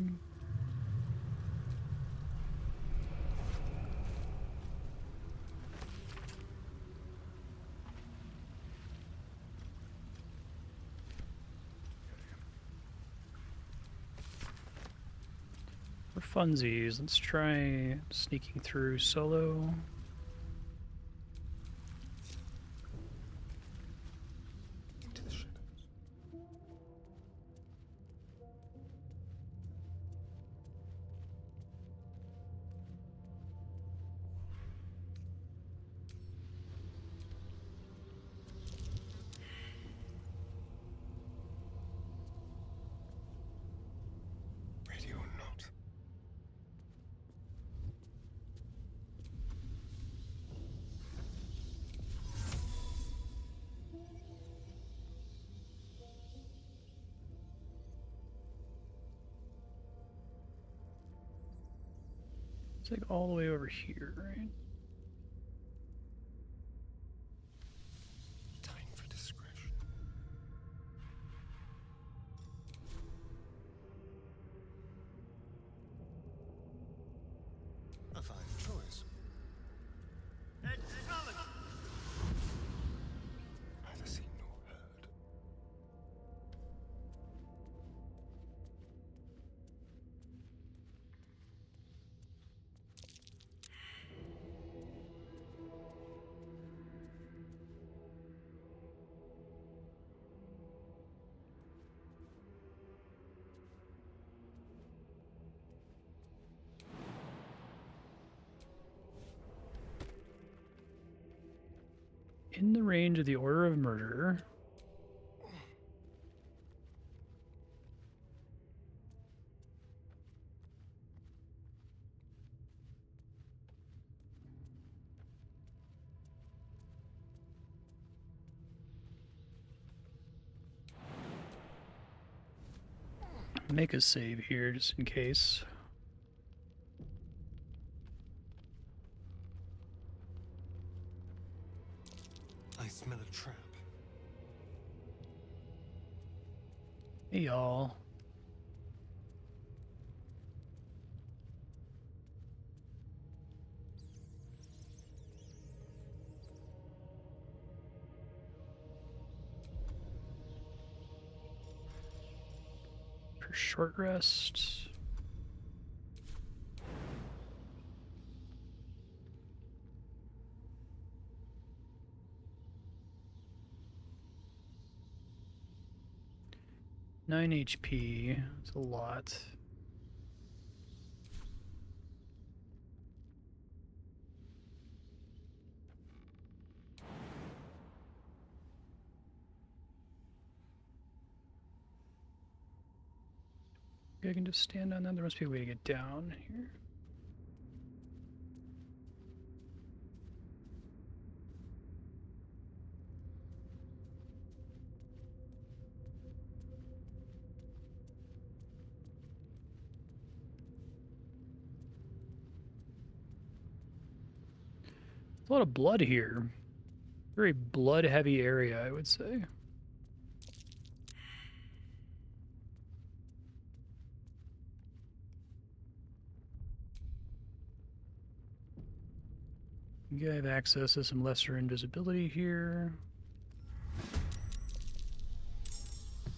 For funsies, let's try sneaking through solo. Ready or not. It's like all the way over here, right? Time for discretion. A fine choice. Neither seen nor heard. In the range of the Order of Murder. Make a save here just in case. I smell a trap. Hey y'all. For short rest. Nine HP. It's a lot. I can just stand on that. There must be a way to get down here. There's a lot of blood here. Very blood-heavy area, I would say. You have access to some lesser invisibility here.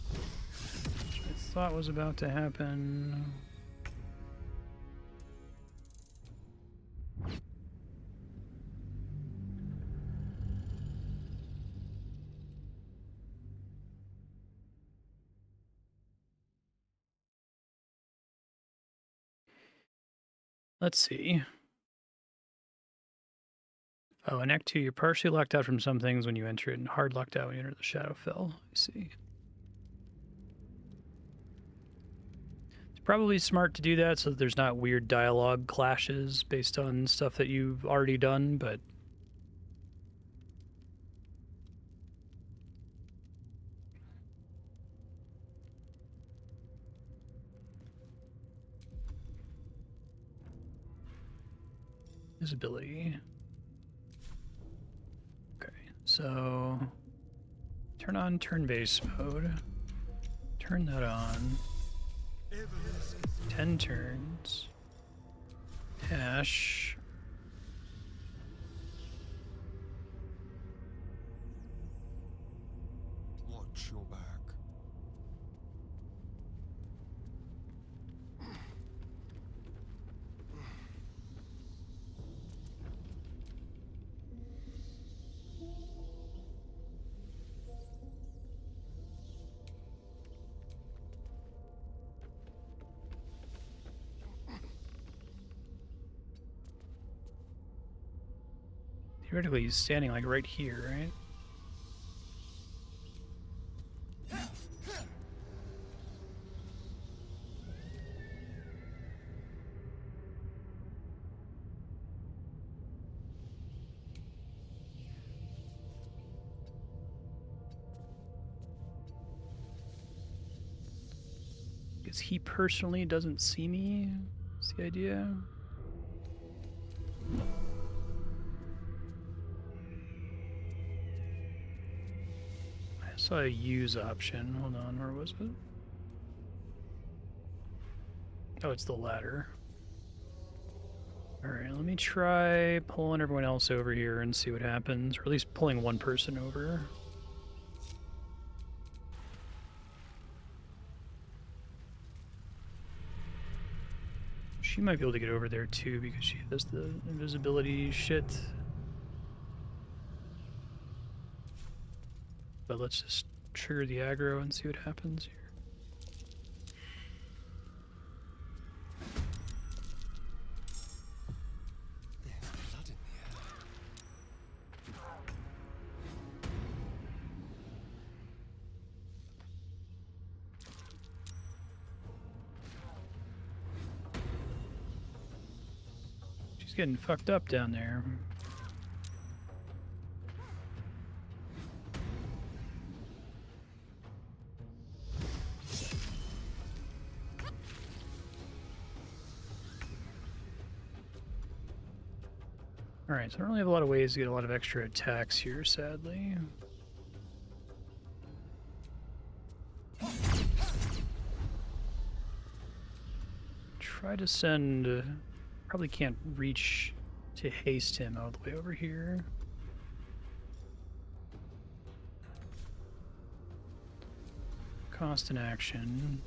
Which I thought was about to happen. Let's see. Oh, in Act 2, you're partially locked out from some things when you enter it, and hard locked out when you enter the Shadowfell. I see. It's probably smart to do that so that there's not weird dialogue clashes based on stuff that you've already done, but... Visibility. So, turn on turn-based mode. Turn that on. 10 turns. Dash. Watch your back. Theoretically, he's standing like right here, right? Because he personally doesn't see me, is the idea. I saw a use option. Hold on, where was it? Oh, it's the ladder. Alright, let me try pulling everyone else over here and see what happens, or at least pulling one person over. She might be able to get over there too because she has the invisibility shit. But let's just trigger the aggro and see what happens here. She's getting fucked up down there. Alright, so I don't really have a lot of ways to get a lot of extra attacks here, sadly. Try to send... probably can't reach to haste him all the way over here. Cost an action.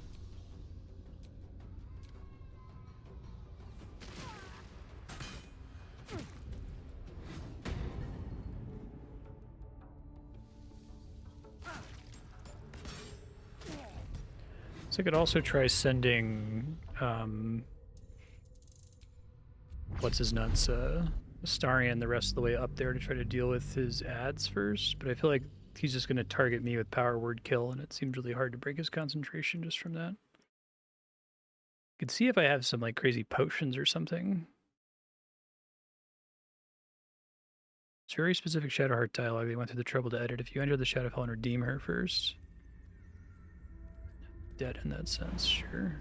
So I could also try sending, what's his nuts, Astarion the rest of the way up there to try to deal with his ads first, but I feel like he's just going to target me with power word kill, and it seems really hard to break his concentration just from that. I could see if I have some, like, crazy potions or something. It's very specific Shadowheart dialogue they went through the trouble to edit. If you enter the Shadowfell and redeem her first. Dead in that sense, sure.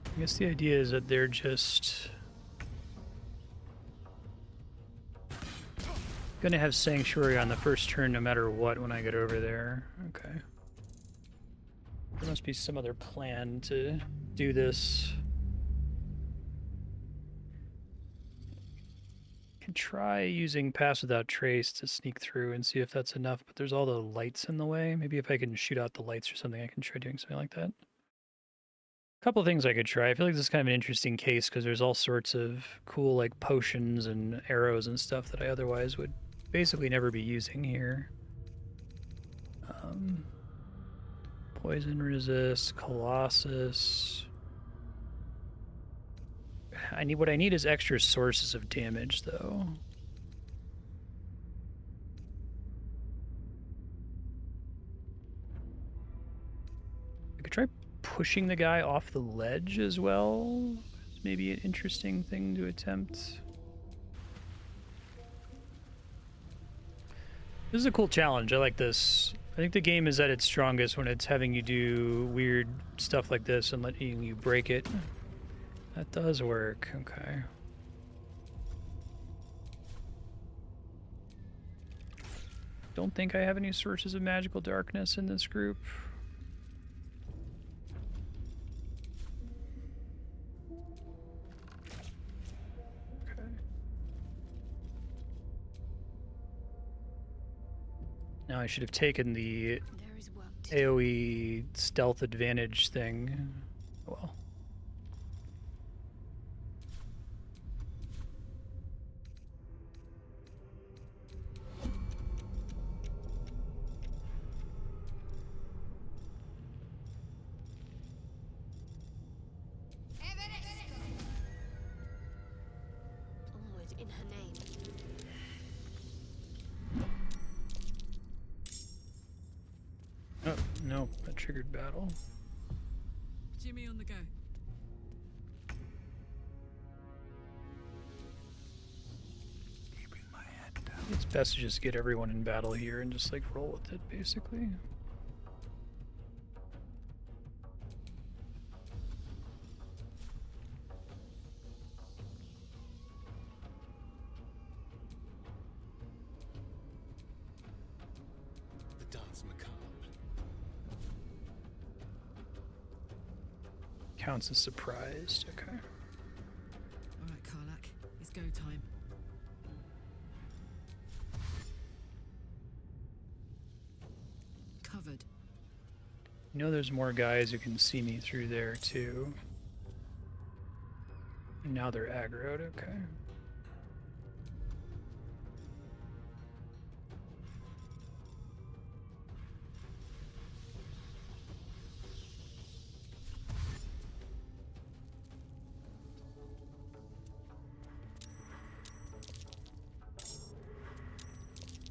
I guess the idea is that they're just gonna have Sanctuary on the first turn no matter what when I get over there. Okay. There must be some other plan to do this. Can try using Pass Without Trace to sneak through and see if that's enough, but there's all the lights in the way. Maybe if I can shoot out the lights or something, I can try doing something like that. Couple of things I could try. I feel like this is kind of an interesting case because there's all sorts of cool like potions and arrows and stuff that I otherwise would basically never be using here. Poison resist, Colossus. What I need is extra sources of damage though. I could try pushing the guy off the ledge as well. It's maybe an interesting thing to attempt. This is a cool challenge. I like this. I think the game is at its strongest when it's having you do weird stuff like this and letting you break it. That does work. Okay. Don't think I have any sources of magical darkness in this group. Now I should have taken the AoE stealth advantage thing. Well. Onward in her name. Oh, no, that triggered battle. Jimmy on the go. Keeping my head down. It's best to just get everyone in battle here and just like roll with it, basically. The dance macabre. Counts as surprised. Okay. All right, Karlak, it's go time. Covered. You know there's more guys who can see me through there too. And now they're aggroed, okay.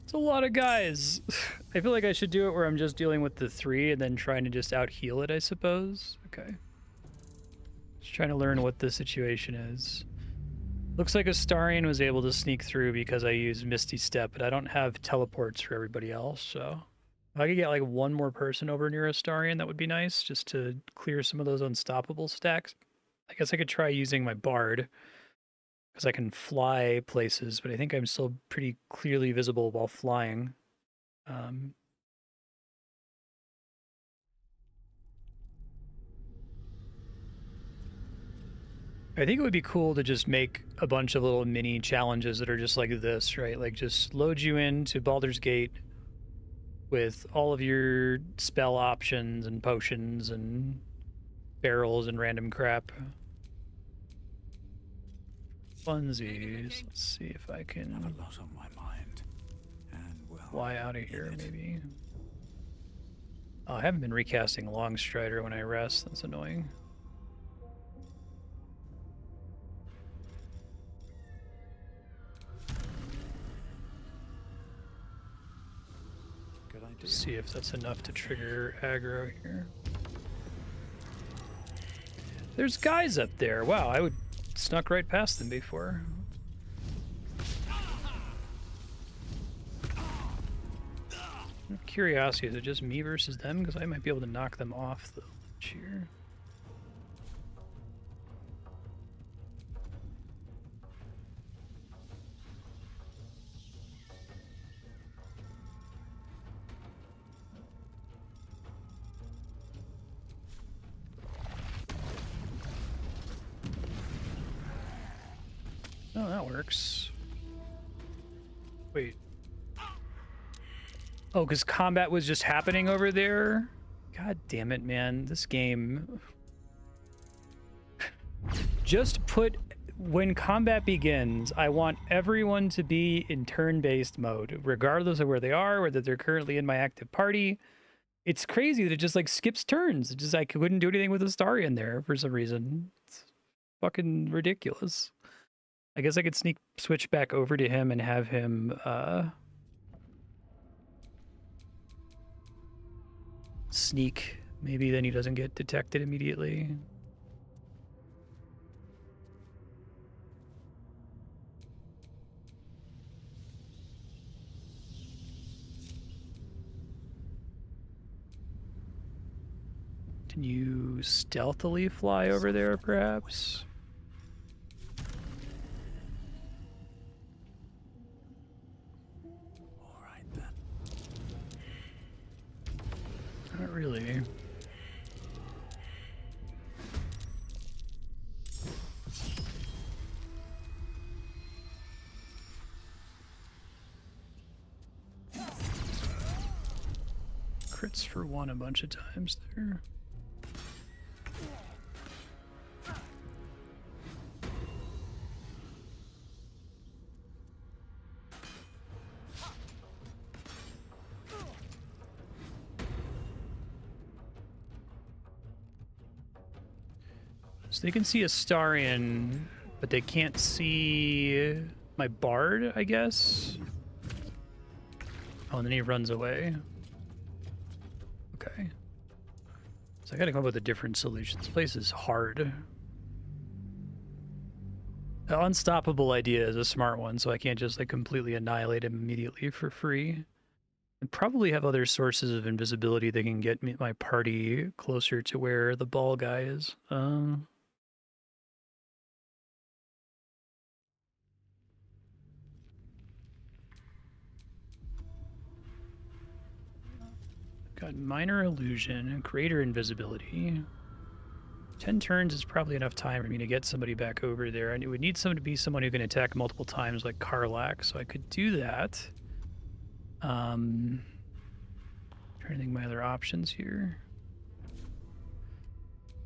It's a lot of guys. I feel like I should do it where I'm just dealing with the 3 and then trying to just out heal it, I suppose. Okay. Just trying to learn what the situation is. Looks like Astarion was able to sneak through because I used Misty Step, but I don't have teleports for everybody else, so... If I could get like one more person over near Astarion, that would be nice, just to clear some of those unstoppable stacks. I guess I could try using my Bard, because I can fly places, but I think I'm still pretty clearly visible while flying. I think it would be cool to just make a bunch of little mini challenges that are just like this, right? Like just load you into Baldur's Gate with all of your spell options and potions and barrels and random crap. Funsies. Let's see if I can have a lot on my mind. And well, fly out of here, maybe. Oh, I haven't been recasting Longstrider when I rest. That's annoying. Good idea. See if that's enough to trigger aggro here. There's guys up there. Wow, I would snuck right past them before. Curiosity, is it just me versus them? Because I might be able to knock them off the ledge here. Oh, that works. Wait. Oh, because combat was just happening over there? God damn it, man. This game... Just put... When combat begins, I want everyone to be in turn-based mode, regardless of where they are, whether they're currently in my active party. It's crazy that it just, like, skips turns. It just, I couldn't do anything with Astarion there for some reason. It's fucking ridiculous. I guess I could switch back over to him and have him, sneak. Maybe then he doesn't get detected immediately. Can you stealthily fly over there, perhaps? All right then. Not really. Crits for one a bunch of times there. So they can see Astarion, but they can't see my Bard, I guess? Oh, and then he runs away. Okay. So I gotta come up with a different solution. This place is hard. The unstoppable idea is a smart one, so I can't just like completely annihilate him immediately for free. And probably have other sources of invisibility that can get me, my party closer to where the ball guy is. Got minor illusion and greater invisibility. 10 turns is probably enough time for me to get somebody back over there. And it would need someone to be someone who can attack multiple times like Karlach, so I could do that. Trying to think of my other options here.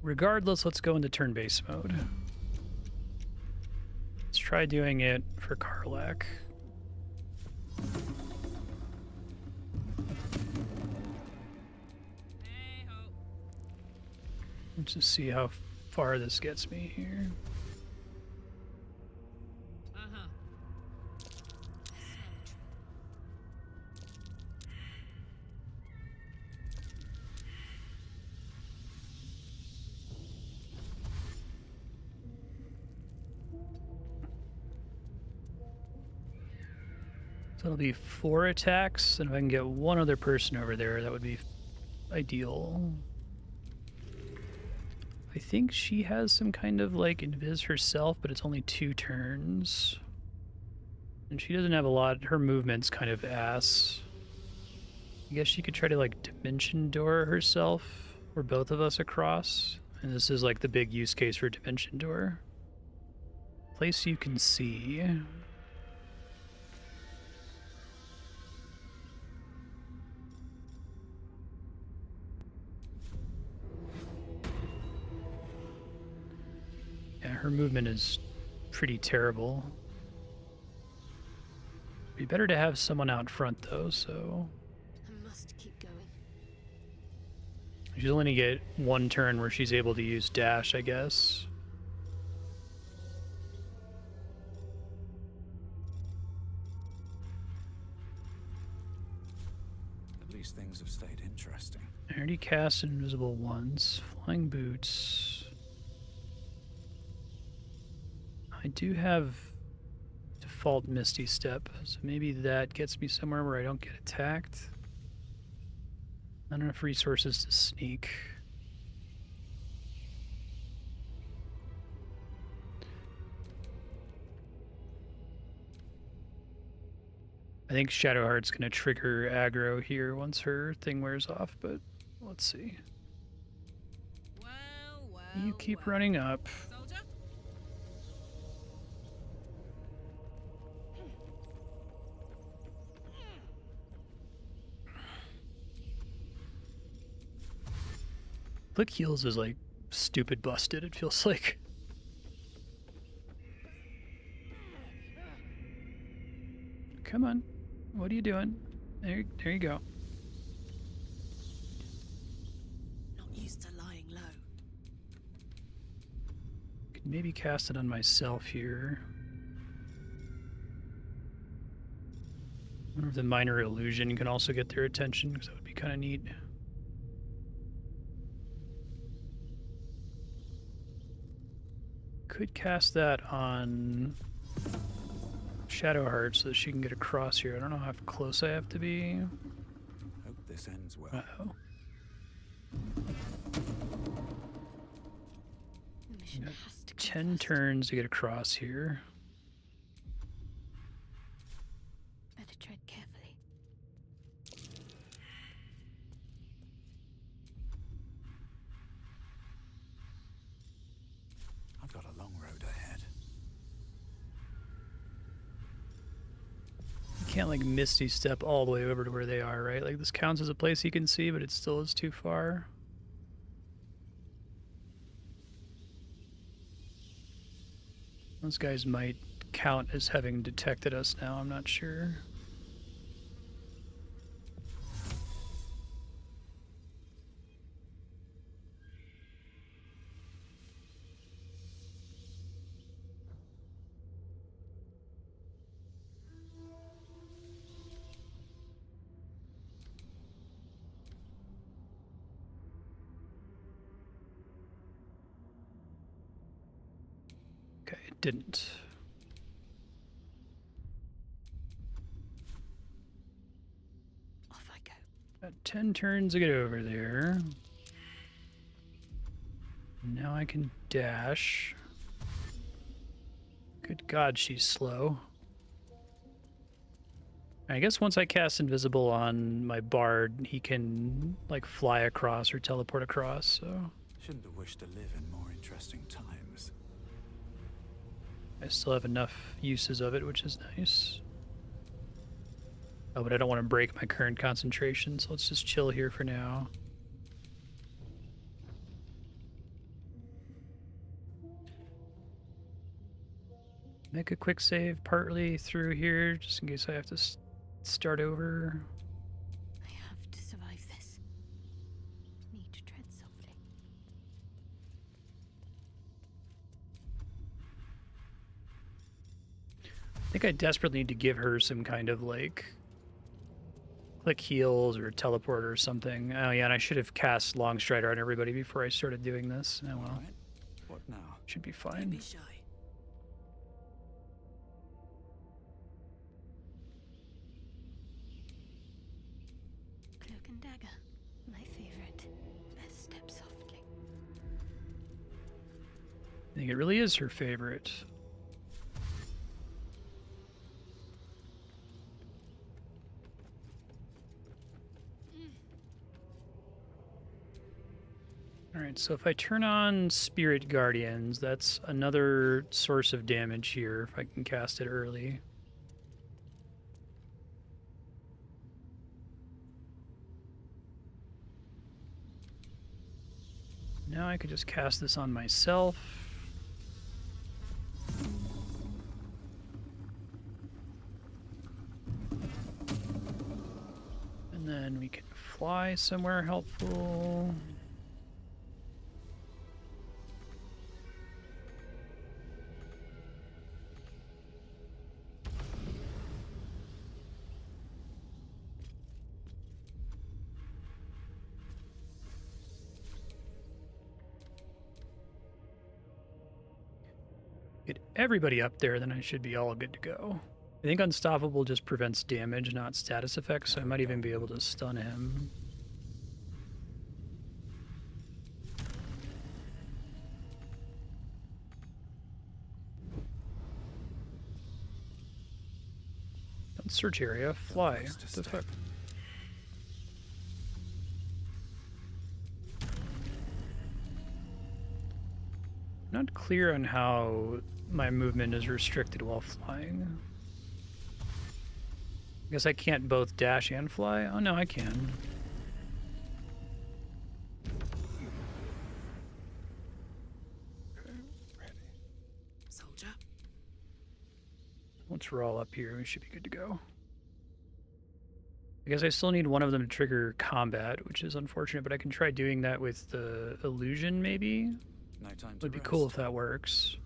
Regardless, let's go into turn-based mode. Let's try doing it for Karlach. Let's just see how far this gets me here. that'll be 4 attacks, and if I can get one other person over there, that would be ideal. I think she has some kind of like invis herself, but it's only 2 turns. And she doesn't have a lot, her movement's kind of ass. I guess she could try to like dimension door herself, or both of us across. And this is like the big use case for dimension door. Place you can see. Yeah, her movement is pretty terrible. Be better to have someone out front though, so... I must keep going. She's only gonna get 1 turn where she's able to use dash, I guess. At least things have stayed interesting. I already cast invisible once. Flying boots. I do have default Misty Step, so maybe that gets me somewhere where I don't get attacked. Not enough resources to sneak. I think Shadowheart's gonna trigger aggro here once her thing wears off, but let's see. You keep running up. Click heals is like stupid busted, it feels like. Come on. What are you doing? There you go. Not used to lying low. Could maybe cast it on myself here. I wonder if the minor illusion can also get their attention, because that would be kind of neat. Could cast that on Shadowheart so that she can get across here. I don't know how close I have to be. Hope this ends well. Uh-oh. 10 turns to get across here. Better tread carefully. I've got a long road ahead. You can't like Misty Step all the way over to where they are, right? Like this counts as a place you can see, but it still is too far. Those guys might count as having detected us now, I'm not sure. Okay, it didn't. Off I go. Got 10 turns to get over there. Now I can dash. Good God, she's slow. I guess once I cast Invisible on my Bard, he can like fly across or teleport across, so... Shouldn't have wished to live in more interesting times. I still have enough uses of it, which is nice. Oh, but I don't want to break my current concentration, so let's just chill here for now. Make a quick save partly through here, just in case I have to start over. I have to survive this. Need to tread softly. I think I desperately need to give her some kind of like click heals or teleport or something. Oh yeah, and I should have cast Long Strider on everybody before I started doing this. Oh well. Right. What now? Should be fine. Don't be shy. I think it really is her favorite. Alright, so if I turn on Spirit Guardians, that's another source of damage here, if I can cast it early. Now I could just cast this on myself. And then we can fly somewhere helpful. Get everybody up there, then I should be all good to go. I think Unstoppable just prevents damage, not status effects, so I might even be able to stun him. Don't search area, fly. What the fuck? Not clear on how my movement is restricted while flying. I guess I can't both dash and fly? Oh no, I can. Soldier. Once we're all up here, we should be good to go. I guess I still need one of them to trigger combat, which is unfortunate, but I can try doing that with the illusion, maybe? No time to Would be rest. cool if that works.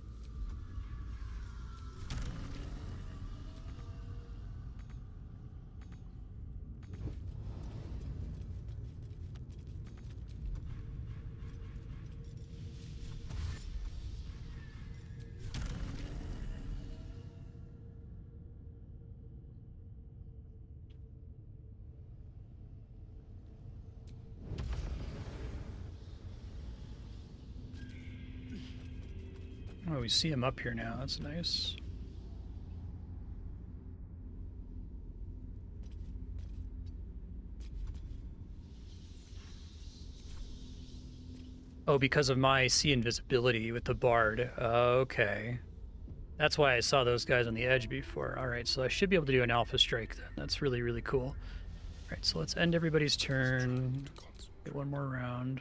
Oh, we see him up here now. That's nice. Oh, because of my see invisibility with the bard. Okay. That's why I saw those guys on the edge before. Alright, so I should be able to do an alpha strike then. That's really, really cool. Alright, so let's end everybody's turn. Get one more round.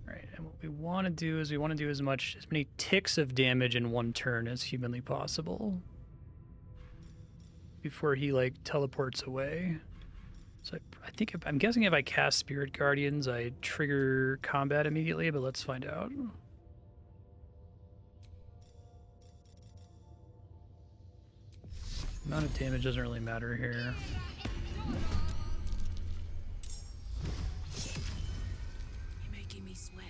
Alright, and what we want to do is we want to do as many ticks of damage in one turn as humanly possible. Before he, like, teleports away. So I think I'm guessing if I cast Spirit Guardians, I trigger combat immediately, but let's find out. Amount of damage doesn't really matter here. You're making me sweat.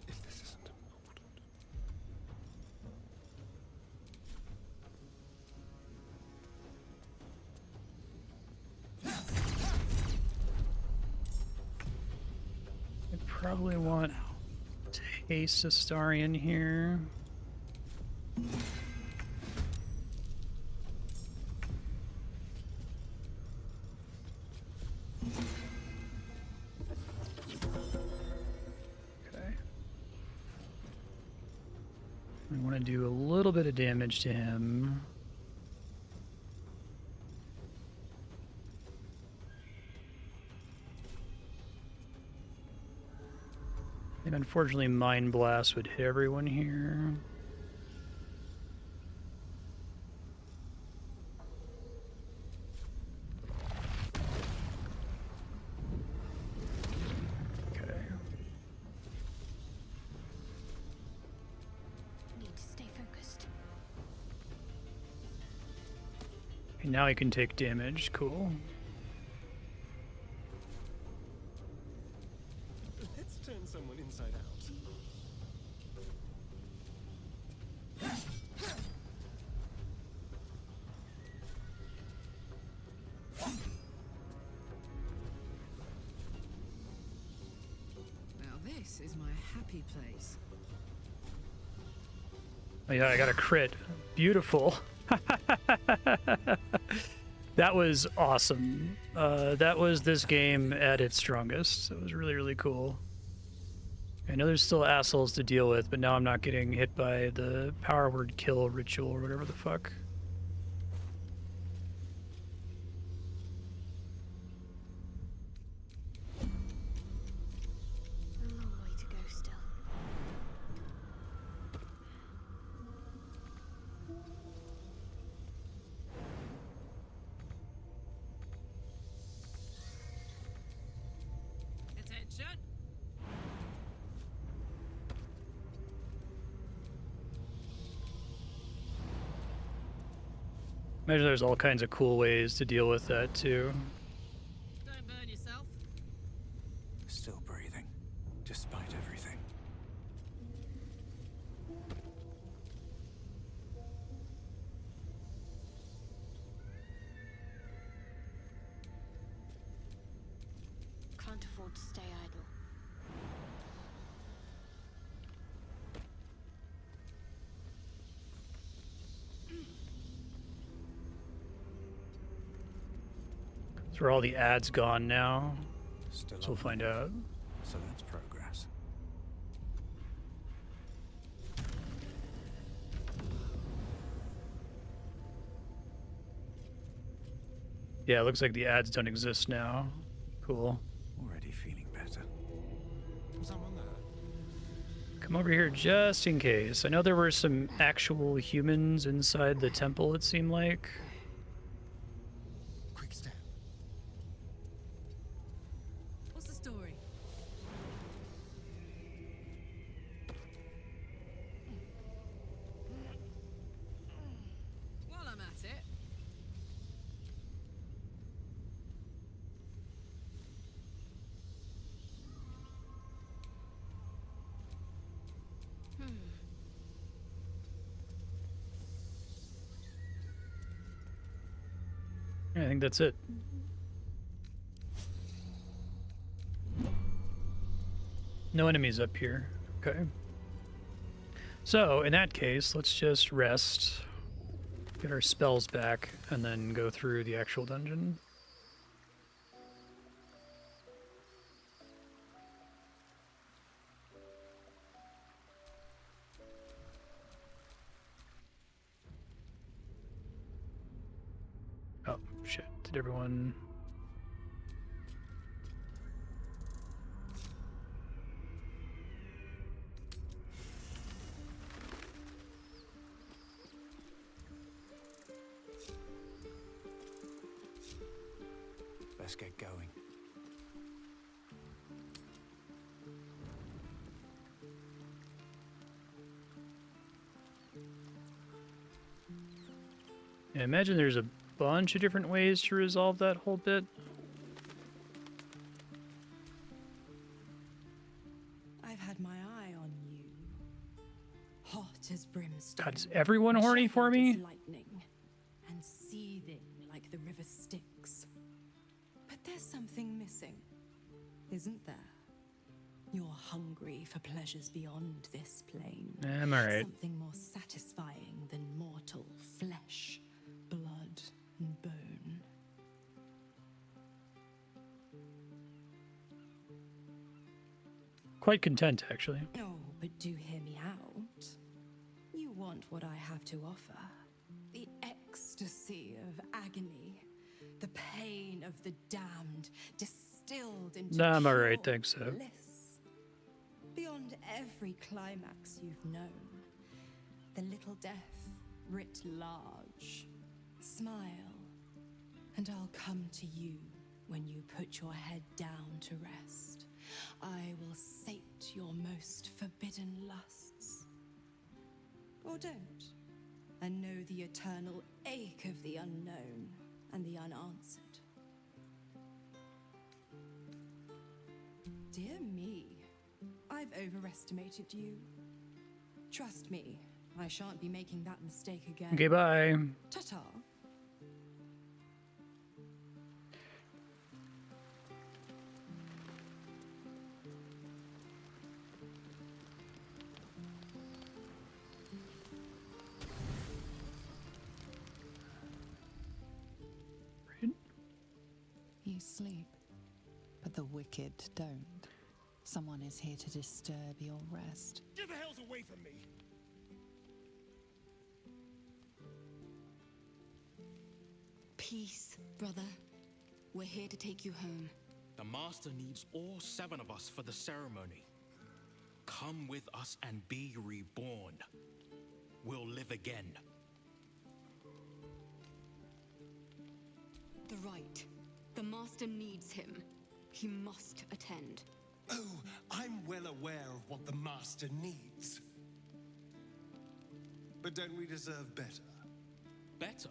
If this isn't important. I probably want to haste Astarion here. Okay. I want to do a little bit of damage to him. And unfortunately, Mind Blast would hit everyone here. Okay. Need to stay focused. Okay, now he can take damage. Cool. This is my happy place. Oh yeah, I got a crit. Beautiful. That was awesome. That was this game at its strongest. It was really, really cool. I know there's still assholes to deal with, but now I'm not getting hit by the power word kill ritual or whatever the fuck. A long way to go still. Attention! Imagine there's all kinds of cool ways to deal with that too. Don't burn yourself. Still breathing, despite everything. Can't afford to stay idle. So are all the ads gone now? Still So we'll find out. So that's progress. Yeah, it looks like the ads don't exist now. Cool. Already feeling better. Someone there? Come over here just in case. I know there were some actual humans inside the temple, it seemed like. Quick step. What's the story? While I'm at it. Yeah, I think that's it. No enemies up here. Okay. So, in that case, let's just rest, get our spells back, and then go through the actual dungeon. Oh, shit. Did everyone... Let's get going. I imagine there's a bunch of different ways to resolve that whole bit. I've had my eye on you. Hot as brimstone. God, is everyone horny for me? as lightning, and seething like the river Styx. But there's something missing, isn't there? You're hungry for pleasures beyond this plane. I'm alright. Something more satisfying than mortal flesh, blood, and bone. Quite content, actually. Oh, but do hear me out. You want what I have to offer. The ecstasy of agony. The pain of the damned, distilled into Nah, I'm alright, pure thanks, so. bliss. Beyond every climax you've known. The little death writ large. Smile, and I'll come to you when you put your head down to rest. I will sate your most forbidden lusts. Or don't, and know the eternal ache of the unknown and the unanswered. Dear me, I've overestimated you. Trust me, I shan't be making that mistake again. Okay, bye. Ta-ta. peacefully sleep. But the wicked don't. Someone is here to disturb your rest. Get the hells away from me! Peace, brother. We're here to take you home. The Master needs all 7 of us for the ceremony. Come with us and be reborn. We'll live again. The rite. The Master needs him. He must attend. Oh, I'm well aware of what the Master needs. But don't we deserve better? Better?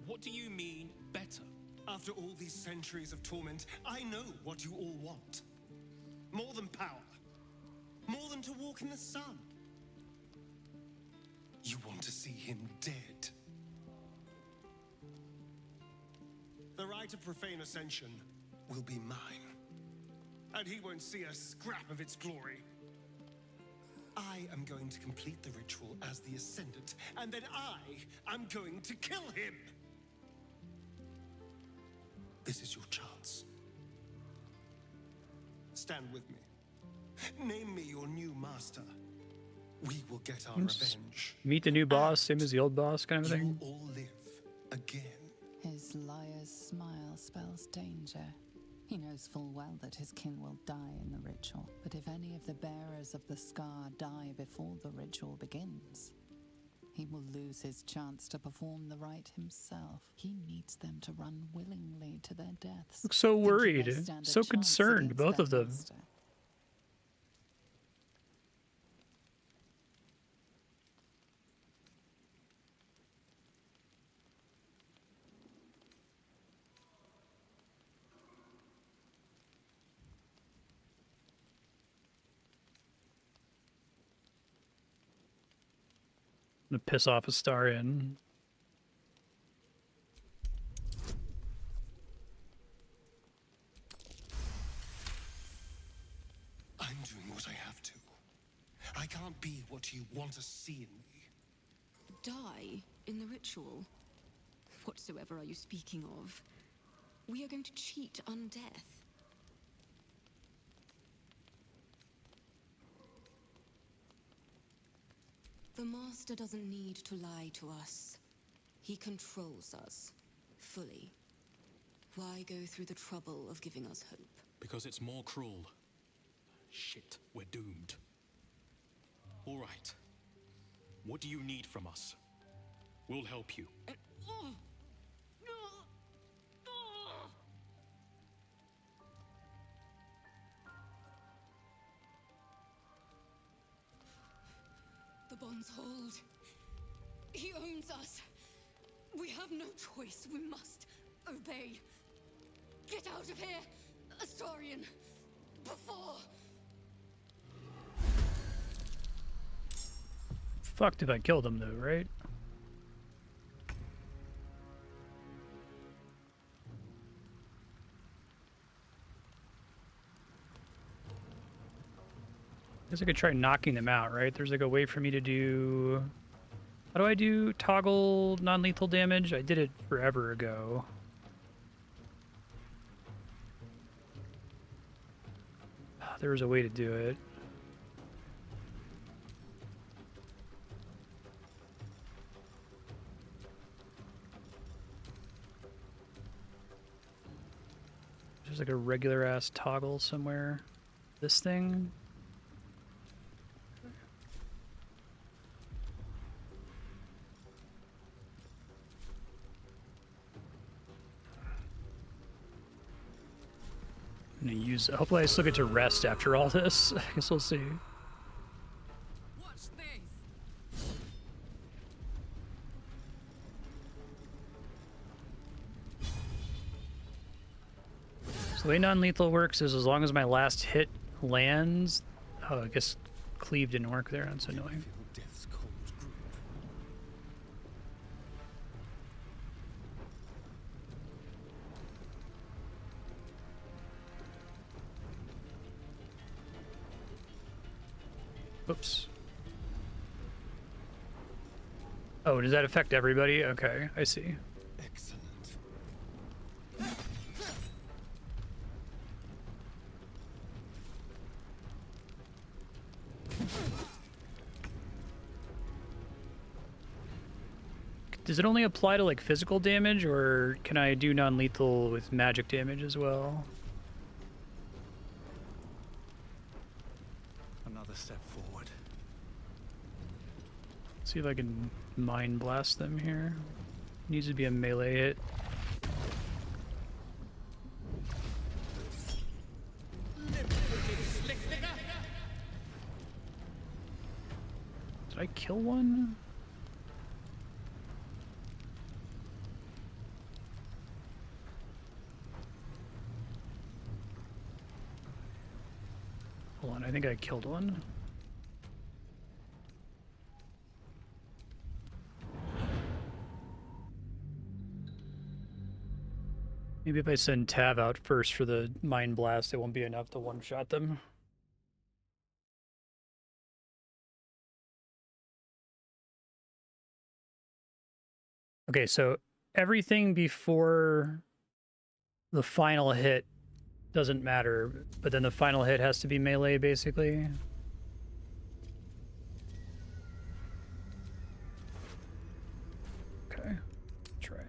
What do you mean, better? After all these centuries of torment, I know what you all want. More than power. More than to walk in the sun. You want to see him dead. The rite of profane ascension will be mine. And he won't see a scrap of its glory. I am going to complete the ritual as the Ascendant, and then I am going to kill him! This is your chance. Stand with me. Name me your new master. We will get our revenge. Meet the new boss, same as the old boss kind of thing. You all live again. His liar's smile spells danger. He knows full well that his kin will die in the ritual, but if any of the bearers of the scar die before the ritual begins, he will lose his chance to perform the rite himself. He needs them to run willingly to their deaths. Look so thinking they worried, stand a so chance concerned, against both their of them. master. I'm gonna piss off a star in. I'm doing what I have to. I can't be what you want to see in me. Die in the ritual? Whatsoever are you speaking of? We are going to cheat undeath. The Master doesn't need to lie to us. He controls us, fully. Why go through the trouble of giving us hope? Because it's more cruel. Shit, we're doomed. All right. What do you need from us? We'll help you. The bonds hold. He owns us. We have no choice. We must obey. Get out of here, Astarion. Before. Fucked if I killed him though, right? Guess I could try knocking them out, right? There's like a way for me to do... How do I do toggle non-lethal damage? I did it forever ago. There was a way to do it. There's like a regular ass toggle somewhere. This thing? I'm gonna use. Hopefully, I still get to rest after all this. I guess we'll see. Watch this. So the way non-lethal works is as long as my last hit lands. Oh, I guess cleave didn't work there. That's annoying. Death's cold grip. Oops. Oh, does that affect everybody? Okay, I see. Excellent. Does it only apply to like physical damage, or can I do non-lethal with magic damage as well? Another step forward. See if I can mind blast them here. Needs to be a melee hit. Did I kill one? Hold on, I think I killed one. Maybe if I send Tav out first for the Mind Blast, it won't be enough to one-shot them. Okay, so everything before the final hit doesn't matter, but then the final hit has to be melee, basically. Okay, try it.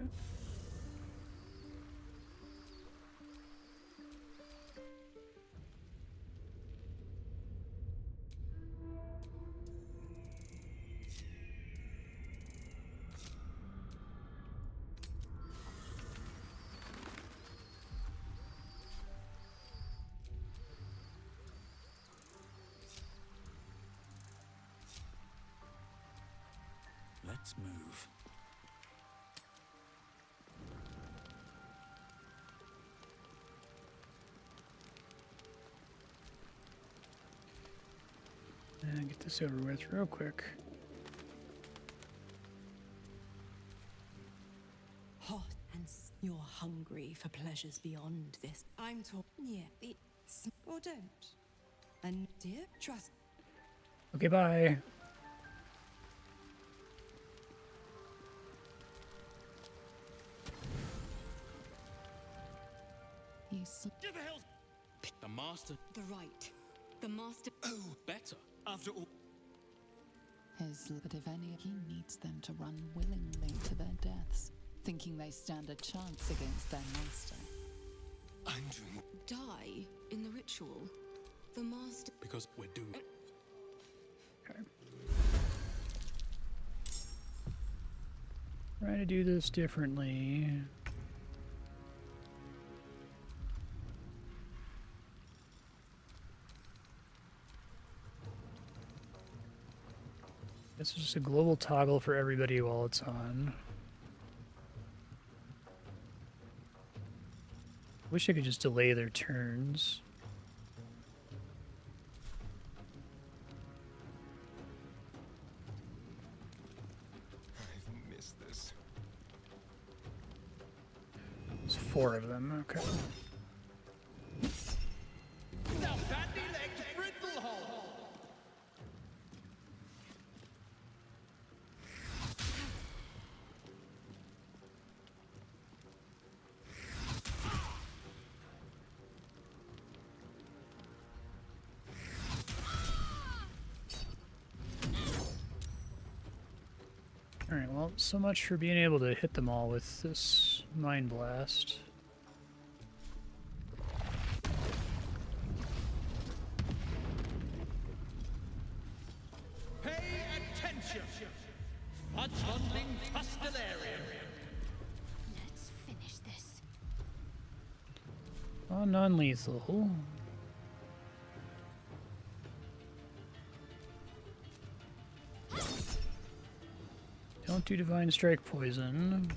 Let's move. And get this over with real quick. Hot and you're hungry for pleasures beyond this. I'm talking, yeah, it's or don't. And dear, trust. Okay, bye. Get the hell! The master. The right. The master. Oh, better. After all. But if any, he needs them to run willingly to their deaths, thinking they stand a chance against their master. I'm doing. Die in the ritual. The master. Because we're doomed. Okay. Trying to do this differently. This is just a global toggle for everybody while it's on. Wish I could just delay their turns. I've missed this. There's 4 of them, okay. Now, bandy-legged Brindlehole! Alright, well, so much for being able to hit them all with this Mind Blast. Pay attention! Fudge-hunting Castellarian! Let's finish this. Oh, non-lethal. Don't do Divine Strike Poison.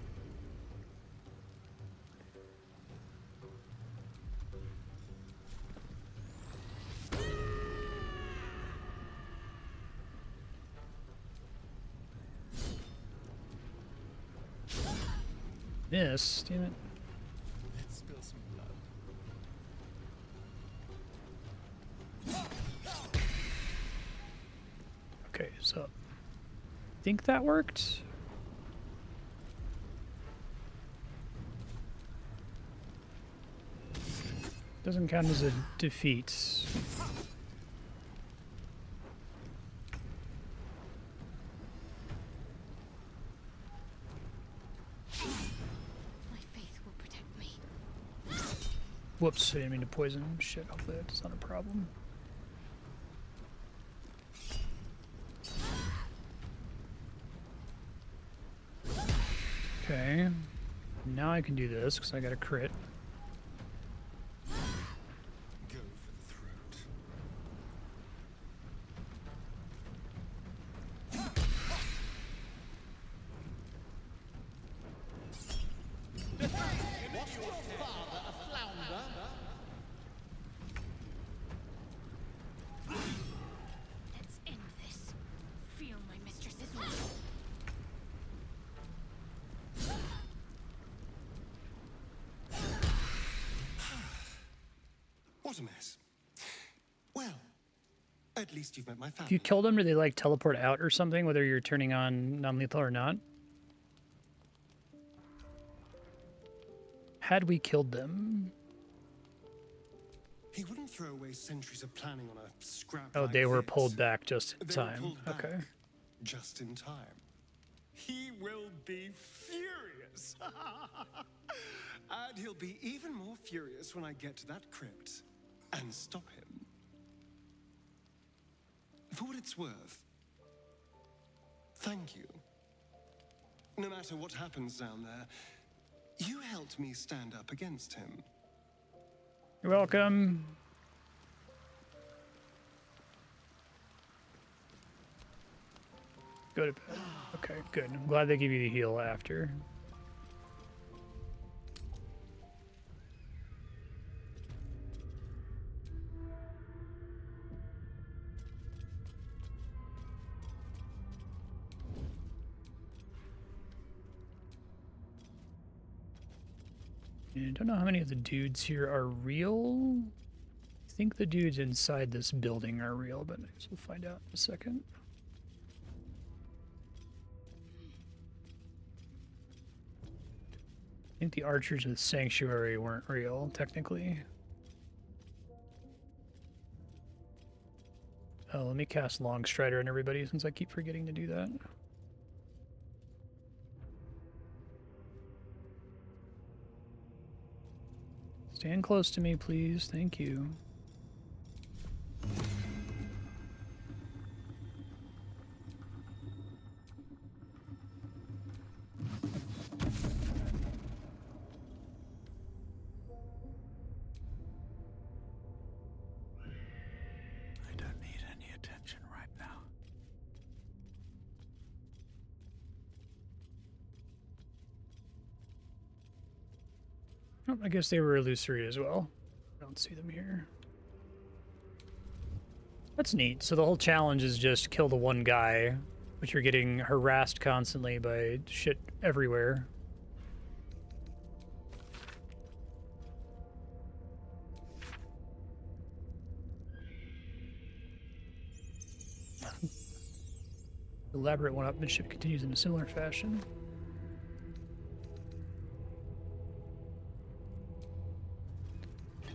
Miss, damn it. Let's spill some blood. Okay, so I think that worked. Doesn't count as a defeat. Whoops, I didn't mean to poison him. Shit, hopefully that's not a problem. Okay. Now I can do this because I got a crit. Go for the throat. Was your father a flounder? Let's end this. Feel my mistress's will. What a mess. Well, at least you've met my If family. you kill them, do they like teleport out or something, whether you're turning on non-lethal or not? Had we killed them? He wouldn't throw away centuries of planning on a scrap. Oh, like they were this. pulled back just in They were time. pulled back Okay. just in time. He will be furious. And he'll be even more furious when I get to that crypt and stop him. For what it's worth, thank you. No matter what happens down there, you helped me stand up against him. You're welcome. Go to bed. Okay, good. I'm glad they give you the heal after. And I don't know how many of the dudes here are real. I think the dudes inside this building are real, but I guess we'll find out in a second. I think the archers with Sanctuary weren't real, technically. Oh, let me cast Longstrider on everybody since I keep forgetting to do that. Stand close to me, please. Thank you. I don't need any attention right now. Oh, I guess they were illusory as well. I don't see them here. That's neat. So the whole challenge is just kill the one guy, but you're getting harassed constantly by shit everywhere. Elaborate one-upmanship continues in a similar fashion.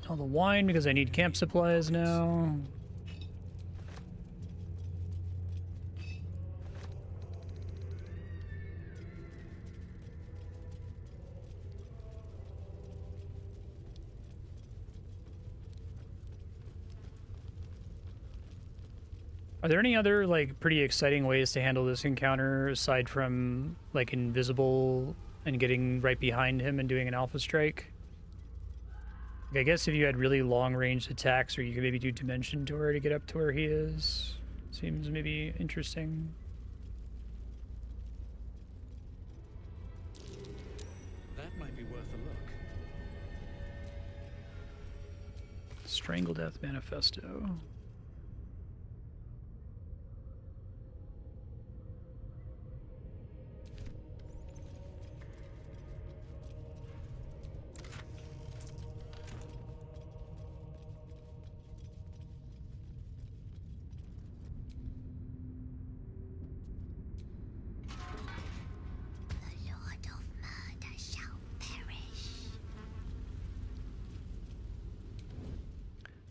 All the wine because I need camp supplies now. Are there any other, like, pretty exciting ways to handle this encounter aside from, like, invisible and getting right behind him and doing an alpha strike? Like, I guess if you had really long-range attacks, or you could maybe do Dimension Door to get up to where he is. Seems maybe interesting. That might be worth a look. Strangle Death Manifesto.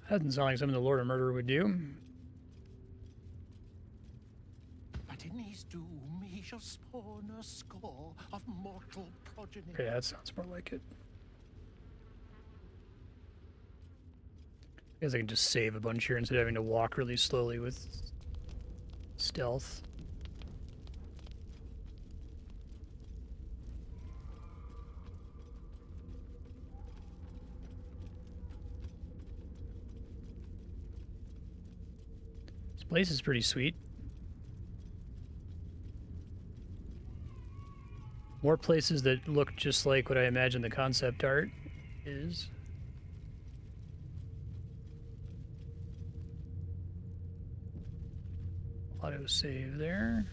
That doesn't sound like something the Lord of Murder would do. But in his doom, he shall spawn a score of mortal progeny. Okay, that sounds more like it. guess I can just save a bunch here instead of having to walk really slowly with stealth. This place is pretty sweet. More places that look just like what I imagine the concept art is. Auto save there.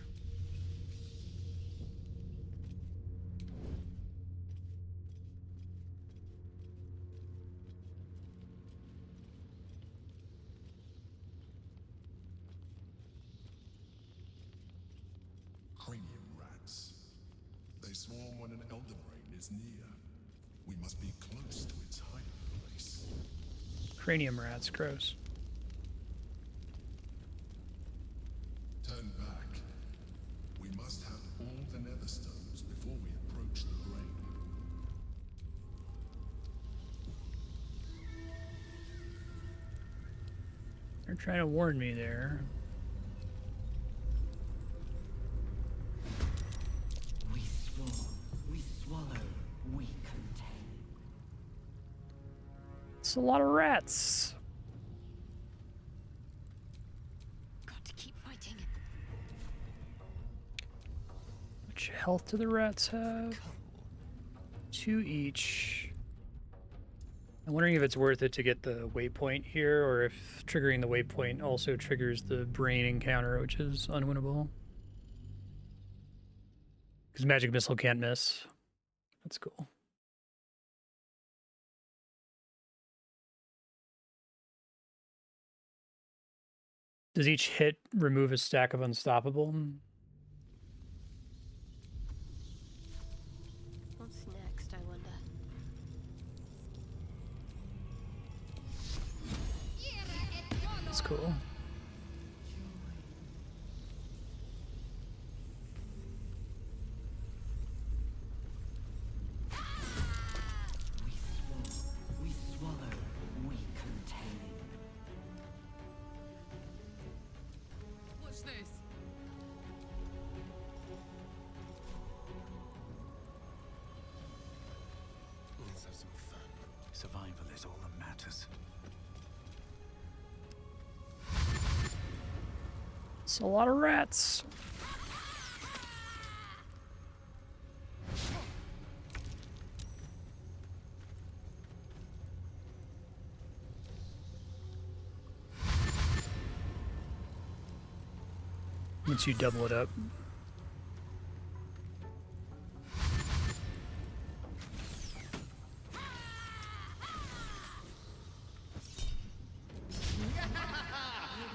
Cranium rats. They swarm when an Elden Rain is near. We must be close to its hiding place. Cranium rats, gross. Turn back. We must have all the nether stones before we approach the brain. They're trying to warn me there. We swarm, we swallow, we contain. It's a lot of rats. Got to keep fighting. Which health do the rats have? 2 each. I'm wondering if it's worth it to get the waypoint here, or if triggering the waypoint also triggers the brain encounter, which is unwinnable. Because magic missile can't miss. That's cool. Does each hit remove a stack of unstoppable? What's next, I wonder? That's cool. We swallow, we contain. What's this? Let's have some fun. Survival is all that matters. It's a lot of rats. Once you double it up.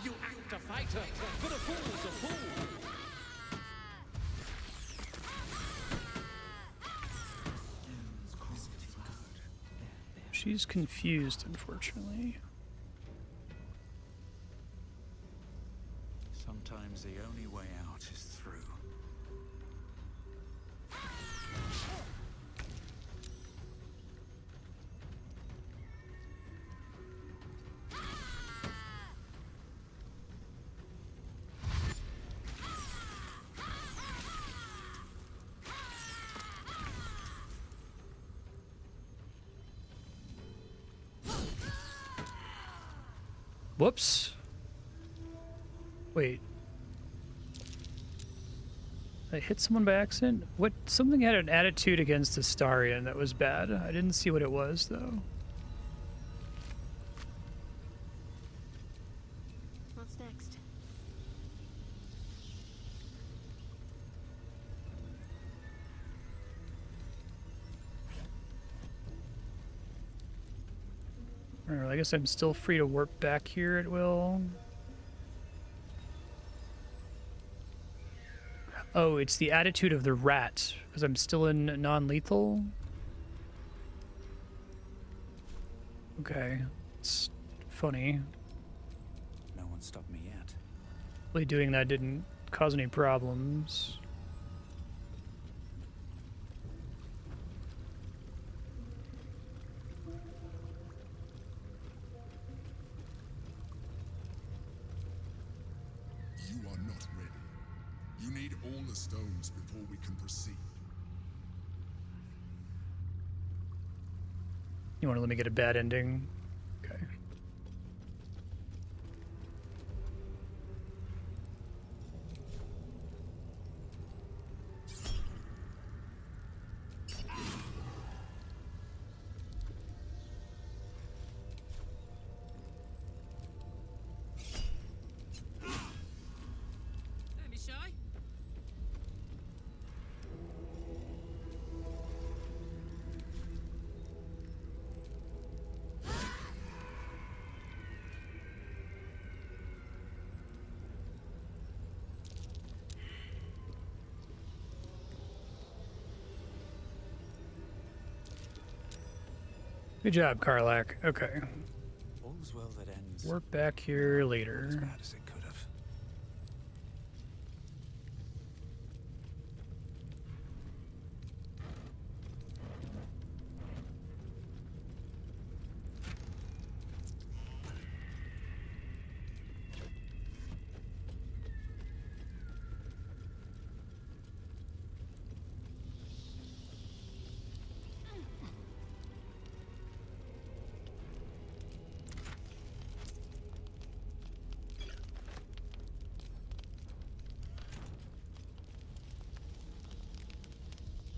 You act a fighter, but a fool's a fool. She's confused, unfortunately. Sometimes the only way out is through. Whoops. Wait. I hit someone by accident? What? Something had an attitude against Astarion that was bad. I didn't see what it was, though. What's next? Alright, I guess I'm still free to warp back here at will. Oh, it's the attitude of the rat, because I'm still in non-lethal? Okay, it's funny. No one stopped me yet. Hopefully doing that didn't cause any problems. are not ready. You need all the stones before we can proceed. You want to let me get a bad ending? Okay. Don't be shy. Good job, Karlak. Okay. All's well that ends. Work back here As later. bad as it could have.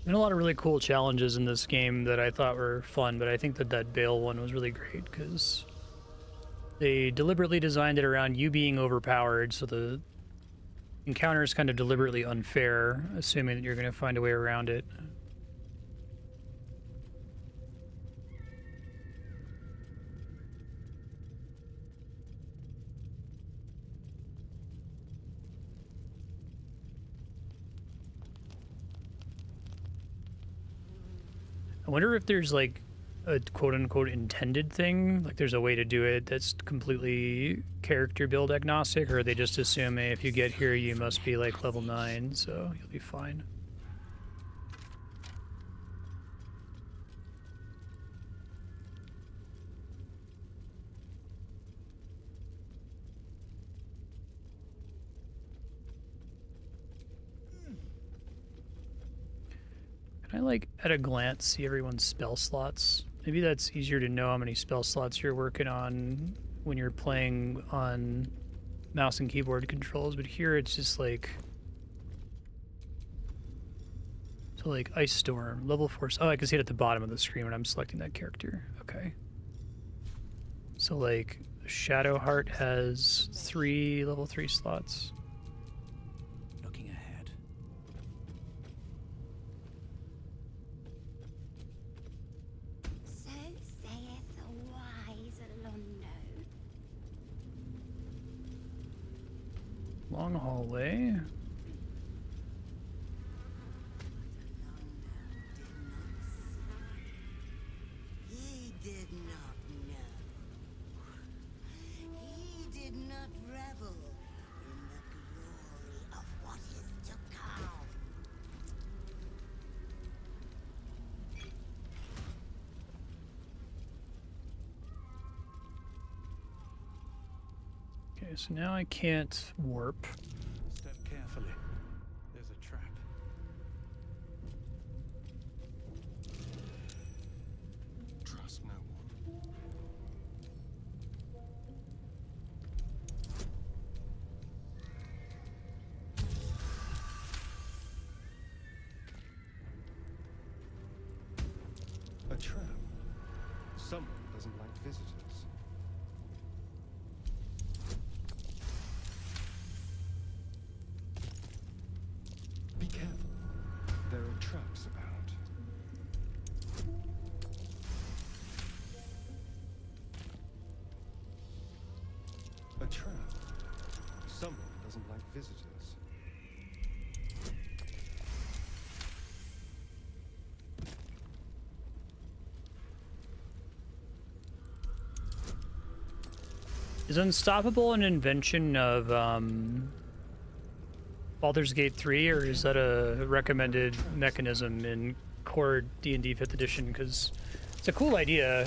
Been a lot of really cool challenges in this game that I thought were fun, but I think the Dead Bale one was really great because they deliberately designed it around you being overpowered, so the encounter is kind of deliberately unfair, assuming that you're going to find a way around it. I wonder if there's like a quote-unquote intended thing, like there's a way to do it that's completely character build agnostic, or they just assume, hey, if you get here you must be like level 9, so you'll be fine. Can I, like, at a glance see everyone's spell slots? Maybe that's easier to know how many spell slots you're working on when you're playing on mouse and keyboard controls, but here it's just like... So, like, Ice Storm, level 4... Oh, I can see it at the bottom of the screen when I'm selecting that character. Okay. So, like, Shadowheart has 3 level 3 slots. Looking ahead. So saith the wise Londo. Long hallway. He did not know. He did not revel in the glory of what is to come. Okay, so now I can't warp. Step carefully. There's a trap. Trust no one. A trap. Someone doesn't like visitors. Be careful. There are traps about. A trap. Someone doesn't like visitors. Is Unstoppable an invention of Baldur's Gate 3, or is that a recommended mechanism in core D&D 5th edition? Because it's a cool idea.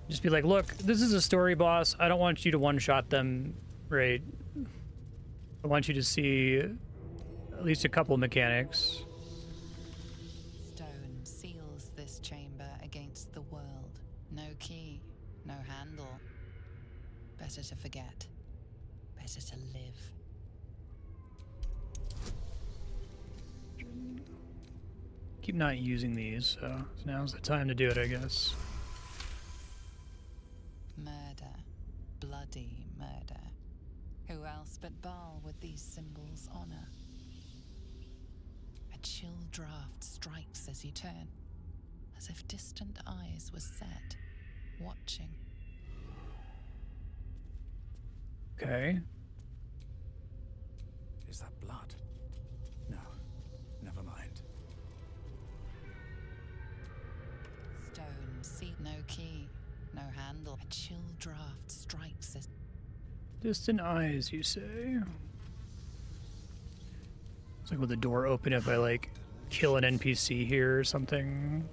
Just be like, look, this is a story boss. I don't want you to one-shot them, right? I want you to see at least a couple mechanics. Stone seals this chamber against the world. No key, no handle. Better to forget. Better to live. Keep not using these, so now's the time to do it, I guess. Murder. Bloody murder. Who else but Baal would these symbols honor? A chill draft strikes as you turn, as if distant eyes were set, watching. Okay. Is that blood? No, never mind. Stone, seat, no key, no handle. A chill draft strikes as... Distant eyes, you say? It's like, will the door open if I, like, kill an NPC here or something?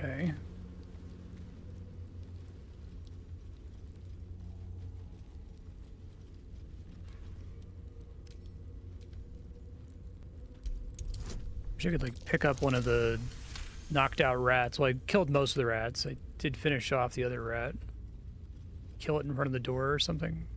Okay. Wish I could like pick up one of the knocked out rats. Well, I killed most of the rats. I did finish off the other rat. Kill it in front of the door or something.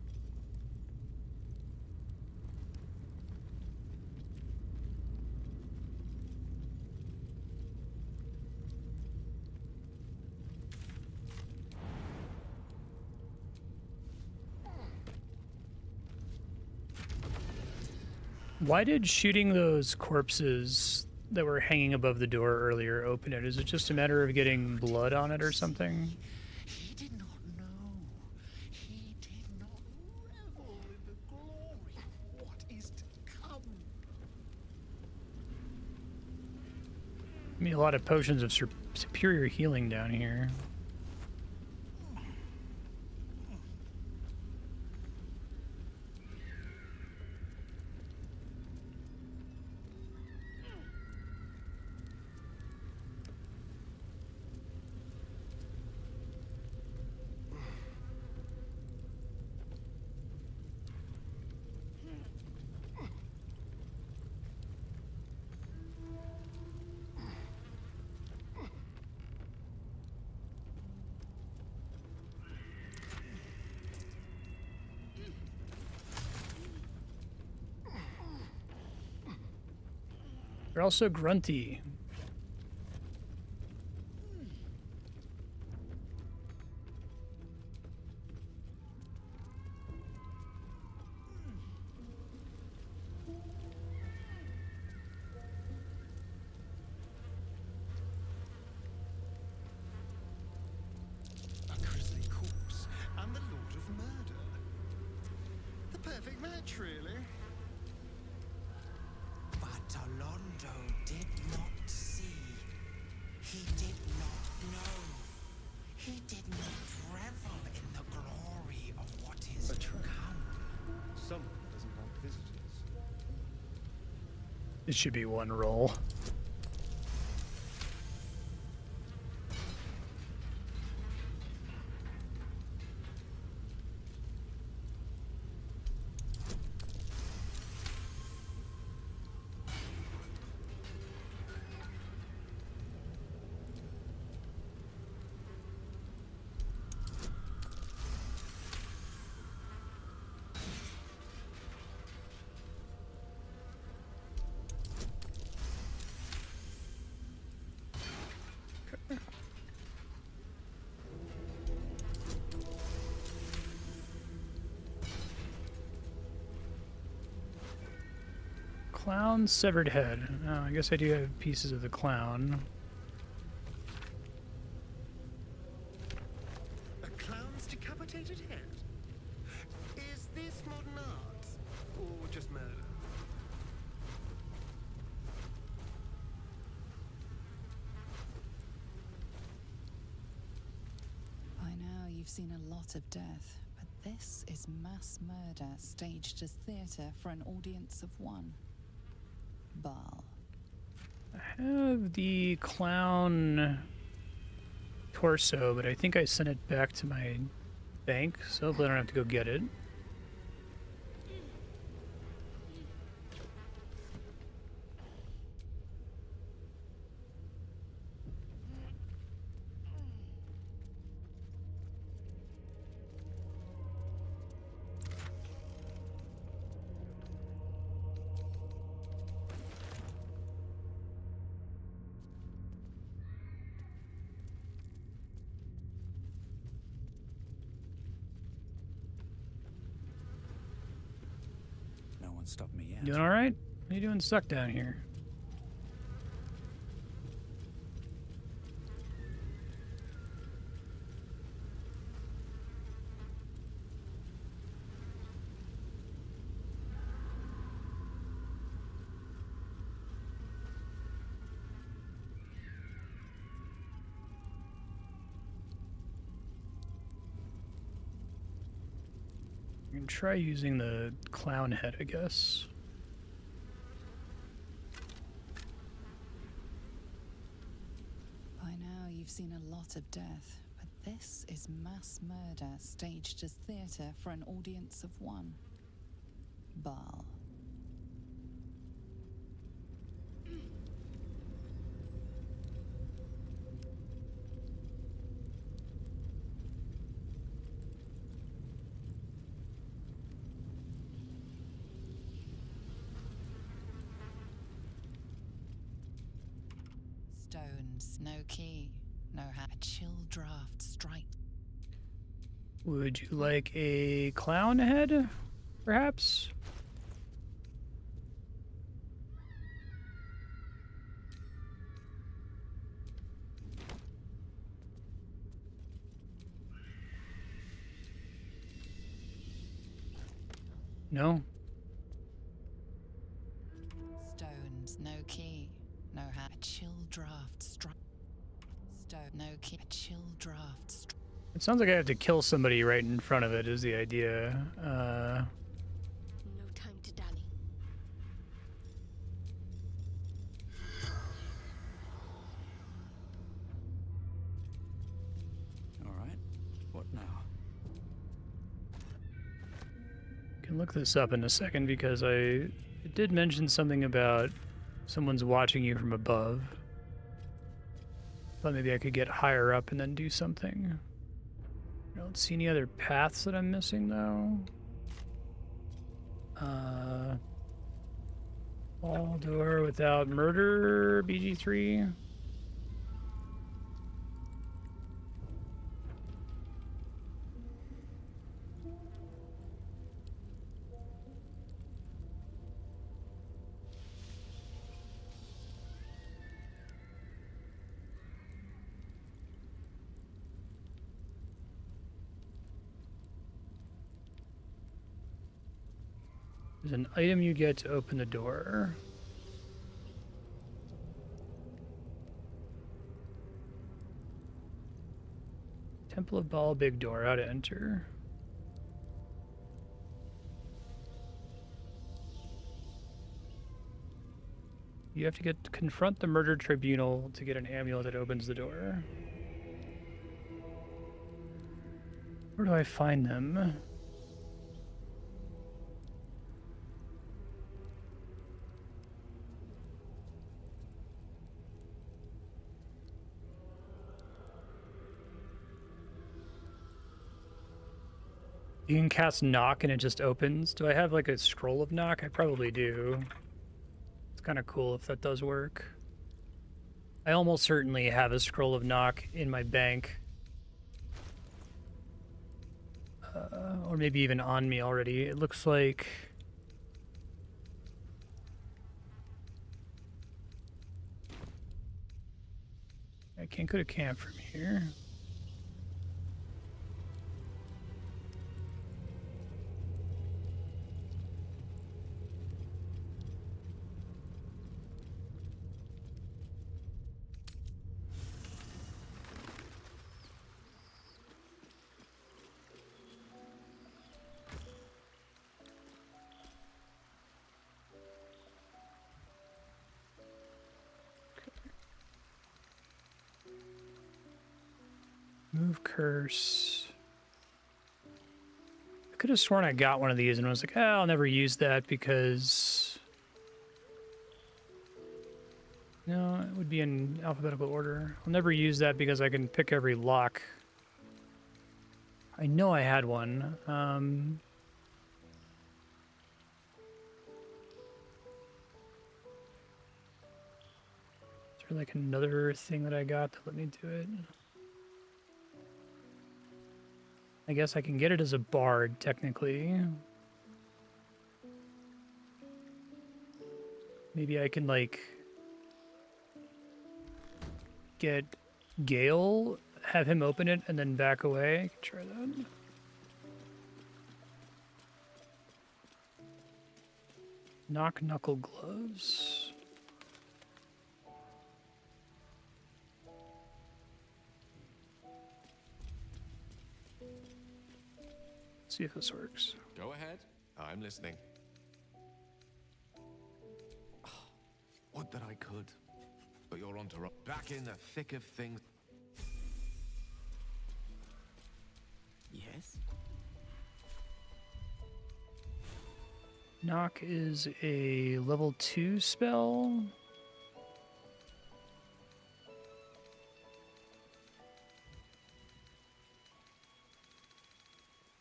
Why did shooting those corpses that were hanging above the door earlier open it? Is it just a matter of getting blood on it or something? He did not know. He did not revel in the glory of what is to come. I mean, a lot of potions of superior healing down here. They're also grunty. A grisly corpse and the Lord of Murder. The perfect match, really. But Alondo did not see. He did not know. He did not revel in the glory of what is to come. Someone doesn't like visitors. It should be one roll. Clown's severed head. Oh, I guess I do have pieces of the clown. A clown's decapitated head? Is this modern art? Or just murder? I you've seen a lot of death, but this is mass murder staged as theatre for an audience of one. Baal. I have the clown torso, but I think I sent it back to my bank, so hopefully I don't have to go get it. No one stopped me yet. You doing alright? What are you doing stuck down here? You can try using the clown head, I guess. By now, you've seen a lot of death, but this is mass murder staged as theatre for an audience of one. Baal. Stones, no key, no hat. A chill draft strike. Would you like a clown head, perhaps? No? Stones, no key, no hat. A chill draft strike. Stone, no key. A chill draft strike. It sounds like I have to kill somebody right in front of it, is the idea. No time to dally. All right. What now? Can look this up in a second because it did mention something about someone's watching you from above. Thought maybe I could get higher up and then do something. I don't see any other paths that I'm missing though. Baldur without murder, BG3. There's an item you get to open the door. Temple of Baal, big door, how to enter. You have to confront the murder tribunal to get an amulet that opens the door. Where do I find them? You can cast knock and it just opens. Do I have like a scroll of knock? I probably do. It's kind of cool if that does work. I almost certainly have a scroll of knock in my bank. Or maybe even on me already. It looks like... I can't go to camp from here. Remove curse. I could have sworn I got one of these and was like, oh, I'll never use that because... No, it would be in alphabetical order. I'll never use that because I can pick every lock. I know I had one. Is there like another thing that I got to let me do it? I guess I can get it as a bard, technically. Maybe I can, like, get Gale, have him open it, and then back away. I can try that. Knock knuckle gloves. See if this works. Go ahead. I'm listening. Would that I could. But you're on to back in the thick of things. Yes? Knock is a level 2 spell.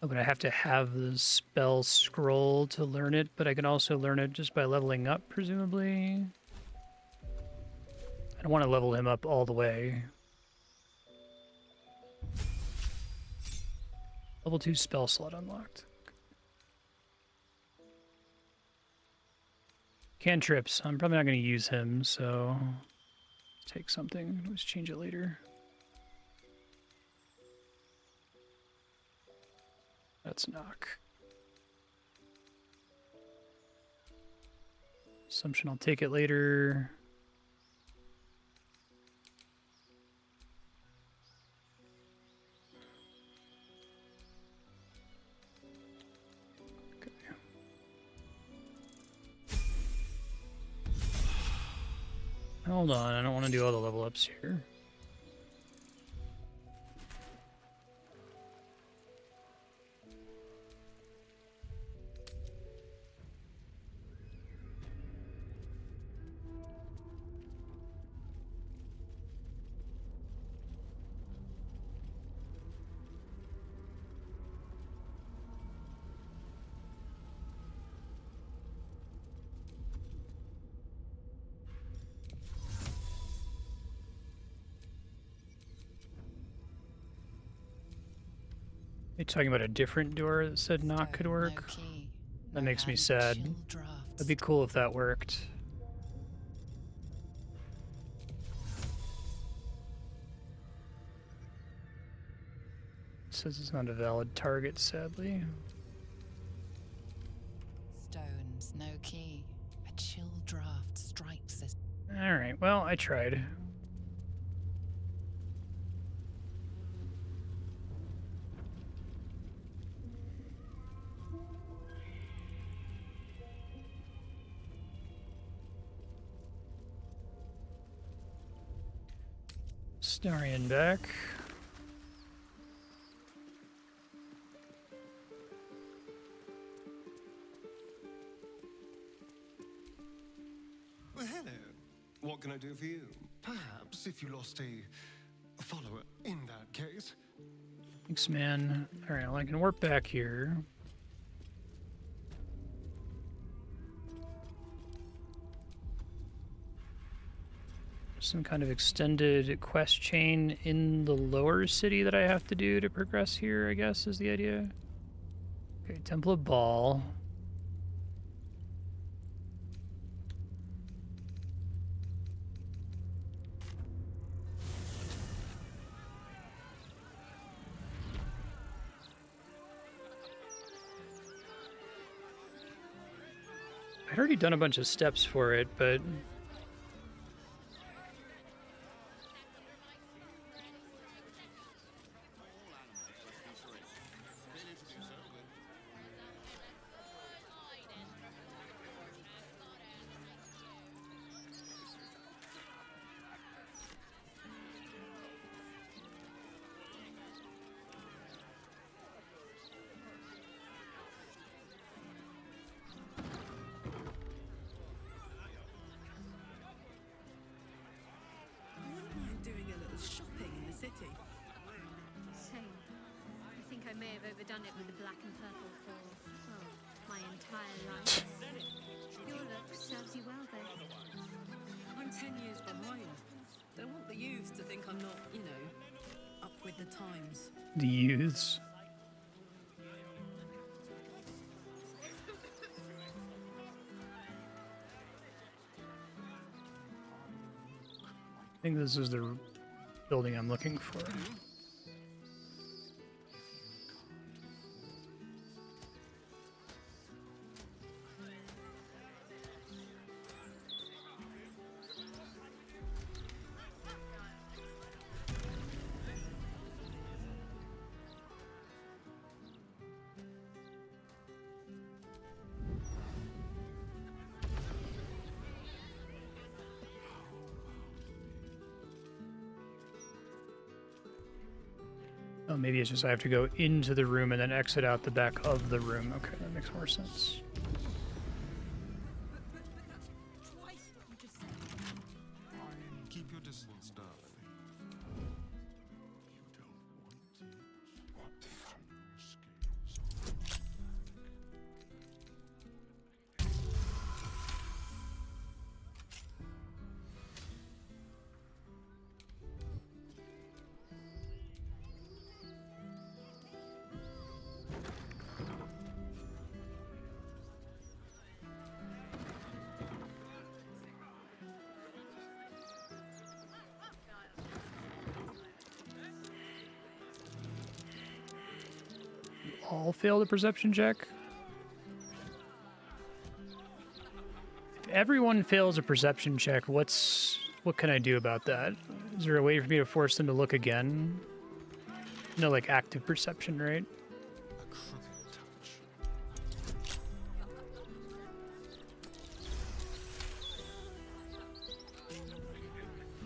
Oh, but I have to have the spell scroll to learn it, but I can also learn it just by leveling up, presumably. I don't want to level him up all the way. Level 2 spell slot unlocked. Cantrips. I'm probably not going to use him, so take something. Let's change it later. That's knock. Assumption I'll take it later. Okay. Hold on, I don't want to do all the level ups here. You're talking about a different door that said knock could work? That makes me sad. That'd be cool if that worked. It says it's not a valid target, sadly. Stones, no key. A chill draft strikes us. Alright, well, I tried. Starion back. Well, hello. What can I do for you? Perhaps if you lost a follower in that case. Thanks, man. Alright, well, I can warp back here. Some kind of extended quest chain in the lower city that I have to do to progress here, I guess, is the idea. Okay, Temple of Baal. I'd already done a bunch of steps for it, but... I may have overdone it with the black and purple for, well, my entire life. Your look serves you well, though. I'm 10 years behind. Don't want the youths to think I'm not, you know, up with the times. The youths. I think this is the building I'm looking for. Oh, maybe it's just I have to go into the room and then exit out the back of the room. Okay, that makes more sense. Keep your distance, darling. You don't want it. What fun. All failed a perception check? If everyone fails a perception check, what can I do about that? Is there a way for me to force them to look again? No, like active perception, right?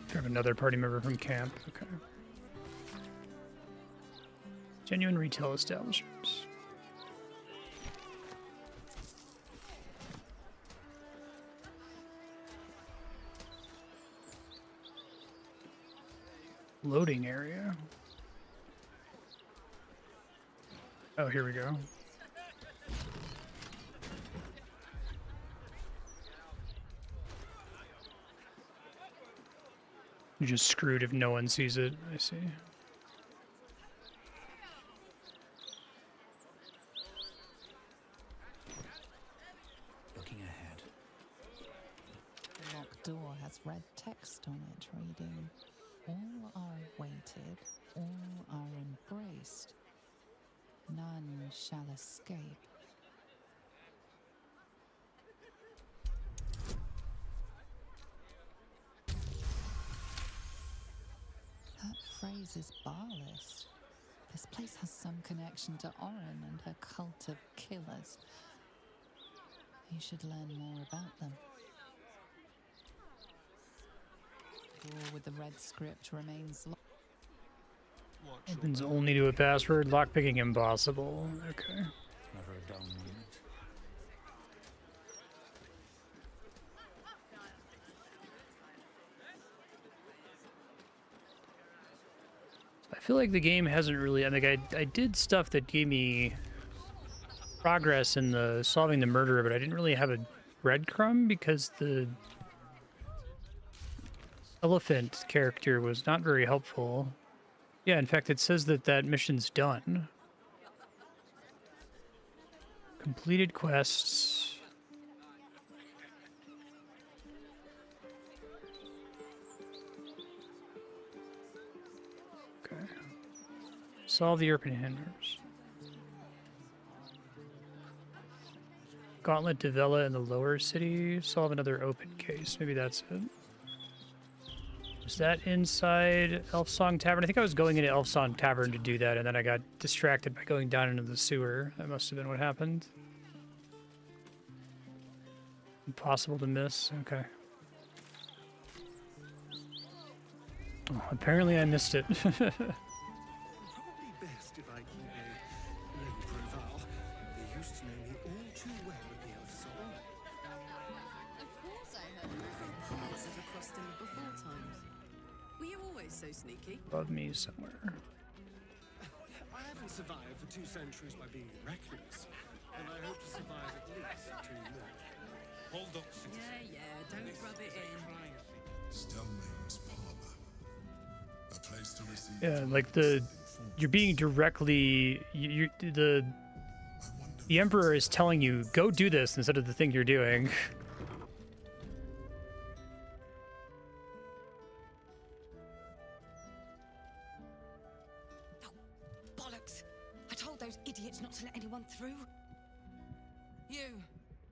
I have another party member from camp. Okay. Genuine retail establishments. Loading area. Oh, here we go. You're just screwed if no one sees it. I see. Looking ahead. The locked door has red text on it reading, "All are awaited, all are embraced. None shall escape." That phrase is barless. This place has some connection to Orin and her cult of killers. You should learn more about them. The door with the red script remains locked. Opens only to a password. Lockpicking impossible. Okay. Never a dull moment. I feel like the game hasn't really. I think I did stuff that gave me progress in the solving the murder, but I didn't really have a breadcrumb because the elephant character was not very helpful. Yeah, in fact, it says that that mission's done. Completed quests. Okay. Solve the urban hinders. Gauntlet to Vela in the lower city. Solve another open case. Maybe that's it. Was that inside Elfsong Tavern? I think I was going into Elfsong Tavern to do that, and then I got distracted by going down into the sewer. That must have been what happened. Impossible to miss. Okay. Oh, apparently I missed it. Probably best if I keep a low profile. They used to know me all too well at the Elf Song. Of course I heard different parts of the costume before times. Were you always so sneaky? Above me somewhere. I haven't didn't survive for 2 centuries by being reckless, and I hope to survive at least 2 more. Hold up, citizen. Yeah, don't rub it in. Stelmane's parlor. A place to receive. Yeah, like you're being directly the Emperor is telling you go do this instead of the thing you're doing. Bollocks! I told those idiots not to let anyone through. You.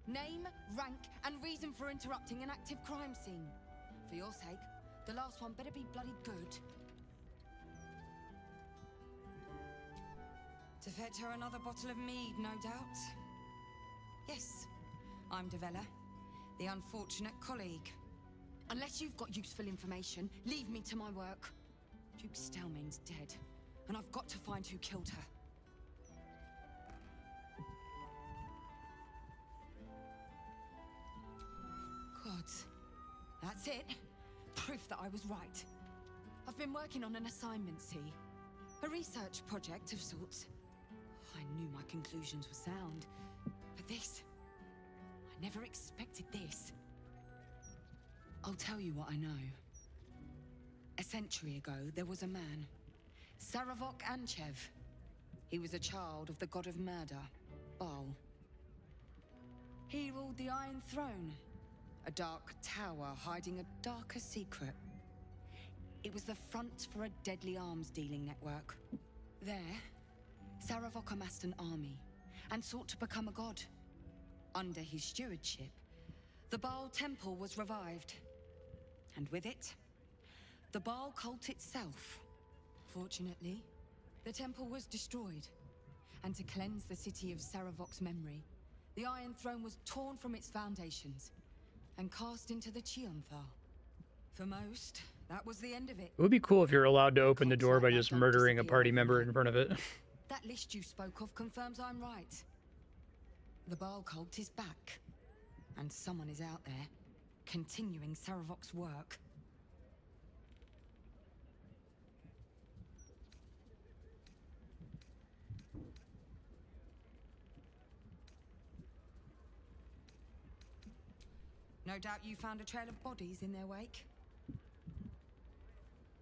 Name, rank, and reason for interrupting an active crime scene. For your sake, the last one better be bloody good. To fetch her another bottle of mead, no doubt. Yes, I'm Devella, the unfortunate colleague. Unless you've got useful information, leave me to my work. Duke Stelmane's dead, and I've got to find who killed her. Gods. That's it. Proof that I was right. I've been working on an assignment, see? A research project of sorts. I knew my conclusions were sound. But this... I never expected this. I'll tell you what I know. A century ago, there was a man. Sarevok Anchev. He was a child of the god of murder, Baal. He ruled the Iron Throne. A dark tower hiding a darker secret. It was the front for a deadly arms-dealing network. There, Sarevok amassed an army and sought to become a god. Under his stewardship, the Baal temple was revived. And with it, the Baal cult itself. Fortunately, the temple was destroyed. And to cleanse the city of Sarevok's memory, the Iron Throne was torn from its foundations and cast into the Chionthal. For most, that was the end of it. It would be cool if you're allowed to open the door by just murdering a party member in front of it. That list you spoke of confirms I'm right. The Baal cult is back. And someone is out there, continuing Sarevok's work. No doubt you found a trail of bodies in their wake.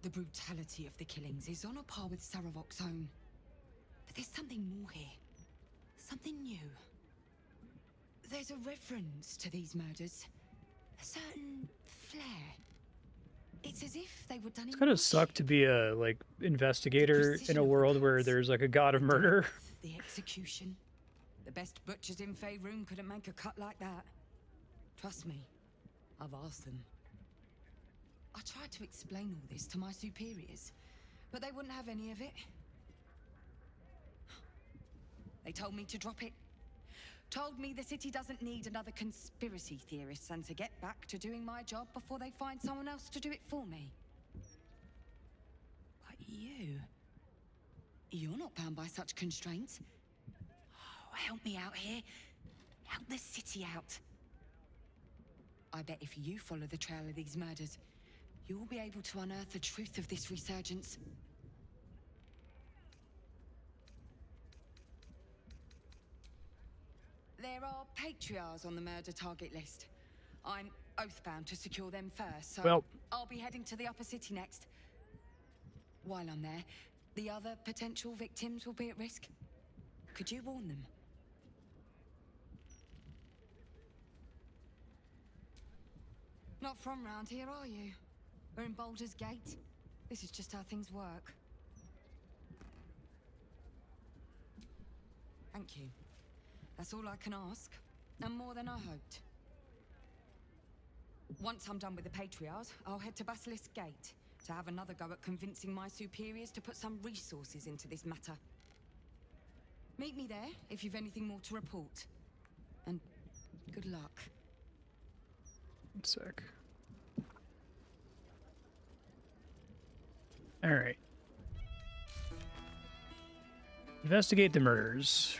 The brutality of the killings is on a par with Sarevok's own. But there's something more here. Something new. There's a reference to these murders. A certain flair. It's as if they were done It's in kind of suck to be a investigator in a world where there's like a god of murder. the execution. The best butchers in Faerun couldn't make a cut like that. Trust me, I've asked them. I tried to explain all this to my superiors, but they wouldn't have any of it. They told me to drop it. Told me the city doesn't need another conspiracy theorist and to get back to doing my job before they find someone else to do it for me. But you're not bound by such constraints. Oh, help me out here. Help the city out. I bet if you follow the trail of these murders, you'll be able to unearth the truth of this resurgence. There are patriarchs on the murder target list. I'm oath-bound to secure them first, so Well, I'll be heading to the upper city next. While I'm there, the other potential victims will be at risk. Could you warn them? Not from round here, are you? We're in Baldur's Gate. This is just how things work. Thank you. That's all I can ask, and more than I hoped. Once I'm done with the Patriarchs, I'll head to Basilisk Gate to have another go at convincing my superiors to put some resources into this matter. Meet me there if you've anything more to report. And good luck. One sec. Alright. Investigate the murders.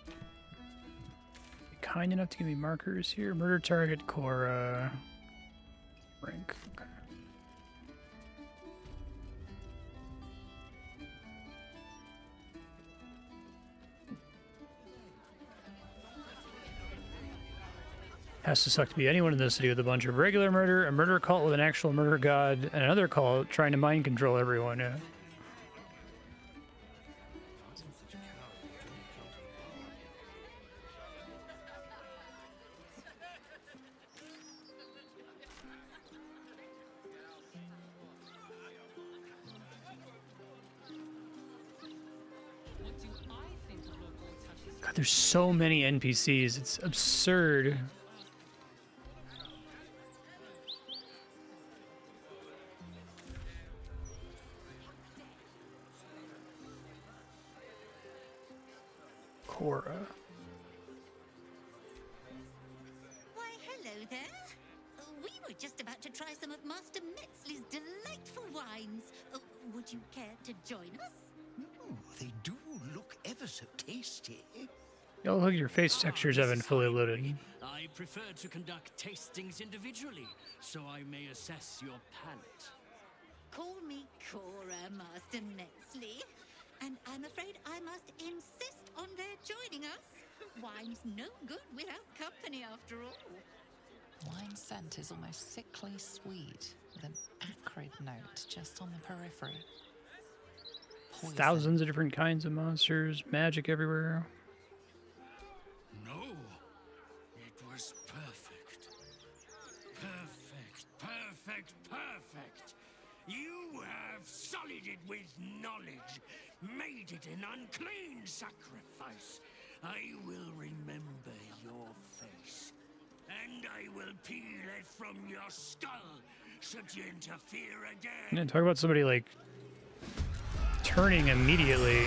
Be kind enough to give me markers here. Murder target, Cora. Rank. Okay. Has to suck to be anyone in this city with a bunch of regular murder, a murder cult with an actual murder god, and another cult trying to mind control everyone. Yeah. God, there's so many NPCs. It's absurd. Cora. Why, hello there. We were just about to try some of Master Metzley's delightful wines. Would you care to join us? Ooh, they do look ever so tasty. Oh, look, your face textures haven't fully loaded. I prefer to conduct tastings individually, so I may assess your palate. Call me Cora, Master Metzley. And I'm afraid I must insist on their joining us. Wine's no good without company, after all. Wine scent is almost sickly sweet, with an acrid note just on the periphery. Poison. Thousands of different kinds of monsters, magic everywhere. No, it was perfect. Perfect, perfect, perfect. You have sullied it with knowledge, made it an unclean sacrifice. I will remember your face, and I will peel it from your skull, should you interfere again. Yeah, talk about somebody, like, turning immediately.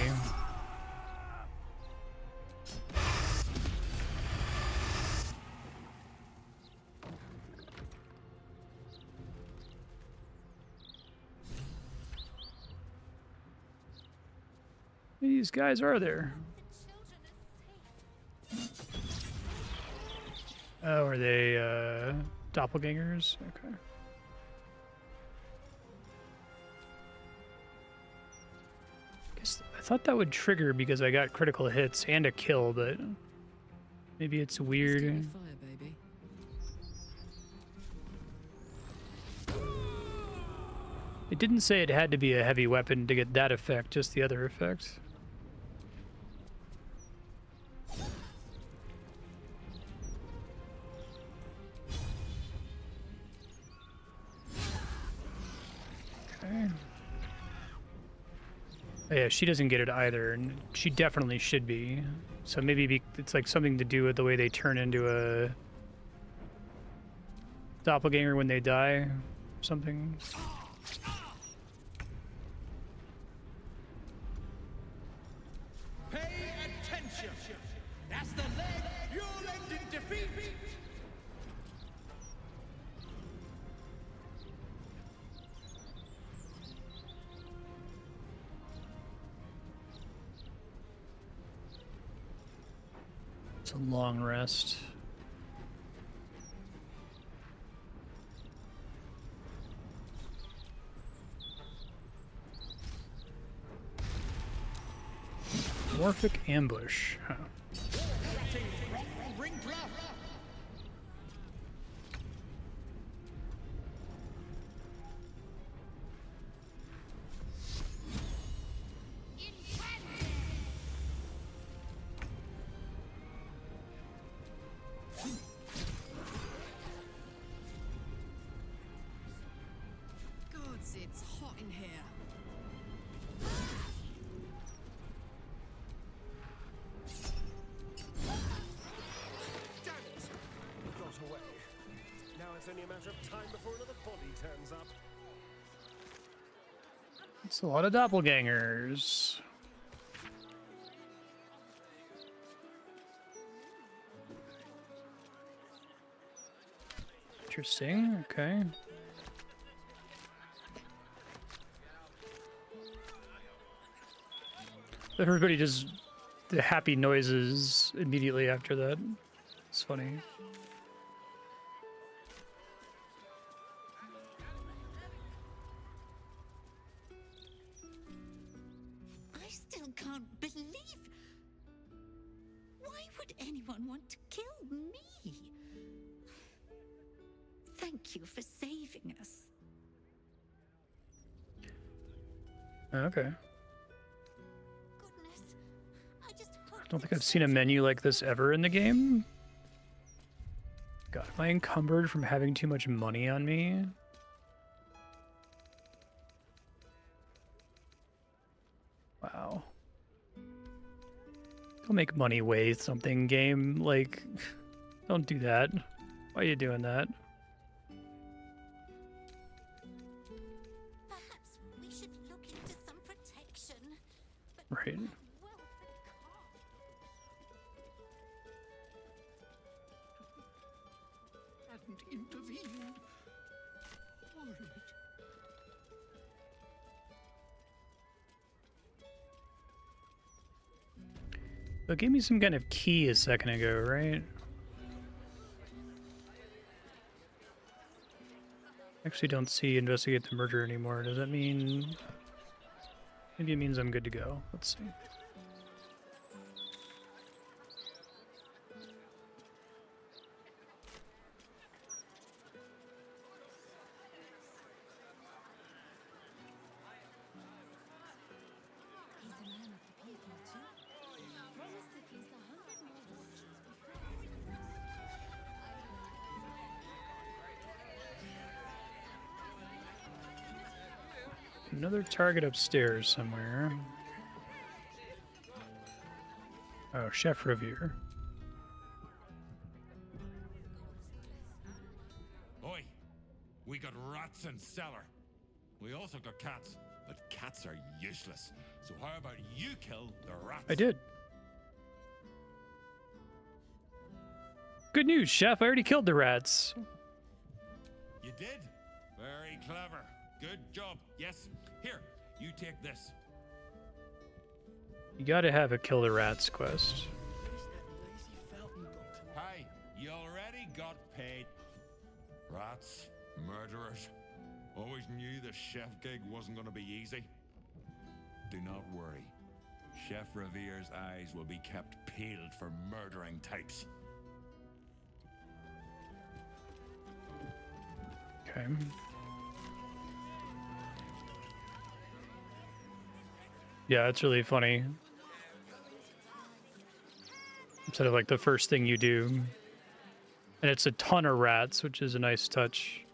These guys are there. Oh, are they doppelgangers? Okay. Guess I thought that would trigger because I got critical hits and a kill, but maybe it's weird. It didn't say it had to be a heavy weapon to get that effect, just the other effect. Okay. Oh, yeah, she doesn't get it either, and she definitely should be. So maybe it's like something to do with the way they turn into a doppelganger when they die, or something. Pay attention! That's the leg you'll end in defeat! It's a long rest. Morphic ambush. Huh. Gods, it's hot in here. Got away. Now it's only a matter of time before another body turns up. It's a lot of doppelgangers. Interesting, okay. Everybody does the happy noises immediately after that. It's funny. I still can't believe. Why would anyone want to kill me? thank you for saving us. Okay. Goodness, I just hope I don't think I've seen a menu like this ever in the game. God, am I encumbered from having too much money on me? Wow. Don't make money weigh something, game. Like, don't do that. Why are you doing that? perhaps we should look into some protection. Right. Hadn't intervened. Horrid. It gave me some kind of key a second ago, right? Actually don't see investigate the murder anymore. Does that mean... Maybe it means I'm good to go. Let's see. Another target upstairs somewhere. Oh, Chef Revere. Oi! We got rats in cellar. We also got cats, but cats are useless. So how about you kill the rats? I did. Good news, Chef. I already killed the rats. You did? Very clever. Good job. Yes. Here, you take this. You gotta have a kill the rats quest. Hey, you already got paid. Rats, murderers. Always knew the chef gig wasn't going to be easy. Do not worry. Chef Revere's eyes will be kept peeled for murdering types. Okay. Yeah, it's really funny. Instead of like the first thing you do. And it's a ton of rats, which is a nice touch.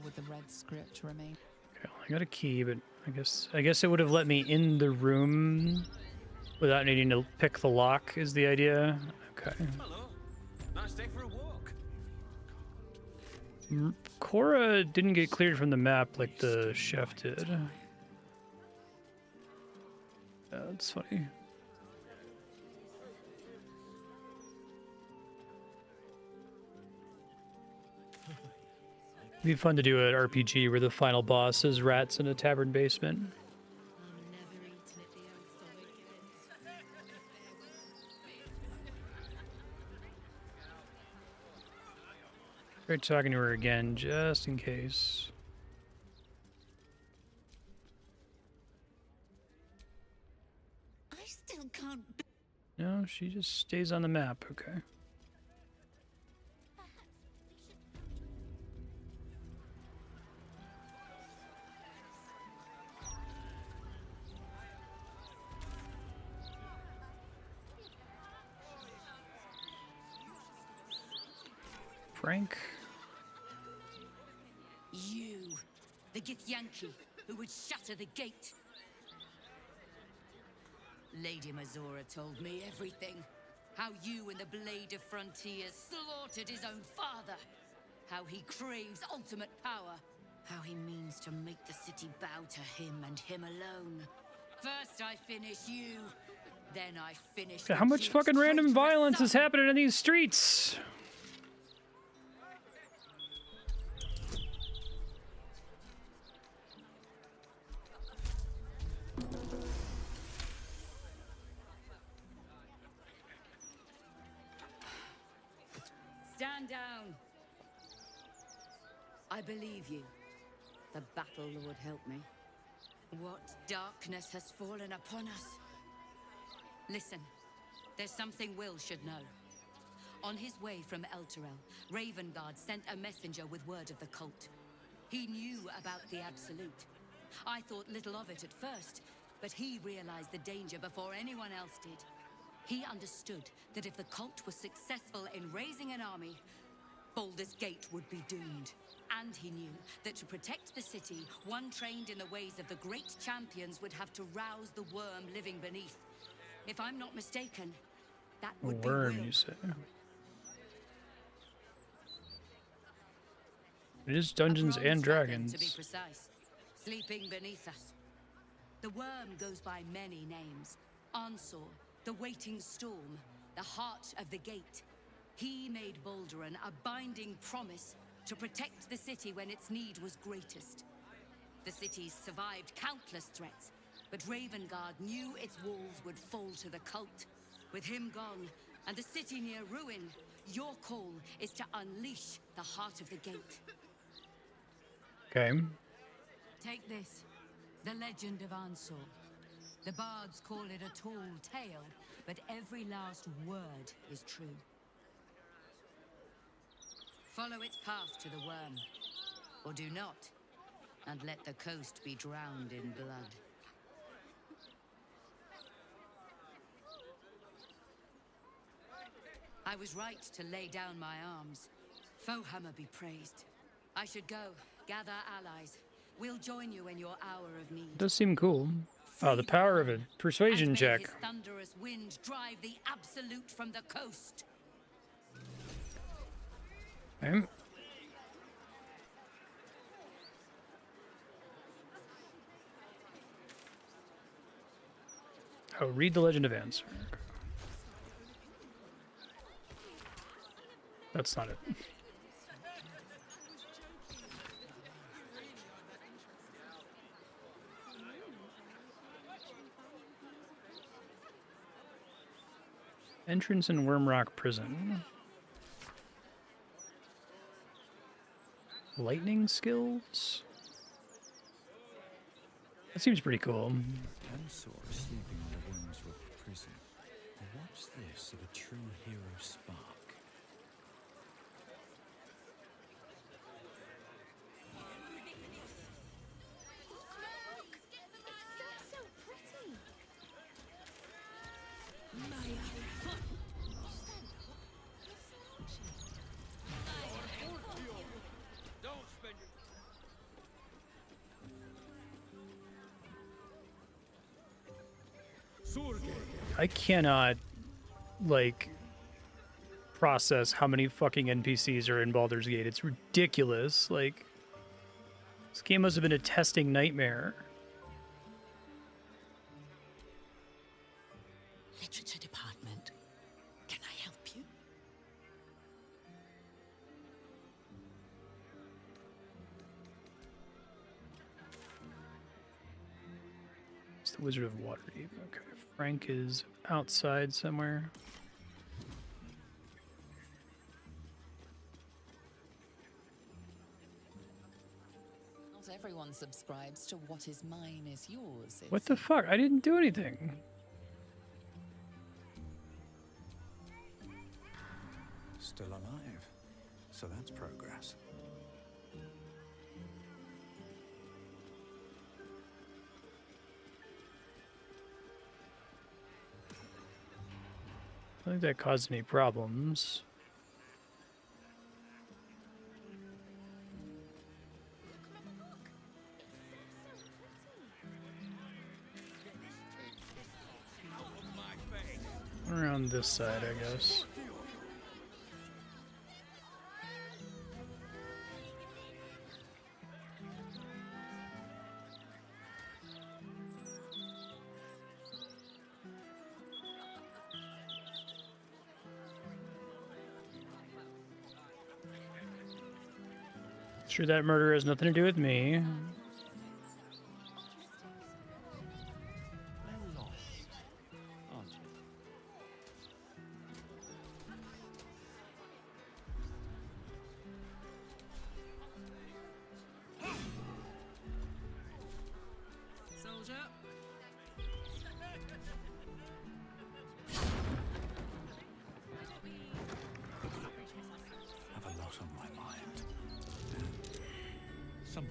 With the red script remain. Okay, I got a key, but I guess it would have let me in the room without needing to pick the lock is the idea. Okay. Hello. Nice day for a walk. Cora didn't get cleared from the map like the chef did. That's funny. It'd be fun to do an RPG where the final boss is rats in a tavern basement. Try talking to her again, just in case. I still can't. No, she just stays on the map. Okay. Frank? You, the Githyanki, who would shatter the gate. Lady Mazora told me everything. How you and the Blade of Frontiers slaughtered his own father. How he craves ultimate power. How he means to make the city bow to him and him alone. First I finish you, then I finish How much fucking random violence is happening in these streets? Stand down. I believe you. The Battle Lord help me. What darkness has fallen upon us? Listen, there's something Will should know. On his way from Elturel, Ravengard sent a messenger with word of the cult. He knew about the Absolute. I thought little of it at first, but he realized the danger before anyone else did. He understood that if the cult was successful in raising an army, Baldur's Gate would be doomed. And he knew that to protect the city, one trained in the ways of the great champions would have to rouse the worm living beneath. If I'm not mistaken, that would be Worm, Will. you say? It is Dungeons A and bronze dragon, Dragons. to be precise, sleeping beneath us. The worm goes by many names. Ansor, the waiting storm, the heart of the gate. He made Balduran a binding promise to protect the city when its need was greatest. The city's survived countless threats, but Ravengard knew its walls would fall to the cult. With him gone, and the city near ruin, your call is to unleash the heart of the gate. Okay. Take this, the legend of Ansor. The bards call it a tall tale, but every last word is true. Follow its path to the worm, or do not, and let the coast be drowned in blood. I was right to lay down my arms. Fohammer be praised. I should go, gather allies. We'll join you in your hour of need. It does seem cool. Oh, the power of a persuasion And may check. his thunderous wind drive the Absolute from the coast. Okay. Oh, read the Legend of Answer. That's not it. Entrance in Wormrock Prison. Lightning skills? That seems pretty cool. Ansor sleeping in the Worm's Rock prison. What's this of a true hero spark? I cannot, like, process how many fucking NPCs are in Baldur's Gate. It's ridiculous. Like, this game must have been a testing nightmare. Literature department. Can I help you? It's the Wizard of Waterdeep. Okay, Frank is outside somewhere. Not everyone subscribes to what is mine is yours. What the fuck? I didn't do anything. Still alive. So that's progress. I don't think that caused any problems. Around this side, I guess. Sure, that murder has nothing to do with me. Soldier.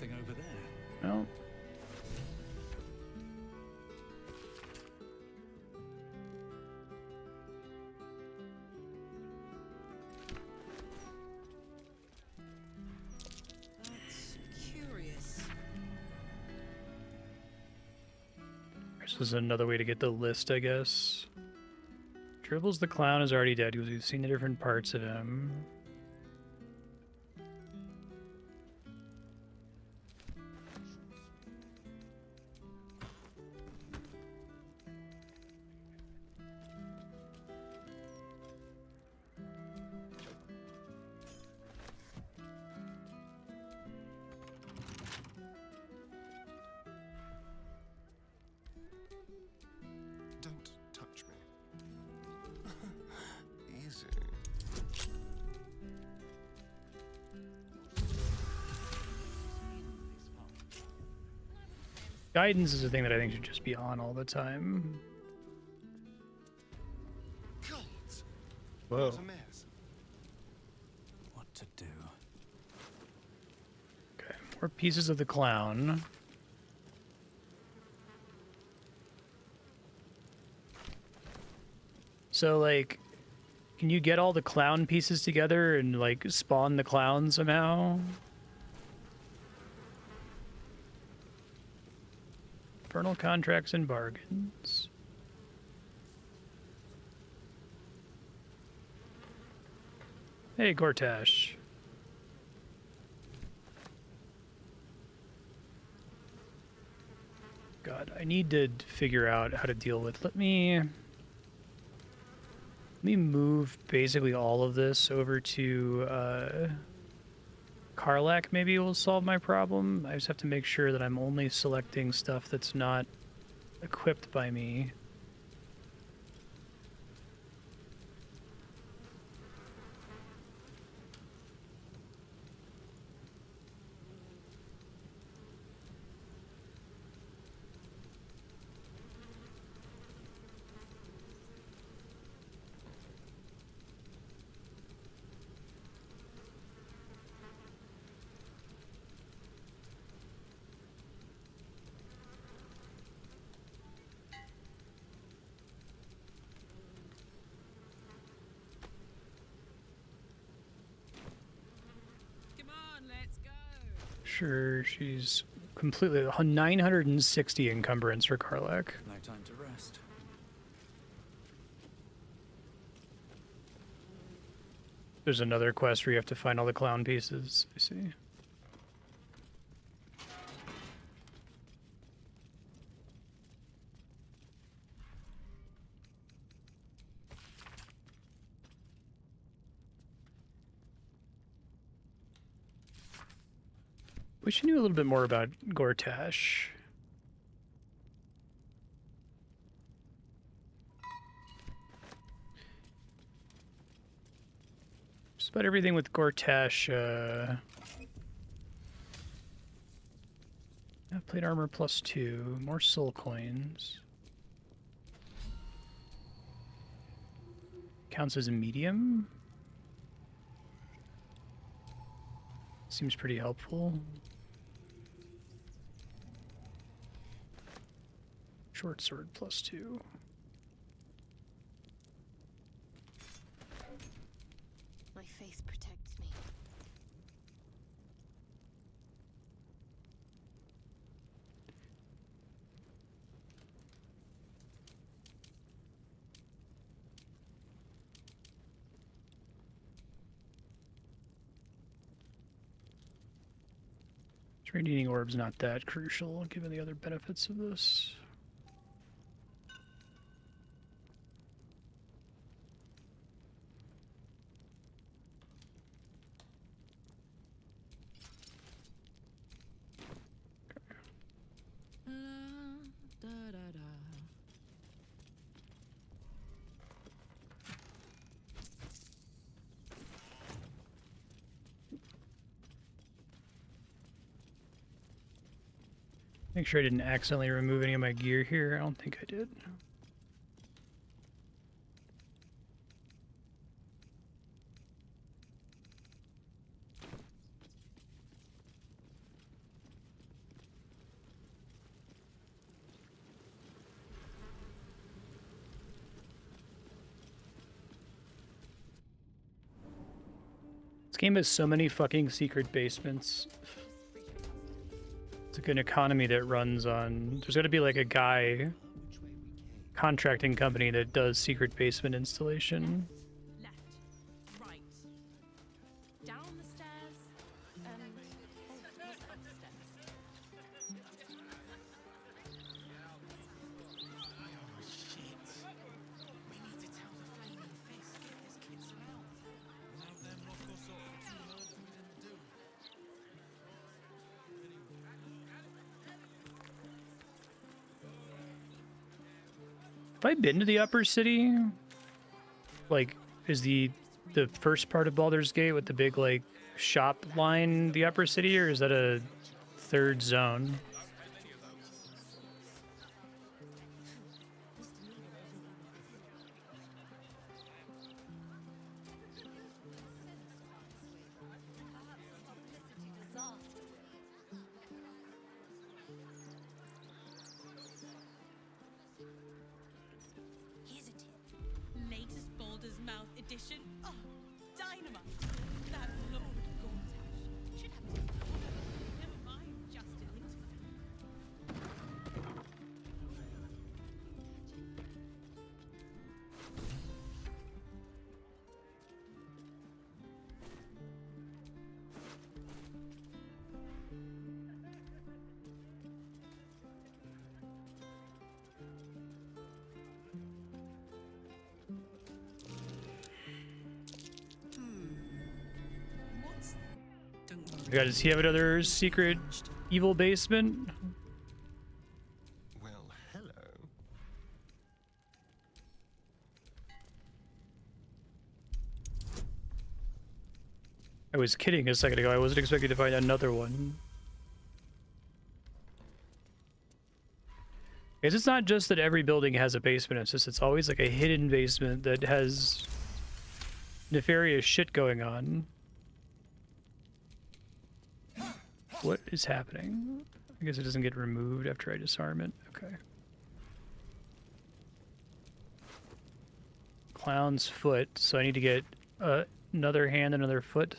something over there. No. That's curious. This is another way to get the list, I guess. Dribbles the clown is already dead because we've seen the different parts of him. Don't touch me. Easy. Guidance is a thing that I think should just be on all the time. Gods! Whoa. What a mess. What to do? Okay, more pieces of the clown. So, like, can you get all the clown pieces together and, like, spawn the clown somehow? Infernal contracts and bargains. Hey, Gortash. God, I need to figure out how to deal with. Let me move basically all of this over to Karlak. Maybe will solve my problem. I just have to make sure that I'm only selecting stuff that's not equipped by me. Come on, let's go. Sure, she's completely 960 encumbrance for Karlak. No time to rest. There's another quest where you have to find all the clown pieces. I see. Wish I knew a little bit more about Gortash. Just about everything with Gortash. Plate armor +2, more soul coins. Counts as a medium. Seems pretty helpful. Short sword +2. My faith protects me. Radiating orb's not that crucial, given the other benefits of this. Make sure I didn't accidentally remove any of my gear here. I don't think I did. This game has so many fucking secret basements. It's like an economy that runs on... There's gotta be like a guy, contracting company that does secret basement installation. Left, right, down the stairs, and upstairs. Have I been to the upper city? Like, is the first part of Baldur's Gate with the big like shop line the upper city, or is that a third zone? Here's a tip. Latest Baldur's Mouth edition. Oh, dynamite. That Lord Gortash should have it. Never mind just an interview. Does he have another secret evil basement? Well, hello. I was kidding a second ago. I wasn't expecting to find another one. It's not just that every building has a basement, it's just it's always like a hidden basement that has nefarious shit going on. What is happening? I guess it doesn't get removed after I disarm it. Okay. Clown's foot, so I need to get another hand, another foot.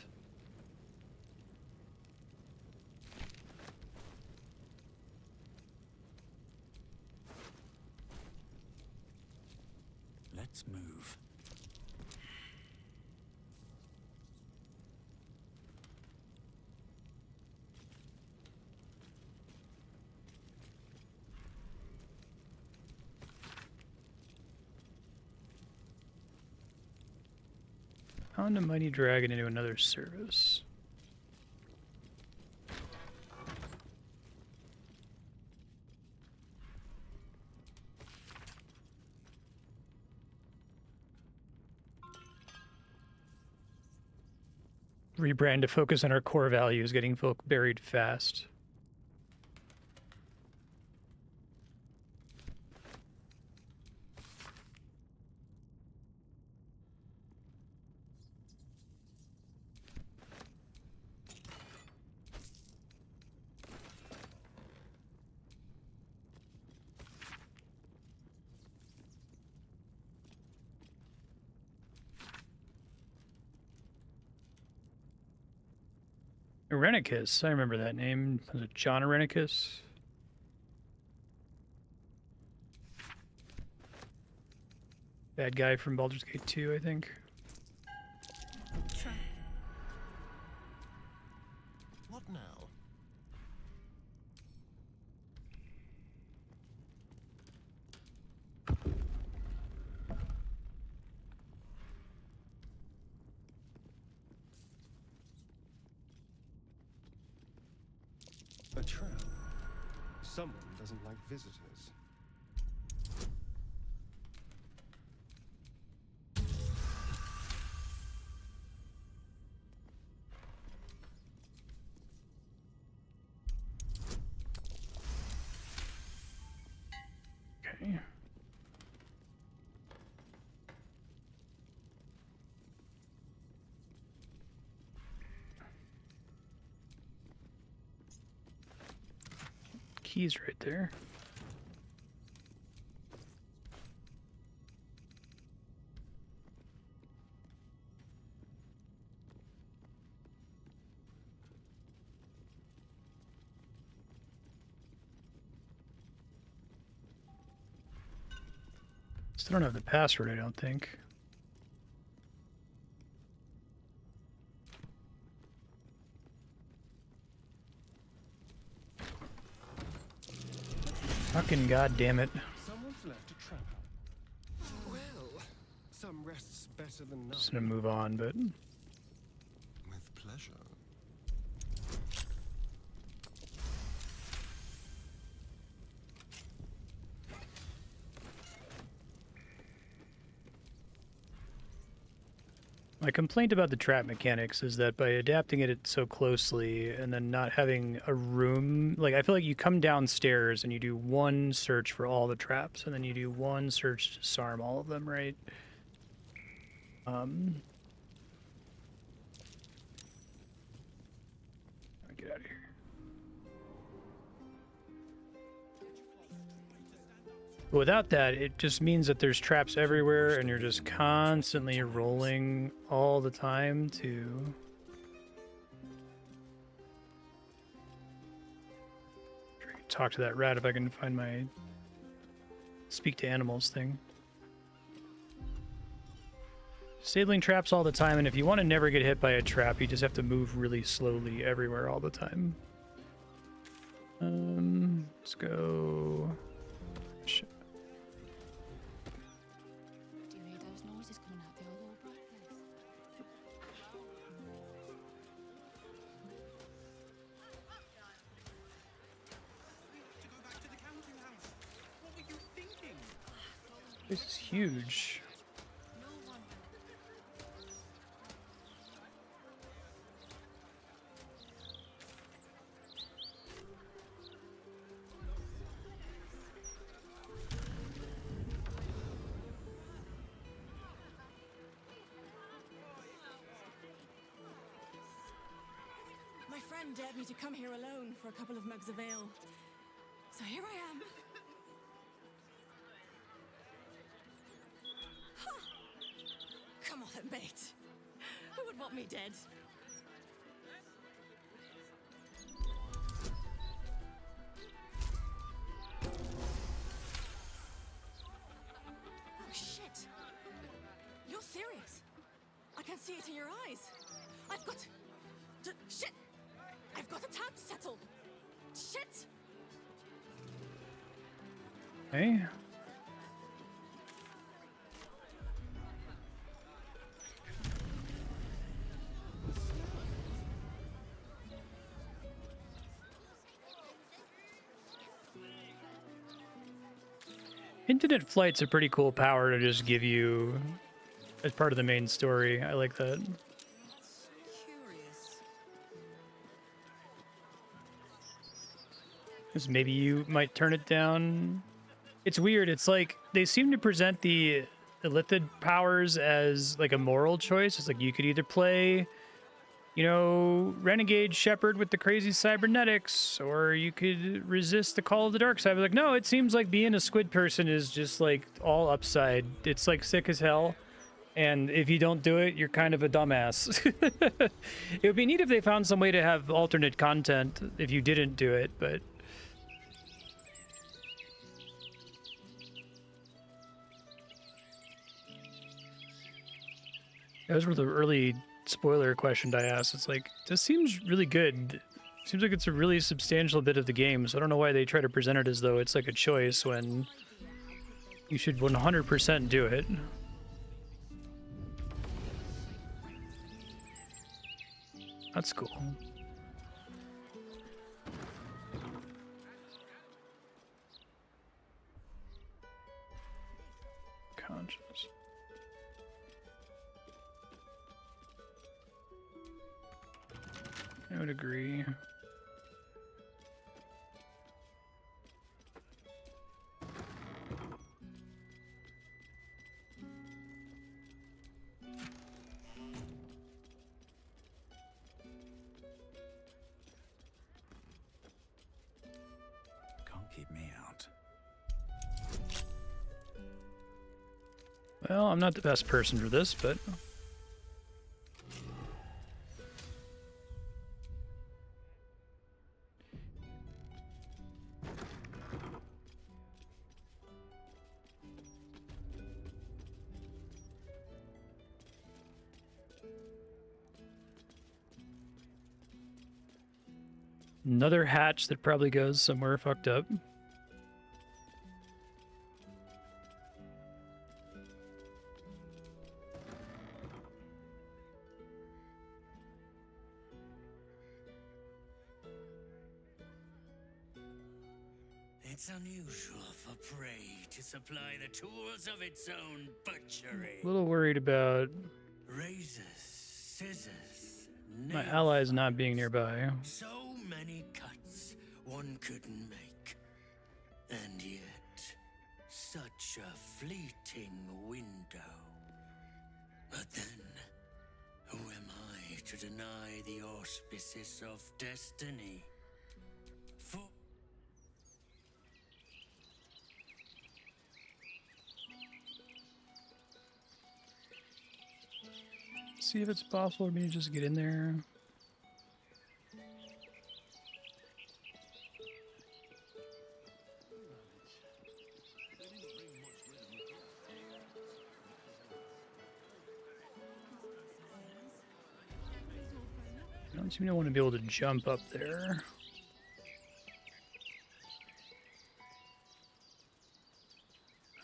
Let's move. Found a mighty dragon into another service. Rebrand to focus on our core values, getting folk buried fast. Irenicus, I remember that name. Was it John Irenicus? Bad guy from Baldur's Gate 2, I think. What now? A trap. Someone doesn't like visitors. Okay. Keys right there. Still don't have the password, I don't think. Fucking goddamn it. Someone's left a trap. Well, some rest's better than none. Just gonna move on, but With pleasure. my complaint about the trap mechanics is that by adapting it so closely and then not having a room, like I feel like you come downstairs and you do one search for all the traps and then you do one search to disarm all of them, right? Get out of here. But without that, it just means that there's traps everywhere and you're just constantly rolling all the time to... talk to that rat if I can find my speak to animals thing. Disabling traps all the time, and if you want to never get hit by a trap, you just have to move really slowly everywhere all the time. Let's go... Shit. Do you hear those noises coming out the old bright place? This is huge. My friend dared me to come here alone for a couple of mugs of ale. So here I am. Huh. Come on, mate. Who would want me dead? Oh, shit. You're serious. I can see it in your eyes. I've got... Shit! I've got a tab to settle. Shit! Hey. Infinite Flight's a pretty cool power to just give you as part of the main story. I like that. Because maybe you might turn it down. It's weird. It's like they seem to present the Illithid powers as like a moral choice. It's like you could either play, you know, Renegade Shepherd with the crazy cybernetics, or you could resist the call of the dark side. But like, no, it seems like being a squid person is just like all upside. It's like sick as hell. And if you don't do it, you're kind of a dumbass. It would be neat if they found some way to have alternate content if you didn't do it, but... Those were the early spoiler questions I asked. It's like, this seems really good. Seems like it's a really substantial bit of the game, so I don't know why they try to present it as though it's like a choice when you should 100% do it. That's cool. Conscious. I would agree. Can't keep me out. Well, I'm not the best person for this, but... Another hatch that probably goes somewhere fucked up. It's unusual for prey to supply the tools of its own butchery. A little worried about Razors, scissors, my nail allies not being nearby. So many cuts one couldn't make. And yet, such a fleeting window. But then, who am I to deny the auspices of destiny? For See if it's possible for me to just get in there. I don't seem to want to be able to jump up there.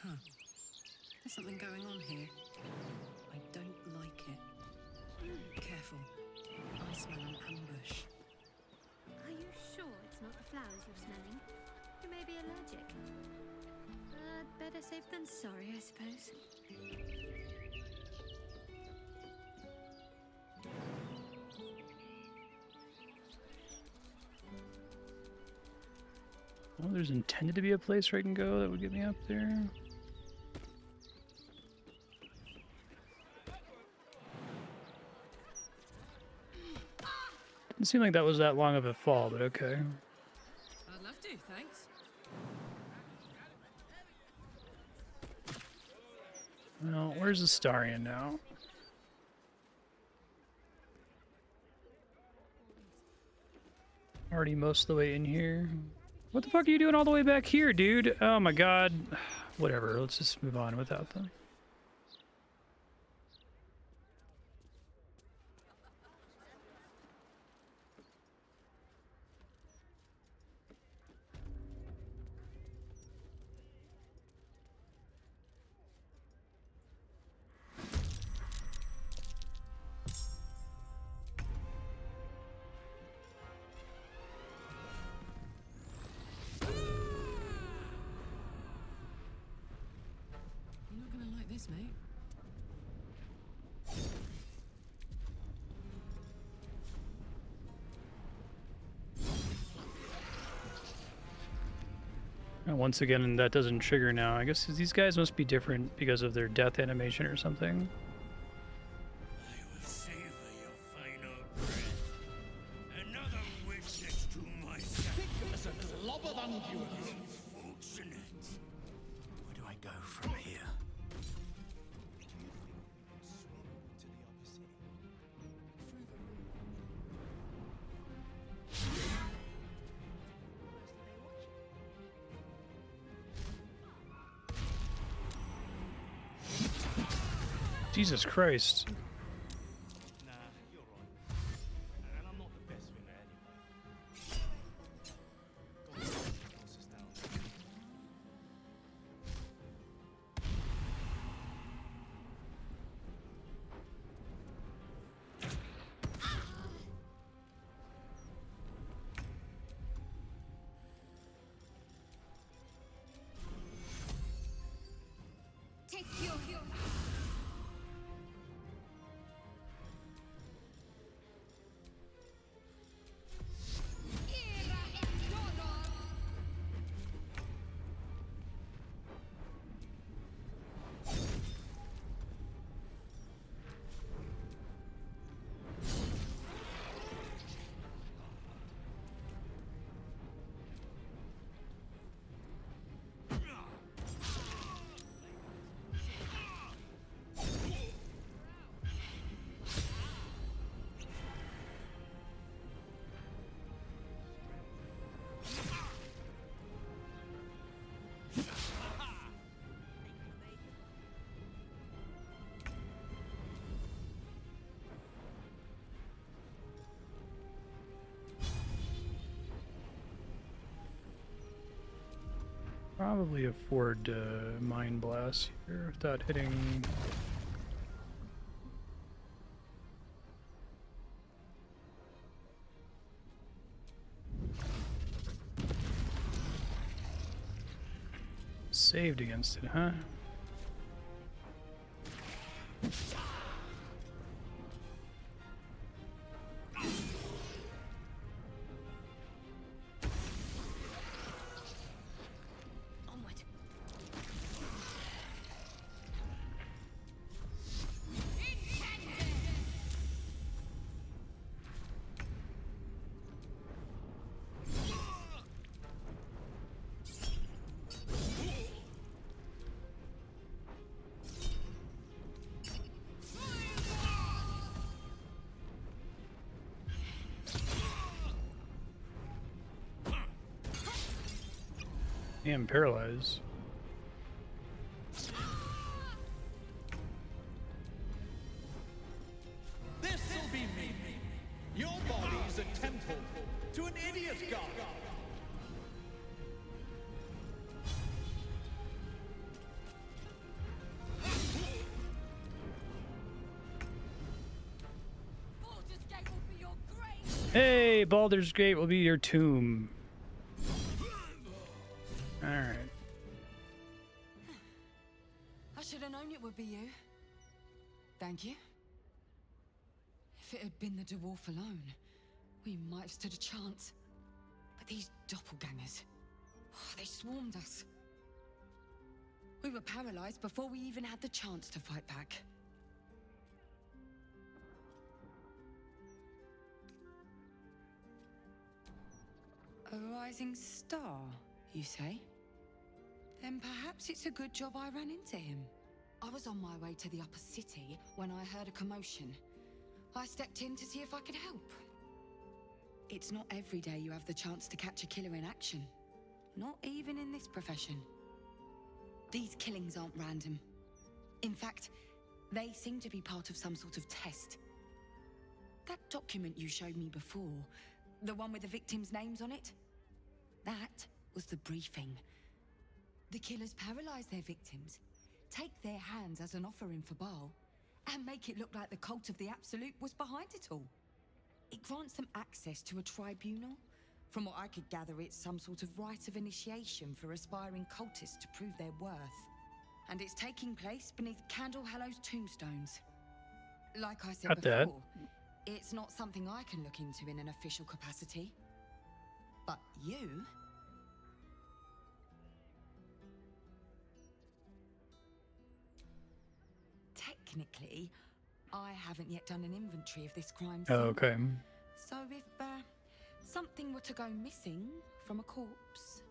Huh. There's something going on here. I don't like it. Careful. I smell an ambush. Are you sure it's not the flowers you're smelling? You may be allergic. Better safe than sorry, I suppose. Well, there's intended to be a place where I can go that would get me up there. Didn't seem like that was that long of a fall, but okay. I'd love to, thanks. Well, where's the Starian now? Already most of the way in here. What the fuck are you doing all the way back here, dude? Oh my god. Whatever, let's just move on without them. You're not gonna like this, mate. And once again, that doesn't trigger now. I guess these guys must be different because of their death animation or something. I will savor your final breath. Another witness to my sacrifice. Unfortunate. Where do I go from here? Jesus Christ. Nah, you're right. And I'm not the best winner anyway. Go on, what's this down? Take your Probably afford Mind Blast here without hitting. Saved against it, huh? Onward. I am paralyzed. This'll be me. Your body's a temple to an idiot god. Hey, Baldur's Gate will be your tomb. Alright. I should have known it would be you. Thank you. If it had been the dwarf alone, we might have stood a chance. But these doppelgangers, they swarmed us. We were paralyzed before we even had the chance to fight back. A rising star, you say? Then perhaps it's a good job I ran into him. I was on my way to the upper city when I heard a commotion. I stepped in to see if I could help. It's not every day you have the chance to catch a killer in action. Not even in this profession. These killings aren't random. In fact, they seem to be part of some sort of test. That document you showed me before, the one with the victims' names on it, that was the briefing. The killers paralyze their victims, take their hands as an offering for Baal, and make it look like the cult of the Absolute was behind it all. It grants them access to a tribunal. From what I could gather, it's some sort of rite of initiation for aspiring cultists to prove their worth. And it's taking place beneath Candle Hallow's tombstones. Like I said Got that. before, it's not something I can look into in an official capacity. But you... Technically, I haven't yet done an inventory of this crime scene. Oh, okay. So if something were to go missing from a corpse...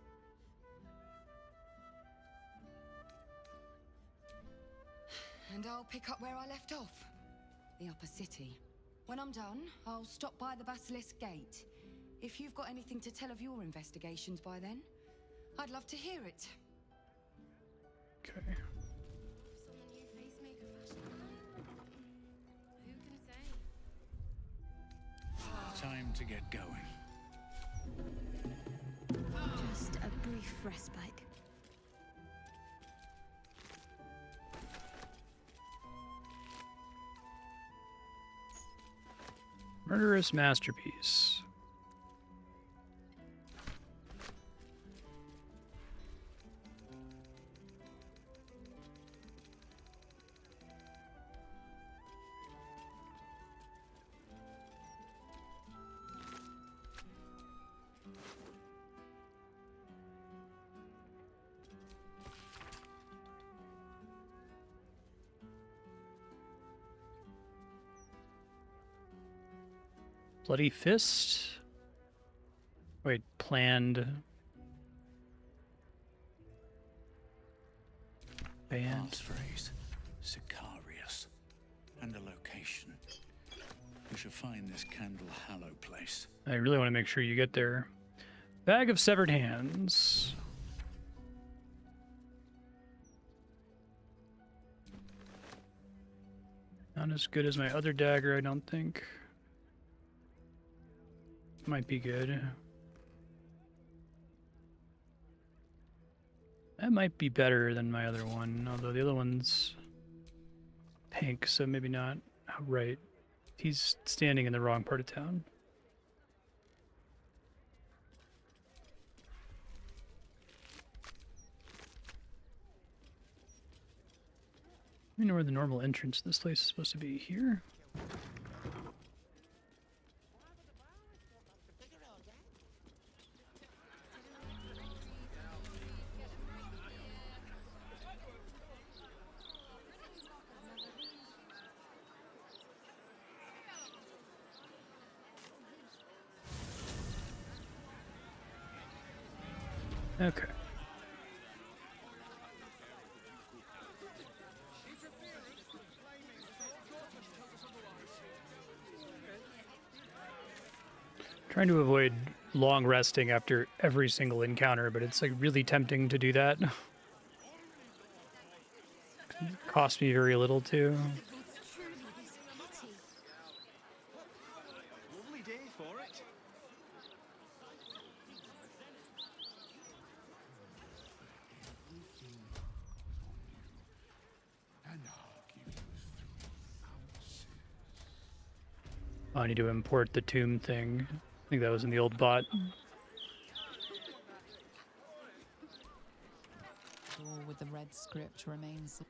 And I'll pick up where I left off. The upper city. When I'm done, I'll stop by the Basilisk Gate. If you've got anything to tell of your investigations by then, I'd love to hear it. Okay. Time to get going. Just a brief respite. Murderous masterpiece. Bloody Fist? Wait, planned. Band. Passphrase, Sicarius, and a location. We should find this Candle Hallow place. I really want to make sure you get there. Bag of Severed Hands. Not as good as my other dagger, I don't think. Might be good. That might be better than my other one, although the other one's pink, so maybe not. Oh, right. He's standing in the wrong part of town. I don't know where the normal entrance to this place is supposed to be. Here? Okay. Trying to avoid long resting after every single encounter, but it's like really tempting to do that. Cost me very little too. Lovely day for it. Oh, I need to import the tomb thing. I think that was in the old bot. Door with the red script remains.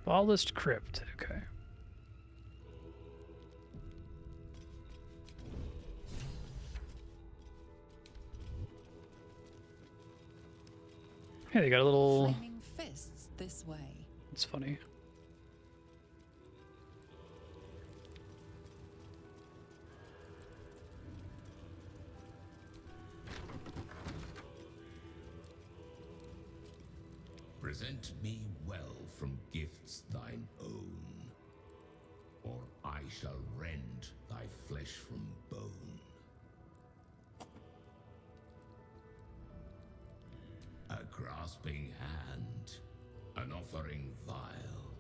Ballast Crypt. Okay. Hey, they got a little. Flaming fists this way. It's funny. Present me well from gifts thine own, or I shall rend thy flesh from bone. A grasping hand, an offering vile.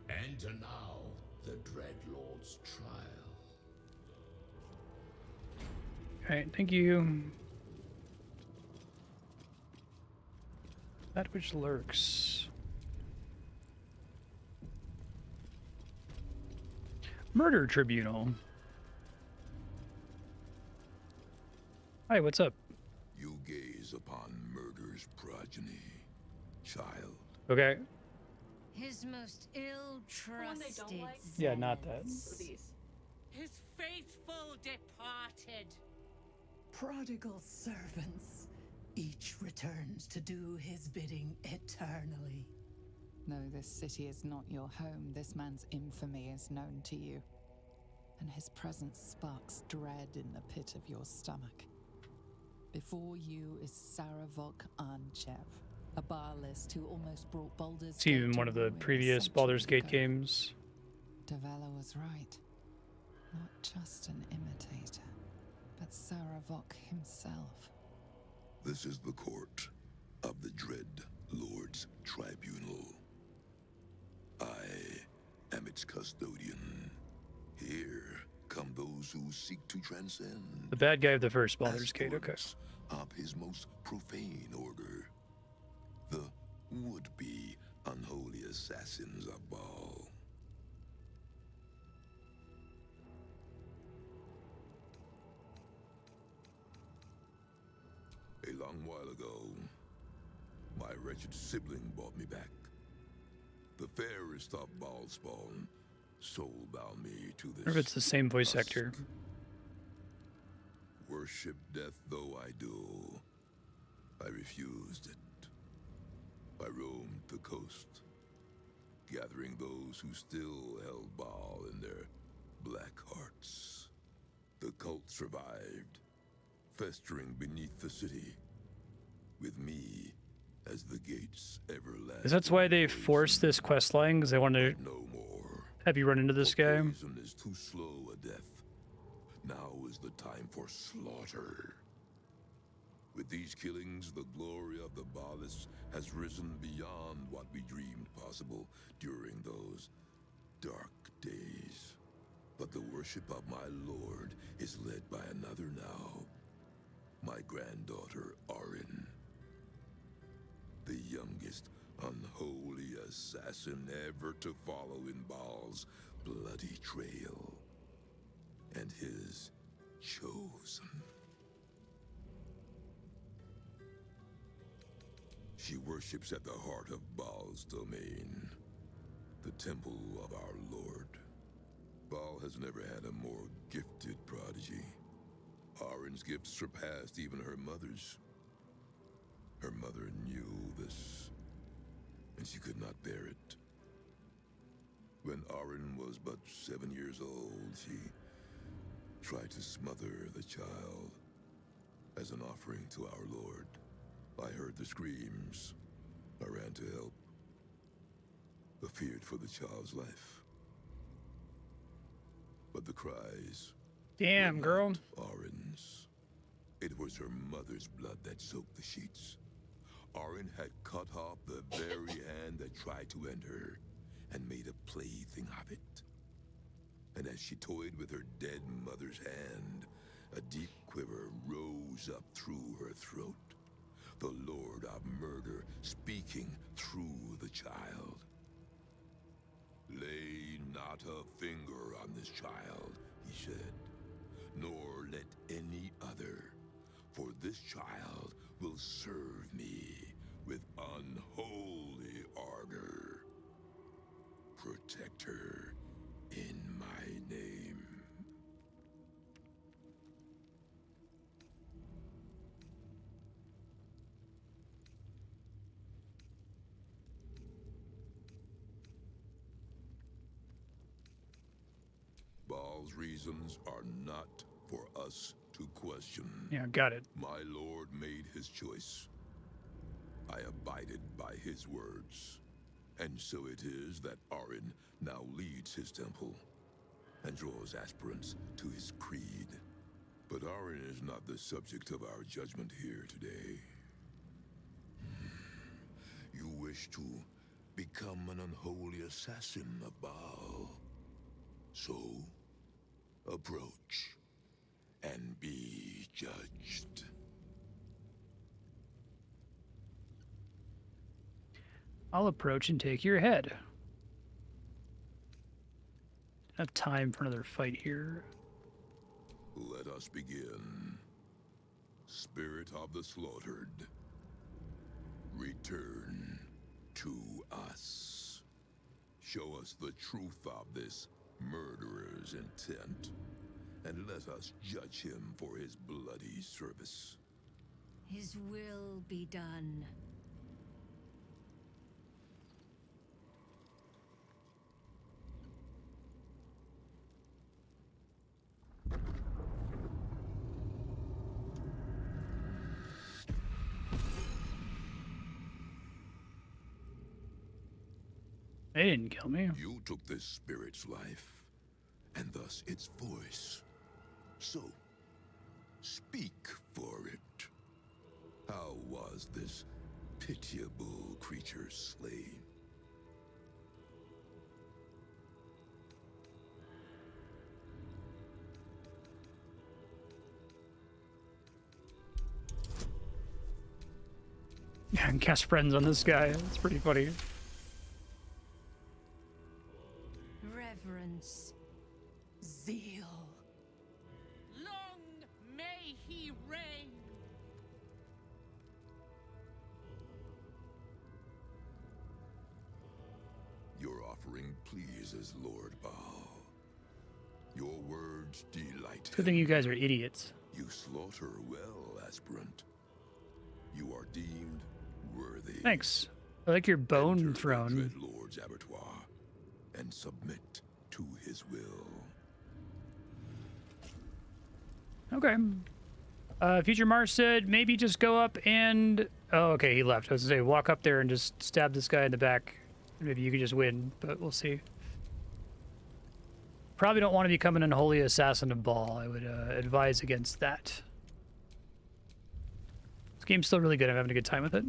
Enter now the Dreadlord's trial. Alright, thank you. That which lurks. Murder Tribunal. Hi, what's up? You gaze upon murder's progeny, child. Okay. His most ill-trusted. Yeah, not that. His faithful departed. Prodigal servants. Each returns to do his bidding eternally. No, this city is not your home. This man's infamy is known to you. And his presence sparks dread in the pit of your stomach. Before you is Sarevok Anchev, a Baalist who almost brought Baldur's See Gate in to one of the ruin a previous century Baldur's Gate ago. games. Davella was right. Not just an imitator, but Sarevok himself. This is the court of the Dread Lord's Tribunal. I am its custodian. Here come those who seek to transcend. The bad guy of the first Baldur's Gate, okay. Of his most profane order. The would-be unholy assassins of Baal. A long while ago, my wretched sibling brought me back. The fairest of Baal spawn soul-bound me to this. I wonder if it's the same voice husk. actor. Worship death though I do, I refused it. I roamed the coast, gathering those who still held Baal in their black hearts. The cult survived, festering beneath the city, with me as the gate's everlasting. Is that why they forced this quest line? Because they want to have you run into this guy? Poison is too slow a death. Now is the time for slaughter. With these killings, the glory of the Baalists has risen beyond what we dreamed possible during those dark days. But the worship of my lord is led by another now, my granddaughter Orin, the youngest unholy assassin ever to follow in Baal's bloody trail, and his chosen. She worships at the heart of Baal's domain, the temple of our Lord. Baal has never had a more gifted prodigy. Orin's gifts surpassed even her mother's. Her mother knew this, and she could not bear it. When Orin was but 7 years old, she tried to smother the child as an offering to our Lord. I heard the screams. I ran to help. I feared for the child's life. But the cries... Damn, girl. Orin's. It was her mother's blood that soaked the sheets. Orin had cut off the very hand that tried to end her, and made a plaything of it. And as she toyed with her dead mother's hand, a deep quiver rose up through her throat. The Lord of Murder speaking through the child. Lay not a finger on this child, he said, nor let any other, for this child will serve me with unholy ardor. Protect her in my name. Baal's reasons are not for us to question. Yeah, got it. My lord made his choice. I abided by his words. And so it is that Orin now leads his temple and draws aspirants to his creed. But Orin is not the subject of our judgment here today. You wish to become an unholy assassin of Baal. So, approach and be judged. I'll approach and take your head. Enough time for another fight here. Let us begin. Spirit of the slaughtered, return to us. Show us the truth of this murderer's intent, and let us judge him for his bloody service. His will be done. They didn't kill me. You took this spirit's life, and thus its voice. So, speak for it. How was this pitiable creature slain? Yeah, and cast friends on this guy. It's pretty funny. Reverence. Zeal. Long may he reign. Your offering pleases Lord Baal. Your words delight Good thing you guys are idiots. You slaughter well, aspirant. You are deemed worthy. Thanks. I like your bone throne. Dread Lord's abattoir and submit to his will. Okay. Future Marstead, maybe just go up and... Oh, okay, he left. I was gonna say, walk up there and just stab this guy in the back. Maybe you could just win, but we'll see. Probably don't want to become an unholy assassin of Baal. I would advise against that. This game's still really good. I'm having a good time with it.